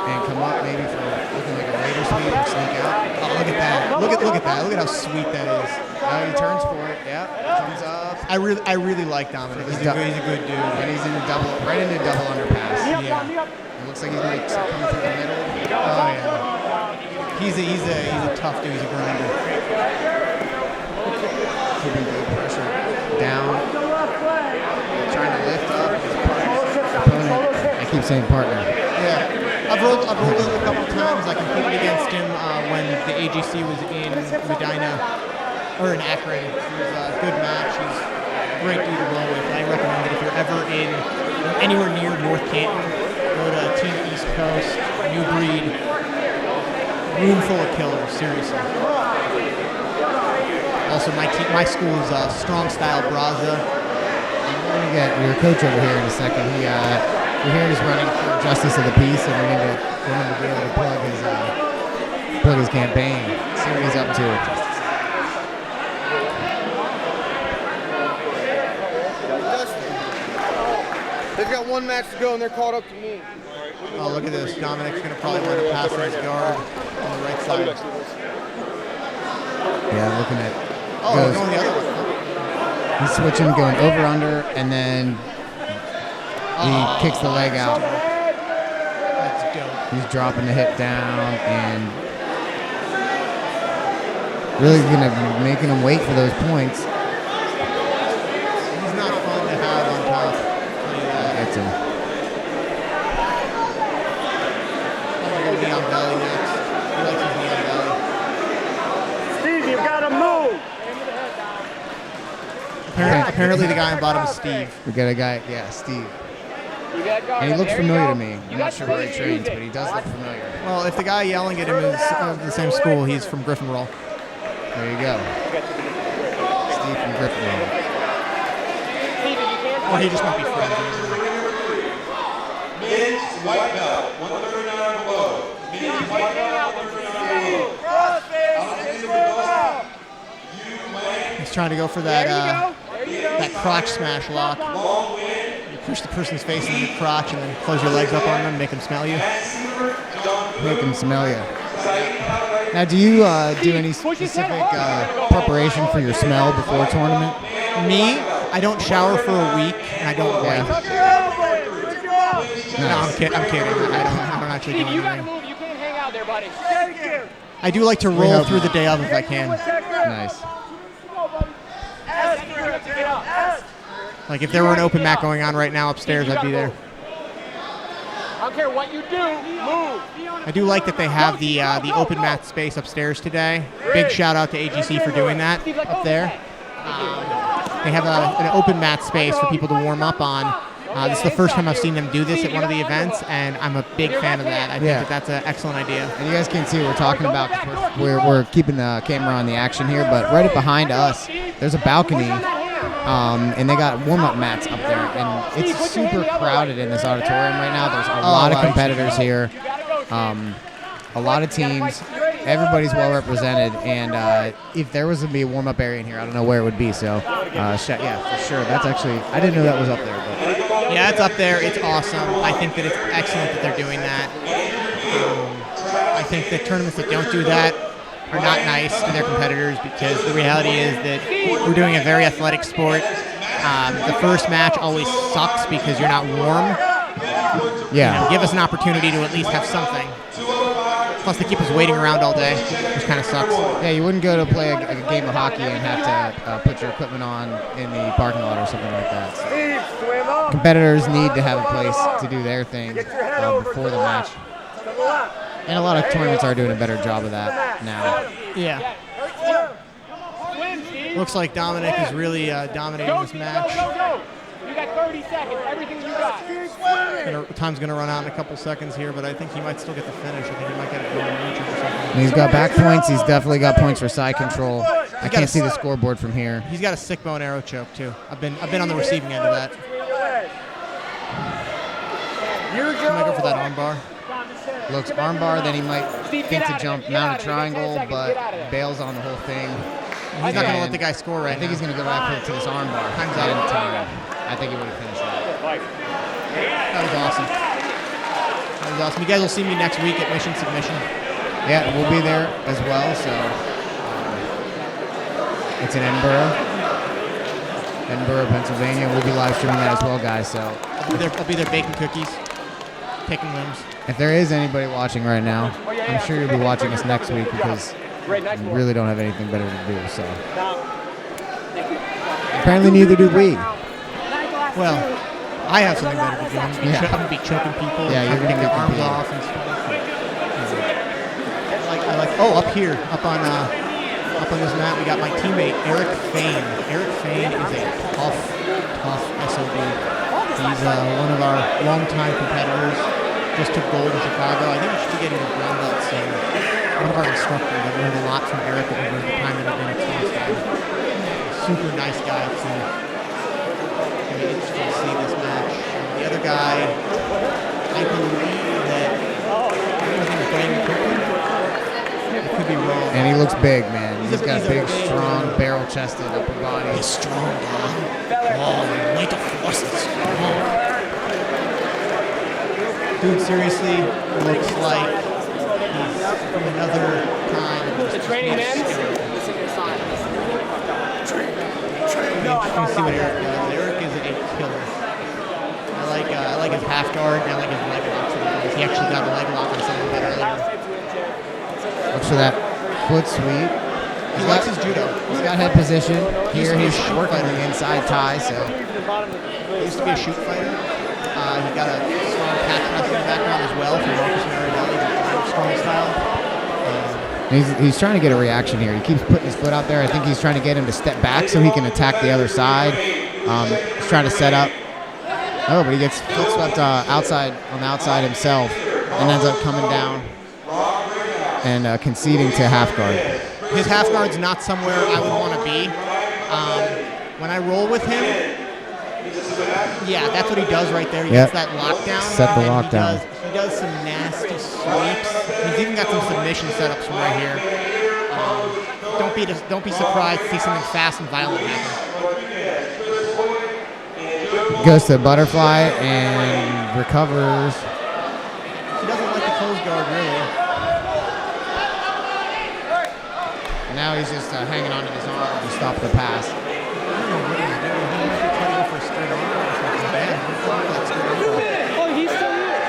and come up maybe for looking like a Raider sweep or sneak out. Oh, look at that! Look at that! Look at how sweet that is. He turns for it. Yeah, comes up. I really like Dominic. He's a good dude. And he's in right into double underpass. Yeah. It looks like he's like coming through the middle. Oh yeah. He's a tough dude. He's a grinder. Keeping good pressure down. Trying to lift up his opponent. I keep saying partner. Yeah. I've rolled with him a couple times. I competed against him when the AGC was in Medina or in Akron. It was a good match. He's a great dude to roll with. I recommend that if you're ever anywhere near North Canton, go to Team East Coast, New Breed, room full of killers, seriously. Also, my school is Strong Style Braza. We're going to get your coach over here in a second. We're here he's running for Justice of the Peace, and we need to be able to plug his campaign, see what he's up to. They've got one match to go, and they're caught up to me. Oh, look at this. Dominic's going to probably want to pass his guard on the right side. Yeah, looking at... Oh, he's going the other way. He's switching, going over, under, and then he kicks the leg out. That's dope. He's dropping the hip down and really making him wait for those points. He's not fun to have on top. Gets him. Probably going to be on belly next. He likes his knee on belly. Steve, you gotta move. Apparently the guy on bottom is Steve. We got a guy, yeah, Steve. You got guard. And he looks There you familiar go. to me. I'm not sure where he trains, but he does look familiar. Well, if the guy yelling at him is of the same school, he's from Griffin Roll. There you go. Steve from Griffin. Or he just might be friends. Men's white belt, 139 and below. Men's white belt, 139 and below. He's trying to go for that that crotch smash lock. You push the person's face into your crotch and then close your legs up on them, make them smell you. Make him smell you. Now, do you do any specific preparation for your smell before a tournament? Me, I don't shower for a week and I don't wipe. Nice. No, I'm kidding. I don't actually do Steve, you gotta anything. move. You can't hang out there, buddy. I do like to roll through the day of if I can. Nice. Like if there were an open mat going on right now upstairs, I'd be there. I don't care what you do. Move. I do like that they have the open mat space upstairs today. Big shout out to AGC for doing that up there. They have an open mat space for people to warm up on. This is the first time I've seen them do this at one of the events, and I'm a big fan of that. I think that that's an excellent idea. And you guys can see what we're talking about. We're keeping the camera on the action here, but right up behind us, there's a balcony, and they got warm-up mats up there, and it's super crowded in this auditorium right now. There's a lot of competitors here, a lot of teams. Everybody's well represented, and if there was to be a warm-up area in here, I don't know where it would be. So, yeah, for sure. That's actually, I didn't know that was up there. But. Yeah, it's up there. It's awesome. I think that it's excellent that they're doing that. I think that tournaments that don't do that are not nice to their competitors because the reality is that we're doing a very athletic sport. The first match always sucks because you're not warm. Yeah. You know, give us an opportunity to at least have something. Plus, they keep us waiting around all day, which kind of sucks. Yeah, you wouldn't go to play a game of hockey and have to put your equipment on in the parking lot or something like that. So competitors need to have a place to do their thing before the match. And a lot of tournaments are doing a better job of that now. Yeah. Looks like Dominic is really dominating this match. You got 30 seconds. Everything you got. Time's going to run out in a couple seconds here, but I think he might still get the finish. I think he might get it going or something. And he's got back points. He's definitely got points for side control. I can't see the scoreboard from here. He's got a sick bow and arrow choke too. I've been on the receiving end of that. He might go for that arm bar. Looks arm bar, then he might think to jump mounted triangle, but bails on the whole thing. He's not going to let the guy score right now. I think he's going to go right to this arm bar. Time's out. I think he would have finished that. That was awesome. That was awesome. You guys will see me next week at Mission Submission. Yeah, we'll be there as well. So it's in Edinburgh, Pennsylvania. We'll be live streaming that as well, guys. So I'll be there baking cookies, picking limbs. If there is anybody watching right now, I'm sure you'll be watching us next week because we really don't have anything better to do. So apparently neither do we. Well, I have something better to do. I'm going to be choking people. Yeah, you're going to their arms off and stuff. I like. Oh, up here, up on this mat, we got my teammate Eric Fain. Eric Fain is a tough SOB. He's one of our longtime competitors. Just took gold in Chicago. I think we should be getting a brown belt soon. One of our instructors. I've learned a lot from Eric over the time that I've been exposed. Super nice guy too. Interesting to see this match. The other guy, I believe that I could be wrong. And he looks big, man. He's got a big, strong, barrel-chested upper body. He's strong, man. Oh, like a force is strong. Dude, seriously, looks like he's from another time. The training man. You can see what Eric does. Eric is a killer. I like like his half guard, and I like his leg locks. He actually got a leg lock on someone a bit earlier. Looks for that foot sweep. He likes his judo. He's got head position. Here he's working the inside tie, so. He used to be a shoot fighter. He got a strong catch wrestling background as well from Marcus Marinelli, strong style. He's trying to get a reaction here. He keeps putting his foot out there. I think he's trying to get him to step back so he can attack the other side. He's trying to set up. Oh, but he gets foot swept outside on the outside himself and ends up coming down and conceding to half guard. His half guard's not somewhere I would want to be. When I roll with him, yeah, that's what he does right there. He gets that lockdown. Set the lockdown. He does some nasty sweeps. He's even got some submission setups from right here. Don't be surprised to see something fast and violent happen. Goes to the butterfly and recovers. He doesn't like the close guard, really. Now he's just hanging onto his arm to stop the pass. I don't know what he's doing. He might be trying to go for a straight arm or something bad. Oh, he's still here.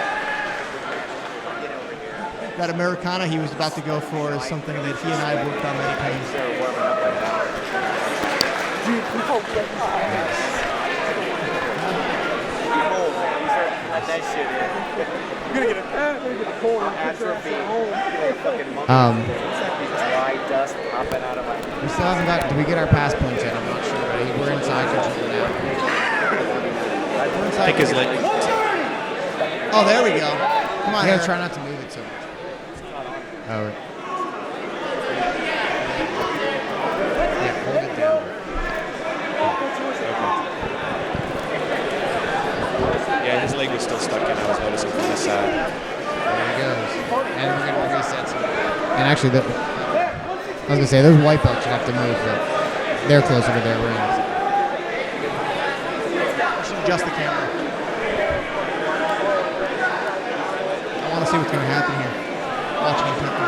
That Americana he was about to go for is something that he and I have worked on many times. That shit in. You're gonna get a cold atrophy. White dust popping out of my. We still haven't got. Did we get our pass points yet? I'm not sure. But we're inside control now. Pick his leg. Oh, there we go. Come on, I gotta Eric. try not to move it so much. Oh. Yeah, hold it down. Yeah, his leg was still stuck in. I was noticing from this side. There he goes. And we're gonna reset some. And actually, I was gonna say those white belts should have to move, but they're closer to their rings. Adjust the camera. I want to see what's going to happen here. Watching intently.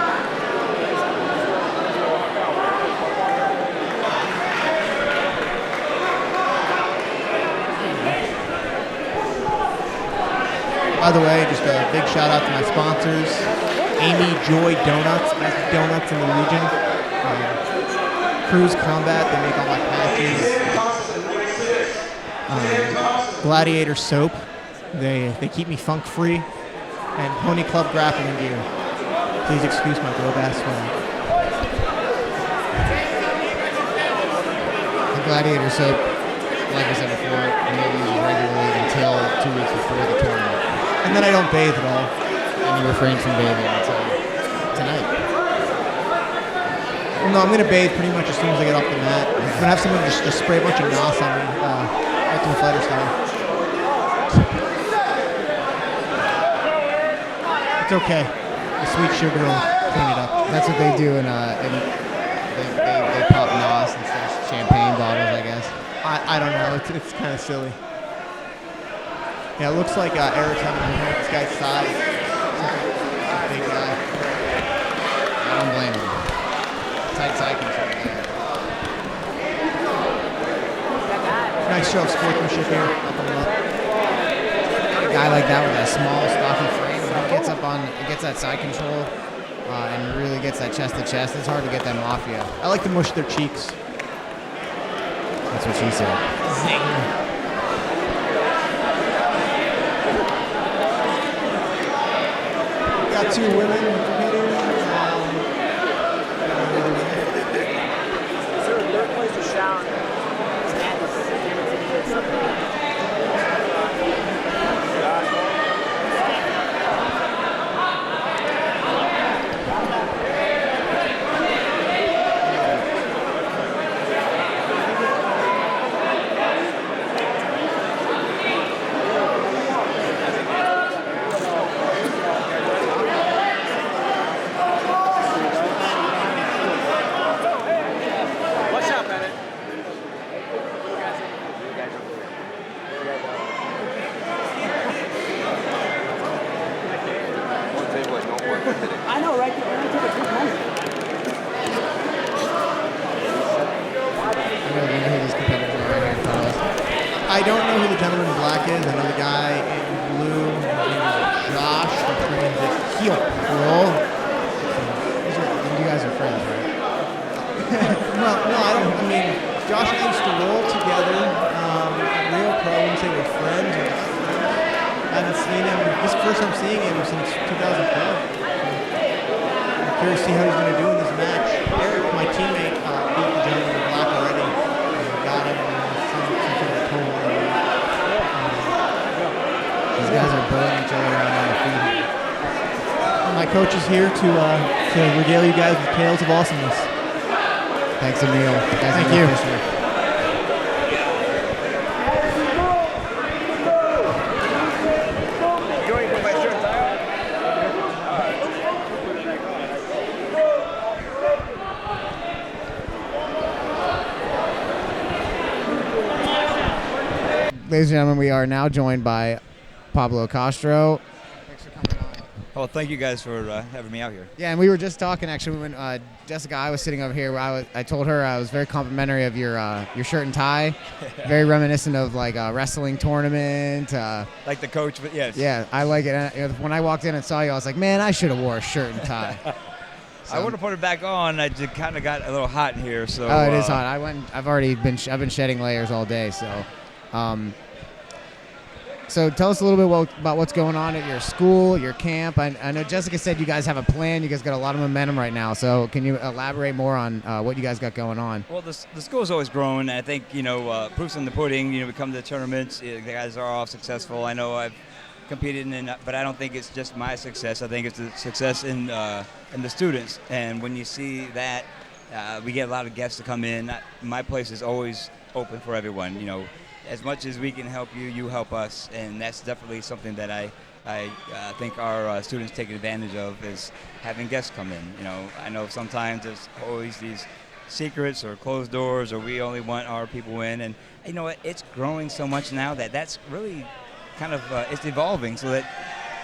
By the way, just a big shout out to my sponsors, Amy Joy Donuts, best donuts in the region. Cruise Combat, they make all my patches. Gladiator Soap, they keep me funk free. And Pony Club Grappling Gear. Please excuse my globe-ass swag. The Gladiator soap, like I said before, I'm going to use it regularly until 2 weeks before the tournament. And then I don't bathe at all. And you refrain from bathing until tonight. Well, no, I'm going to bathe pretty much as soon as I get off the mat. I'm going to have someone just spray a bunch of NOS on me, Ultimate Fighter style. It's okay. The sweet sugar will clean it up. That's what they do in they pop NOS instead of champagne bottles, I guess. I don't know. It's kind of silly. Yeah, it looks like Eric's having a hit this guy's size. A big guy. I don't blame him. Tight side control there. Nice show of sportsmanship here. Up and up. A guy like that with a small, stocky frame, when he gets up on, gets that side control, and really gets that chest to chest, it's hard to get that mafia. I like to mush their cheeks. That's what she said. Zing. Got 2 women competing. Is there a third place to shower? I know, right? We're gonna take a quick moment. I know who these competitors are right here in front of us. I don't know who the gentleman in black is. I know the guy in blue. His name is Josh. He trains at Heel Pro. You guys are friends, right? Well, no, I don't. I mean, Josh and I used to roll together. Real Pro, I wouldn't say we're friends. I haven't seen him. This is the first time seeing him since 2012. I'm curious to see how he's going to do in this match. Eric, my teammate, beat the gentleman in black already. Got him in some sort of toe. These guys are burning each other around on the feet. My coach is here to regale you guys with tales of awesomeness. Thanks, Emil. Thank you. Ladies and gentlemen, we are now joined by Pablo Castro. Well, thank you guys for having me out here. Yeah, and we were just talking actually when Jessica, I was sitting over here. I told her I was very complimentary of your shirt and tie, very reminiscent of like a wrestling tournament. Like the coach, but yes. Yeah, I like it. And when I walked in and saw you, I was like, man, I should have wore a shirt and tie. I would have put it back on. I just kind of got a little hot in here, so. Oh, it is hot. I've been shedding layers all day, so. So tell us a little bit about what's going on at your school, your camp. I know Jessica said you guys have a plan. You guys got a lot of momentum right now. So can you elaborate more on what you guys got going on? Well, the school's always grown. I think, proof's in the pudding. We come to the tournaments. The guys are all successful. I know I've competed but I don't think it's just my success. I think it's the success in the students. And when you see that, we get a lot of guests to come in. My place is always open for everyone, As much as we can help you, you help us, and that's definitely something that I think our students take advantage of is having guests come in. I know sometimes there's always these secrets or closed doors, or we only want our people in, and you know what? It's growing so much now that's really kind of it's evolving so that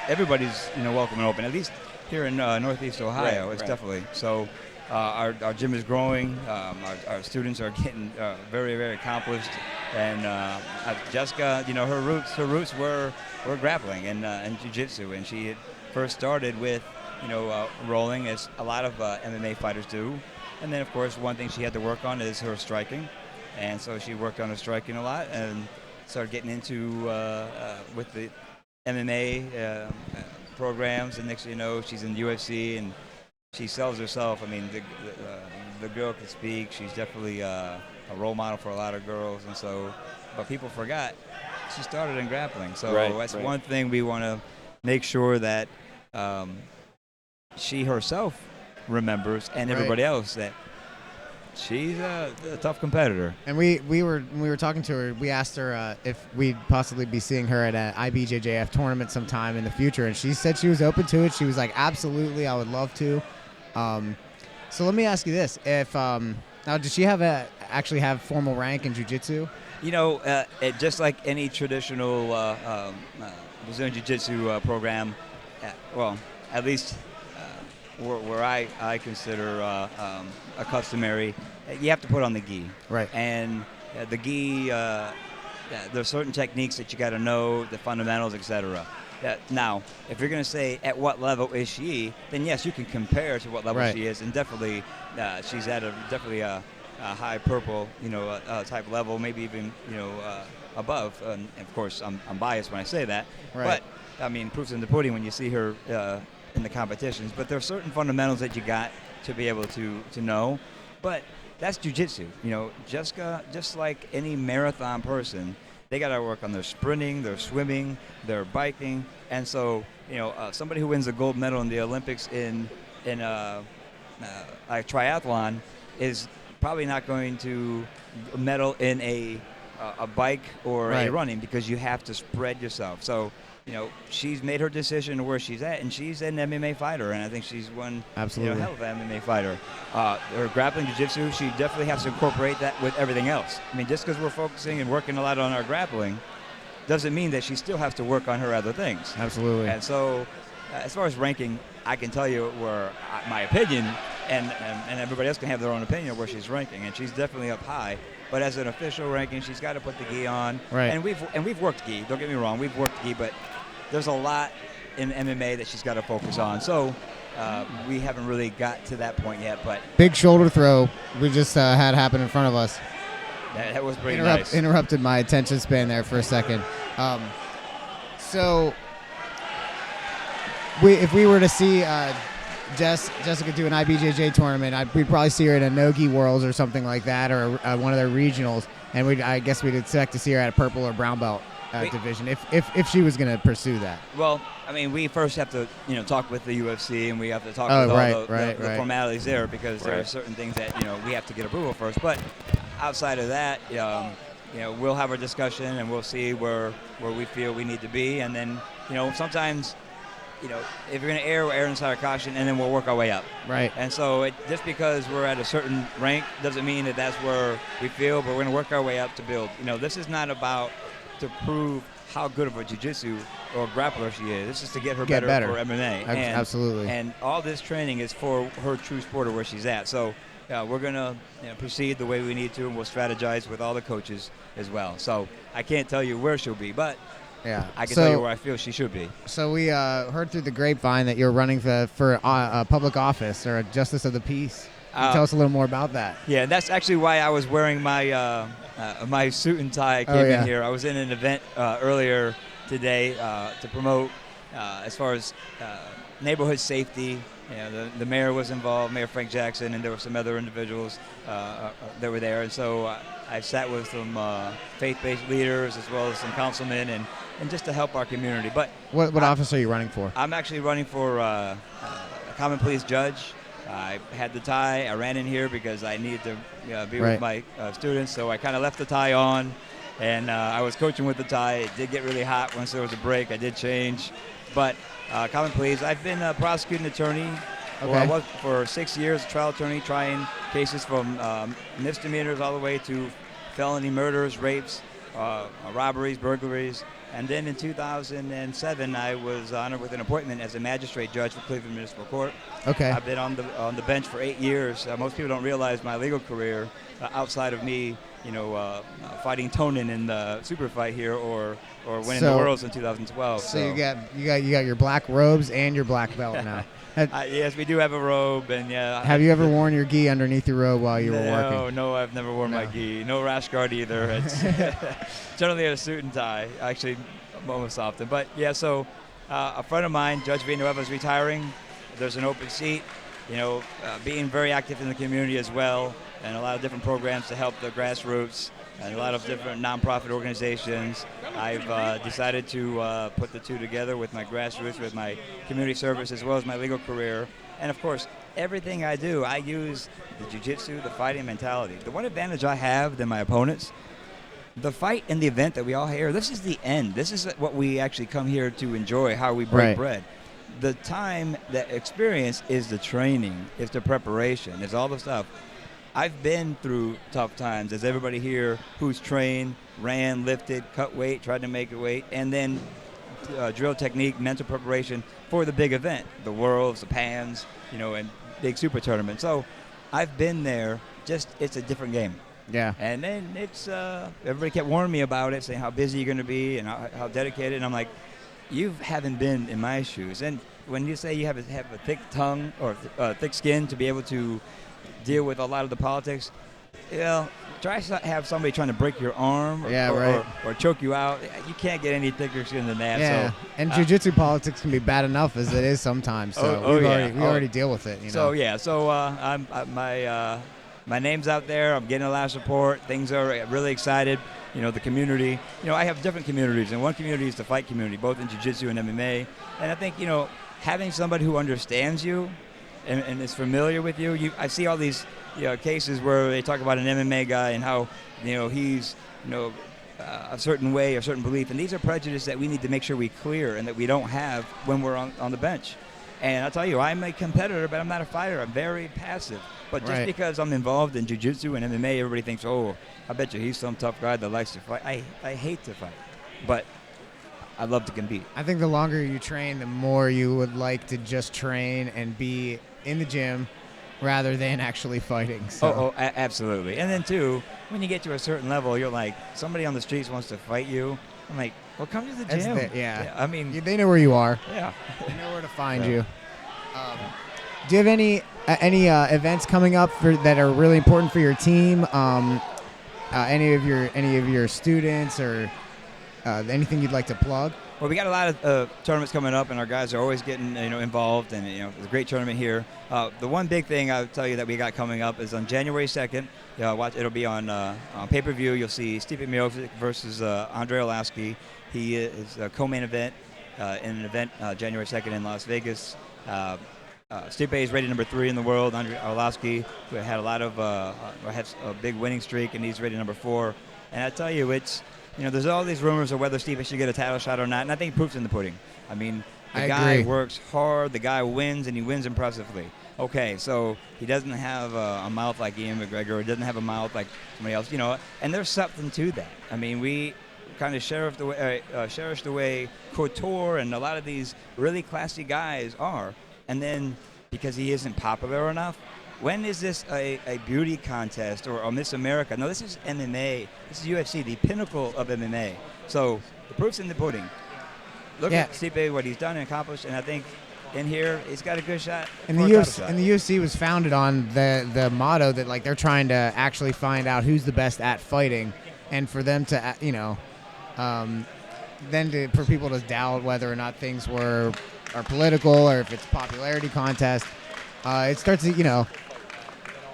everybody's welcome and open. At least here in Northeast Ohio, it's definitely so. Our gym is growing. Our students are getting very, very accomplished. And Jessica, her roots were grappling and jiu-jitsu. And she had first started with, rolling, as a lot of MMA fighters do. And then, of course, one thing she had to work on is her striking. And so she worked on her striking a lot and started getting into with the MMA programs. And next thing you know, she's in the UFC and she sells herself. I mean, the girl can speak. She's definitely a role model for a lot of girls, and so. But people forgot she started in grappling, so that's one thing we want to make sure that she herself remembers, and everybody else, that she's a tough competitor. And when we were talking to her, we asked her if we'd possibly be seeing her at an IBJJF tournament sometime in the future, and she said she was open to it. She was like, absolutely, I would love to. So let me ask you this: if now, does she actually have formal rank in jiu-jitsu? Just like any traditional Brazilian jiu-jitsu program, well, at least where I consider a customary, you have to put on the gi. Right. And the gi, there's certain techniques that you got to know, the fundamentals, etc. Now, if you're going to say at what level is she, then yes, you can compare to what level she is, and definitely she's at a high purple, type level, maybe even above. And of course, I'm biased when I say that, but I mean, proof's in the pudding when you see her in the competitions. But there are certain fundamentals that you got to be able to know. But that's jiu-jitsu. Jessica, just like any marathon person, they got to work on their sprinting, their swimming, their biking, and so somebody who wins a gold medal in the Olympics in a triathlon is probably not going to medal in a bike or a running, because you have to spread yourself. So she's made her decision where she's at, and she's an MMA fighter, and I think she's one hell of an MMA fighter. Her grappling jiu-jitsu, she definitely has to incorporate that with everything else. I mean, just because we're focusing and working a lot on our grappling doesn't mean that she still has to work on her other things. Absolutely. And so as far as ranking, I can tell you where my opinion, and everybody else can have their own opinion of where she's ranking, and she's definitely up high. But as an official ranking, she's got to put the gi on. Right. And we've worked gi. Don't get me wrong, we've worked gi, but there's a lot in MMA that she's got to focus on. So we haven't really got to that point yet. But Big shoulder throw we just had happen in front of us. that was pretty nice. Interrupted my attention span there for a second. So if we were to see Jessica do an IBJJ tournament, we'd probably see her at a Nogi Worlds or something like that, or one of their regionals, and I guess we'd expect to see her at a purple or brown belt division if she was going to pursue that. Well, I mean, we first have to talk with the UFC, and we have to talk with all the formalities there, because there are certain things that we have to get approval first. But outside of that, we'll have our discussion and we'll see where we feel we need to be, and then sometimes. If you're going to err, we'll err inside our caution, and then we'll work our way up. Right. And so just because we're at a certain rank doesn't mean that that's where we feel, but we're going to work our way up to build. This is not about to prove how good of a jiu-jitsu or grappler she is. This is to get her better for MMA. Absolutely. And all this training is for her true sport or where she's at. So we're going to proceed the way we need to, and we'll strategize with all the coaches as well. So I can't tell you where she'll be, but yeah, I can tell you where I feel she should be. So we heard through the grapevine that you're running for public office or a justice of the peace. Can you tell us a little more about that? Yeah, that's actually why I was wearing my my suit and tie. I came in here. I was in an event earlier today to promote as far as neighborhood safety. The mayor was involved, Mayor Frank Jackson, and there were some other individuals that were there. And so I sat with some faith-based leaders as well as some councilmen and just to help our community. But what office are you running for? I'm actually running for a common pleas judge. I had the tie. I ran in here because I needed to be with my students, so I kind of left the tie on, and I was coaching with the tie. It did get really hot once there was a break. I did change, but common pleas. I've been a prosecuting attorney. Okay. Well, I was for 6 years, a trial attorney, trying cases from misdemeanors all the way to felony murders, rapes, robberies, burglaries. And then in 2007, I was honored with an appointment as a magistrate judge for Cleveland Municipal Court. Okay. I've been on the bench for 8 years. Most people don't realize my legal career outside of me, fighting Tonin in the super fight here or winning the Worlds in 2012. So you got your black robes and your black belt now. Yes, we do have a robe, and Have you ever worn your gi underneath your robe while you were working? No, I've never worn my gi. No rash guard either. It's generally a suit and tie, actually, most often. But yeah, so a friend of mine, Judge Villanueva, is retiring. There's an open seat. Being very active in the community as well, and a lot of different programs to help the grassroots, and a lot of different nonprofit organizations. I've decided to put the two together with my grassroots, with my community service, as well as my legal career. And of course, everything I do, I use the jiu-jitsu, the fighting mentality. The one advantage I have than my opponents, the fight and the event that we all hear, this is the end. This is what we actually come here to enjoy, how we break bread. The time, the experience is the training, it's the preparation, it's all the stuff. I've been through tough times, as everybody here who's trained, ran, lifted, cut weight, tried to make a weight, and then drill technique, mental preparation for the big event, the Worlds, the Pans, and big super tournaments. So I've been there, just it's a different game. Yeah. And then it's, everybody kept warning me about it, saying how busy you're going to be and how dedicated, and I'm like, you haven't been in my shoes. And when you say you have a thick tongue or thick skin to be able to deal with a lot of the politics, try to have somebody trying to break your arm or choke you out. You can't get any thicker skin than that. Yeah, so, and jiu-jitsu politics can be bad enough as it is sometimes. So we already deal with it. So my name's out there. I'm getting a lot of support. Things are really excited. The community. I have different communities, and one community is the fight community, both in jiu-jitsu and MMA. And I think having somebody who understands you and is familiar with you. I see all these cases where they talk about an MMA guy and how he's a certain way, a certain belief, and these are prejudices that we need to make sure we clear and that we don't have when we're on the bench. And I'll tell you, I'm a competitor, but I'm not a fighter. I'm very passive. But just because I'm involved in jiu-jitsu and MMA, everybody thinks, oh, I bet you he's some tough guy that likes to fight. I hate to fight, but I love to compete. I think the longer you train, the more you would like to just train and be in the gym rather than actually fighting. So. Absolutely. And then too, when you get to a certain level, you're like, somebody on the streets wants to fight you. I'm like, well, come to the gym. I mean, they know where you are. Yeah. They know where to find you. Do you have any events coming up that are really important for your team? Any of your students or anything you'd like to plug? Well, we got a lot of tournaments coming up, and our guys are always getting involved, and it's a great tournament here. The one big thing I'll tell you that we got coming up is on January 2nd. It'll be on pay-per-view. You'll see Stipe Miocic versus Andre Arlovski. He is a co-main event in an event January 2nd in Las Vegas. Stipe is rated number 3 in the world. Andre Arlovski, who had had a big winning streak, and he's rated number 4. And I tell you, it's there's all these rumors of whether Stipe should get a title shot or not, and I think proof's in the pudding. I mean, the guy works hard, the guy wins, and he wins impressively. Okay, so he doesn't have a mouth like Ian McGregor, he doesn't have a mouth like somebody else, and there's something to that. I mean, we kind of cherished the way Couture and a lot of these really classy guys are, and then because he isn't popular enough, when is this a beauty contest or a Miss America? No, this is MMA. This is UFC, the pinnacle of MMA. So the proof's in the pudding. Look at Stipe, what he's done and accomplished, and I think in here he's got a good shot. And the UFC was founded on the motto that they're trying to actually find out who's the best at fighting, and for them to for people to doubt whether or not things are political or if it's a popularity contest. It starts to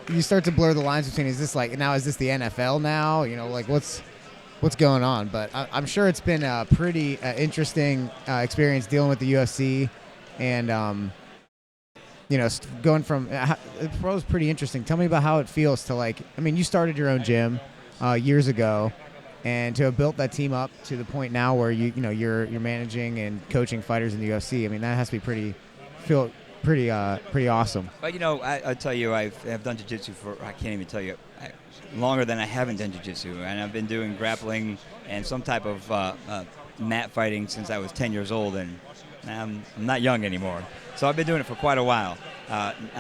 you start to blur the lines between is this the NFL now? What's going on? But I'm sure it's been a pretty interesting experience dealing with the UFC, and going from it was pretty interesting. Tell me about how it feels to you started your own gym years ago, and to have built that team up to the point now where you're managing and coaching fighters in the UFC. I mean, that has to be pretty awesome. But I tell you, I've done jiu-jitsu for, I can't even tell you, longer than I haven't done jiu-jitsu, and I've been doing grappling and some type of mat fighting since I was 10 years old, and I'm not young anymore. So I've been doing it for quite a while.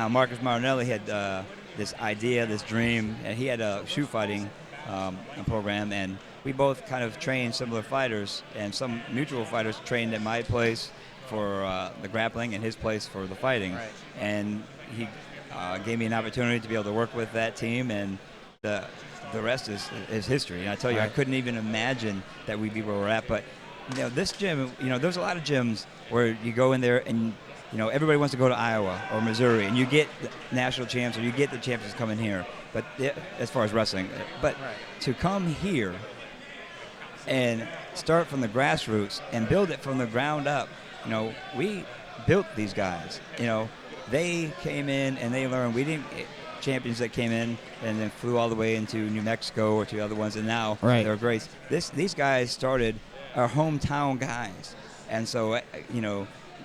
Marcus Marinelli had this idea, this dream, and he had a shoot fighting program, and we both kind of trained similar fighters, and some mutual fighters trained at my place for the grappling and his place for the fighting. Right. And he gave me an opportunity to be able to work with that team, and the rest is history. And I tell you, I couldn't even imagine that we'd be where we're at. But this gym, there's a lot of gyms where you go in there and everybody wants to go to Iowa or Missouri, and you get the national champs or you get the champions coming here. But as far as wrestling, but to come here and start from the grassroots and build it from the ground up. We built these guys. They came in and they learned. We didn't champions that came in and then flew all the way into New Mexico or to other ones, and now they're great. These guys started our hometown guys, and so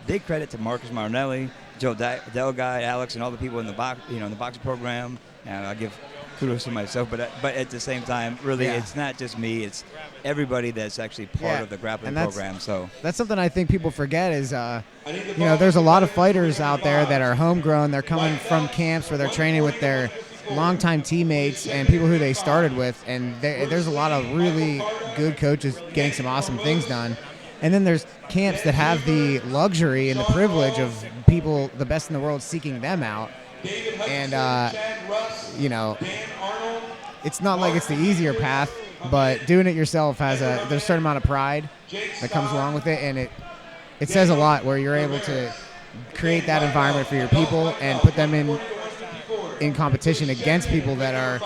big credit to Marcus Marinelli, Joe Delguy, Alex, and all the people in the boxing program. And I give kudos to myself, but at the same time, really, it's not just me; it's everybody that's actually part of the grappling program. So that's something I think people forget is, there's a lot of fighters out there that are homegrown. They're coming from camps where they're training with their longtime teammates and people who they started with, and there's a lot of really good coaches getting some awesome things done. And then there's camps that have the luxury and the privilege of people, the best in the world, seeking them out. And, it's not like it's the easier path, but doing it yourself there's a certain amount of pride that comes along with it. And it says a lot where you're able to create that environment for your people and put them in competition against people that are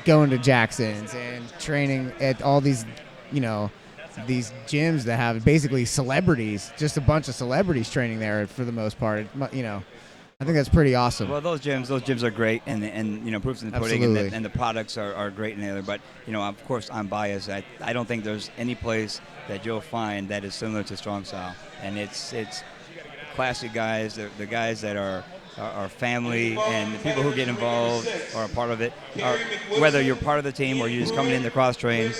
going to Jackson's and training at all these, these gyms that have basically celebrities, just a bunch of celebrities training there for the most part. I think that's pretty awesome. Well, those gyms are great, and proofs in the pudding, and the products are great in there. But of course, I'm biased. I don't think there's any place that you'll find that is similar to Strong Style, and it's classy guys. The guys that are our family, and the people who get involved or are part of it, whether you're part of the team or you're just coming in to cross-train,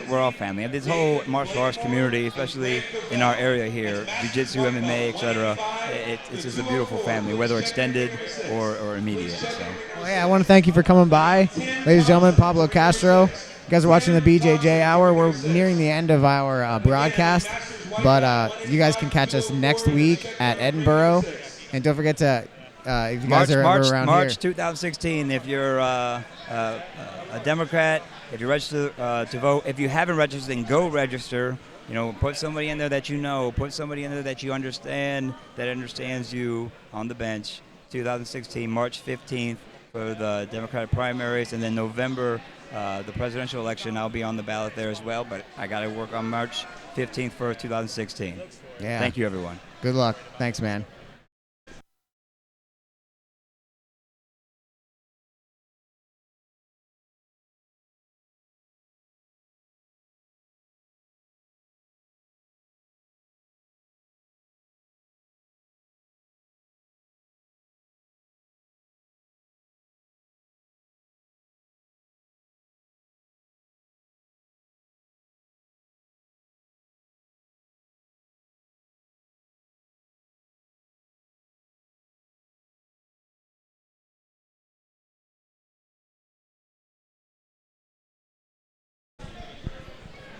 we're all family. And this whole martial arts community, especially in our area here, jiu-jitsu, MMA, etc., it's just a beautiful family, whether extended or immediate. So. Well, yeah, I want to thank you for coming by. Ladies and gentlemen, Pablo Castro. You guys are watching the BJJ Hour. We're nearing the end of our broadcast, but you guys can catch us next week at Edinburgh. And don't forget to, if you guys are ever around March here. 2016, if you're a Democrat, if you're registered to vote, if you haven't registered, then go register. You know, put somebody in there that you know, put somebody in there that you understand, that understands you on the bench. 2016, March 15th for the Democratic primaries, and then November, the presidential election. I'll be on the ballot there as well, but I got to work on March 15th for 2016. Yeah. Thank you, everyone. Good luck. Thanks, man.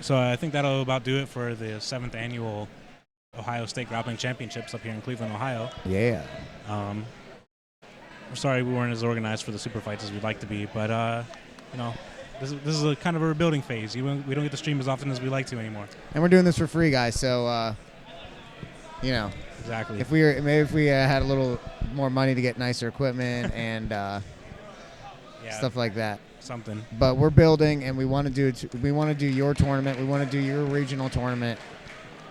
So I think that'll about do it for the 7th annual Ohio State Grappling Championships up here in Cleveland, Ohio. Yeah. We're sorry we weren't as organized for the super fights as we'd like to be, but you know, this is a kind of a rebuilding phase. We don't get to stream as often as we like to anymore. And we're doing this for free, guys. So, you know, exactly. If we had a little more money to get nicer equipment and stuff like that. Something. But we're building, and we want to do it. We want to do your tournament. We want to do your regional tournament.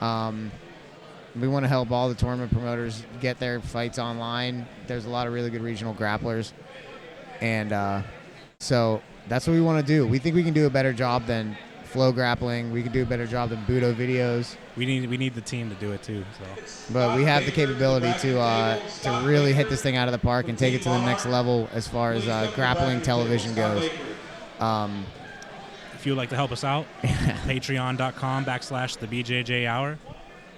We want to help all the tournament promoters get their fights online. There's a lot of really good regional grapplers, and so that's what we want to do. We think we can do a better job than Flow Grappling. We can do a better job than Budo Videos. We need the team to do it too. So. But we have the capability to really hit this thing out of the park and take it to the next level as far as grappling television goes. If you would like to help us out, patreon.com/the BJJ Hour.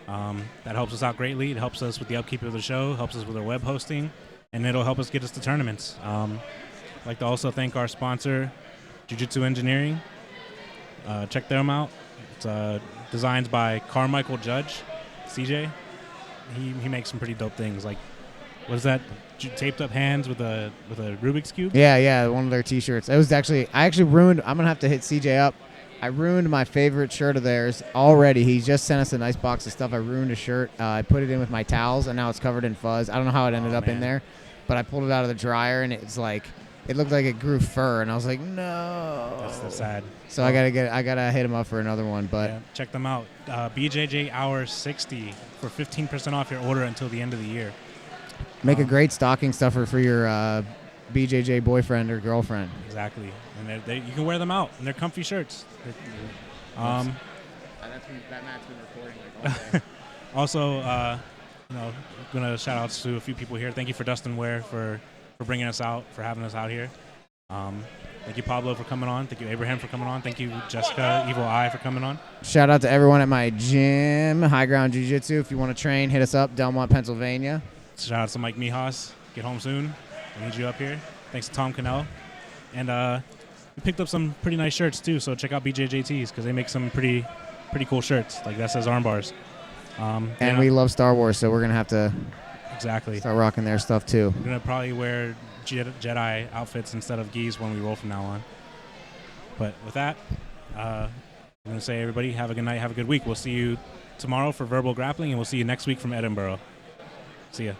That helps us out greatly. It helps us with the upkeep of the show, helps us with our web hosting, and it'll help us get us to tournaments. I'd like to also thank our sponsor, Jiu-Jitsu Engineering. Check them out. It's designs by Carmichael Judge, CJ. He makes some pretty dope things. Like, what is that? Taped up hands with a Rubik's Cube? Yeah, one of their T-shirts. It was I actually ruined. I'm gonna have to hit CJ up. I ruined my favorite shirt of theirs already. He just sent us a nice box of stuff. I ruined a shirt. I put it in with my towels, and now it's covered in fuzz. I don't know how it ended up in there, but I pulled it out of the dryer, and it's like it looked like it grew fur, and I was like, no. That's sad. So I gotta hit him up for another one. But yeah, check them out. BJJ Hour 60 for 15% off your order until the end of the year. Make a great stocking stuffer for your BJJ boyfriend or girlfriend. Exactly, and you can wear them out, and they're comfy shirts. That mat's been recording like all day. Also, you know, I'm gonna shout outs to a few people here. Thank you for Dustin Ware for bringing us out, for having us out here. Thank you, Pablo, for coming on. Thank you, Abraham, for coming on. Thank you, Jessica, Evil Eye, for coming on. Shout out to everyone at my gym, High Ground Jiu-Jitsu. If you want to train, hit us up, Delmont, Pennsylvania. Shout out to Mike Mijas. Get home soon. I need you up here. Thanks to Tom Cannell. And we picked up some pretty nice shirts, too, so check out BJJTs because they make some pretty cool shirts. Like that says arm bars. And we love Star Wars, so we're going to have to start rocking their stuff, too. We're going to probably wear Jedi outfits instead of gis when we roll from now on. But with that, I'm going to say, everybody, have a good night, have a good week. We'll see you tomorrow for Verbal Grappling, and we'll see you next week from Edinburgh. See ya.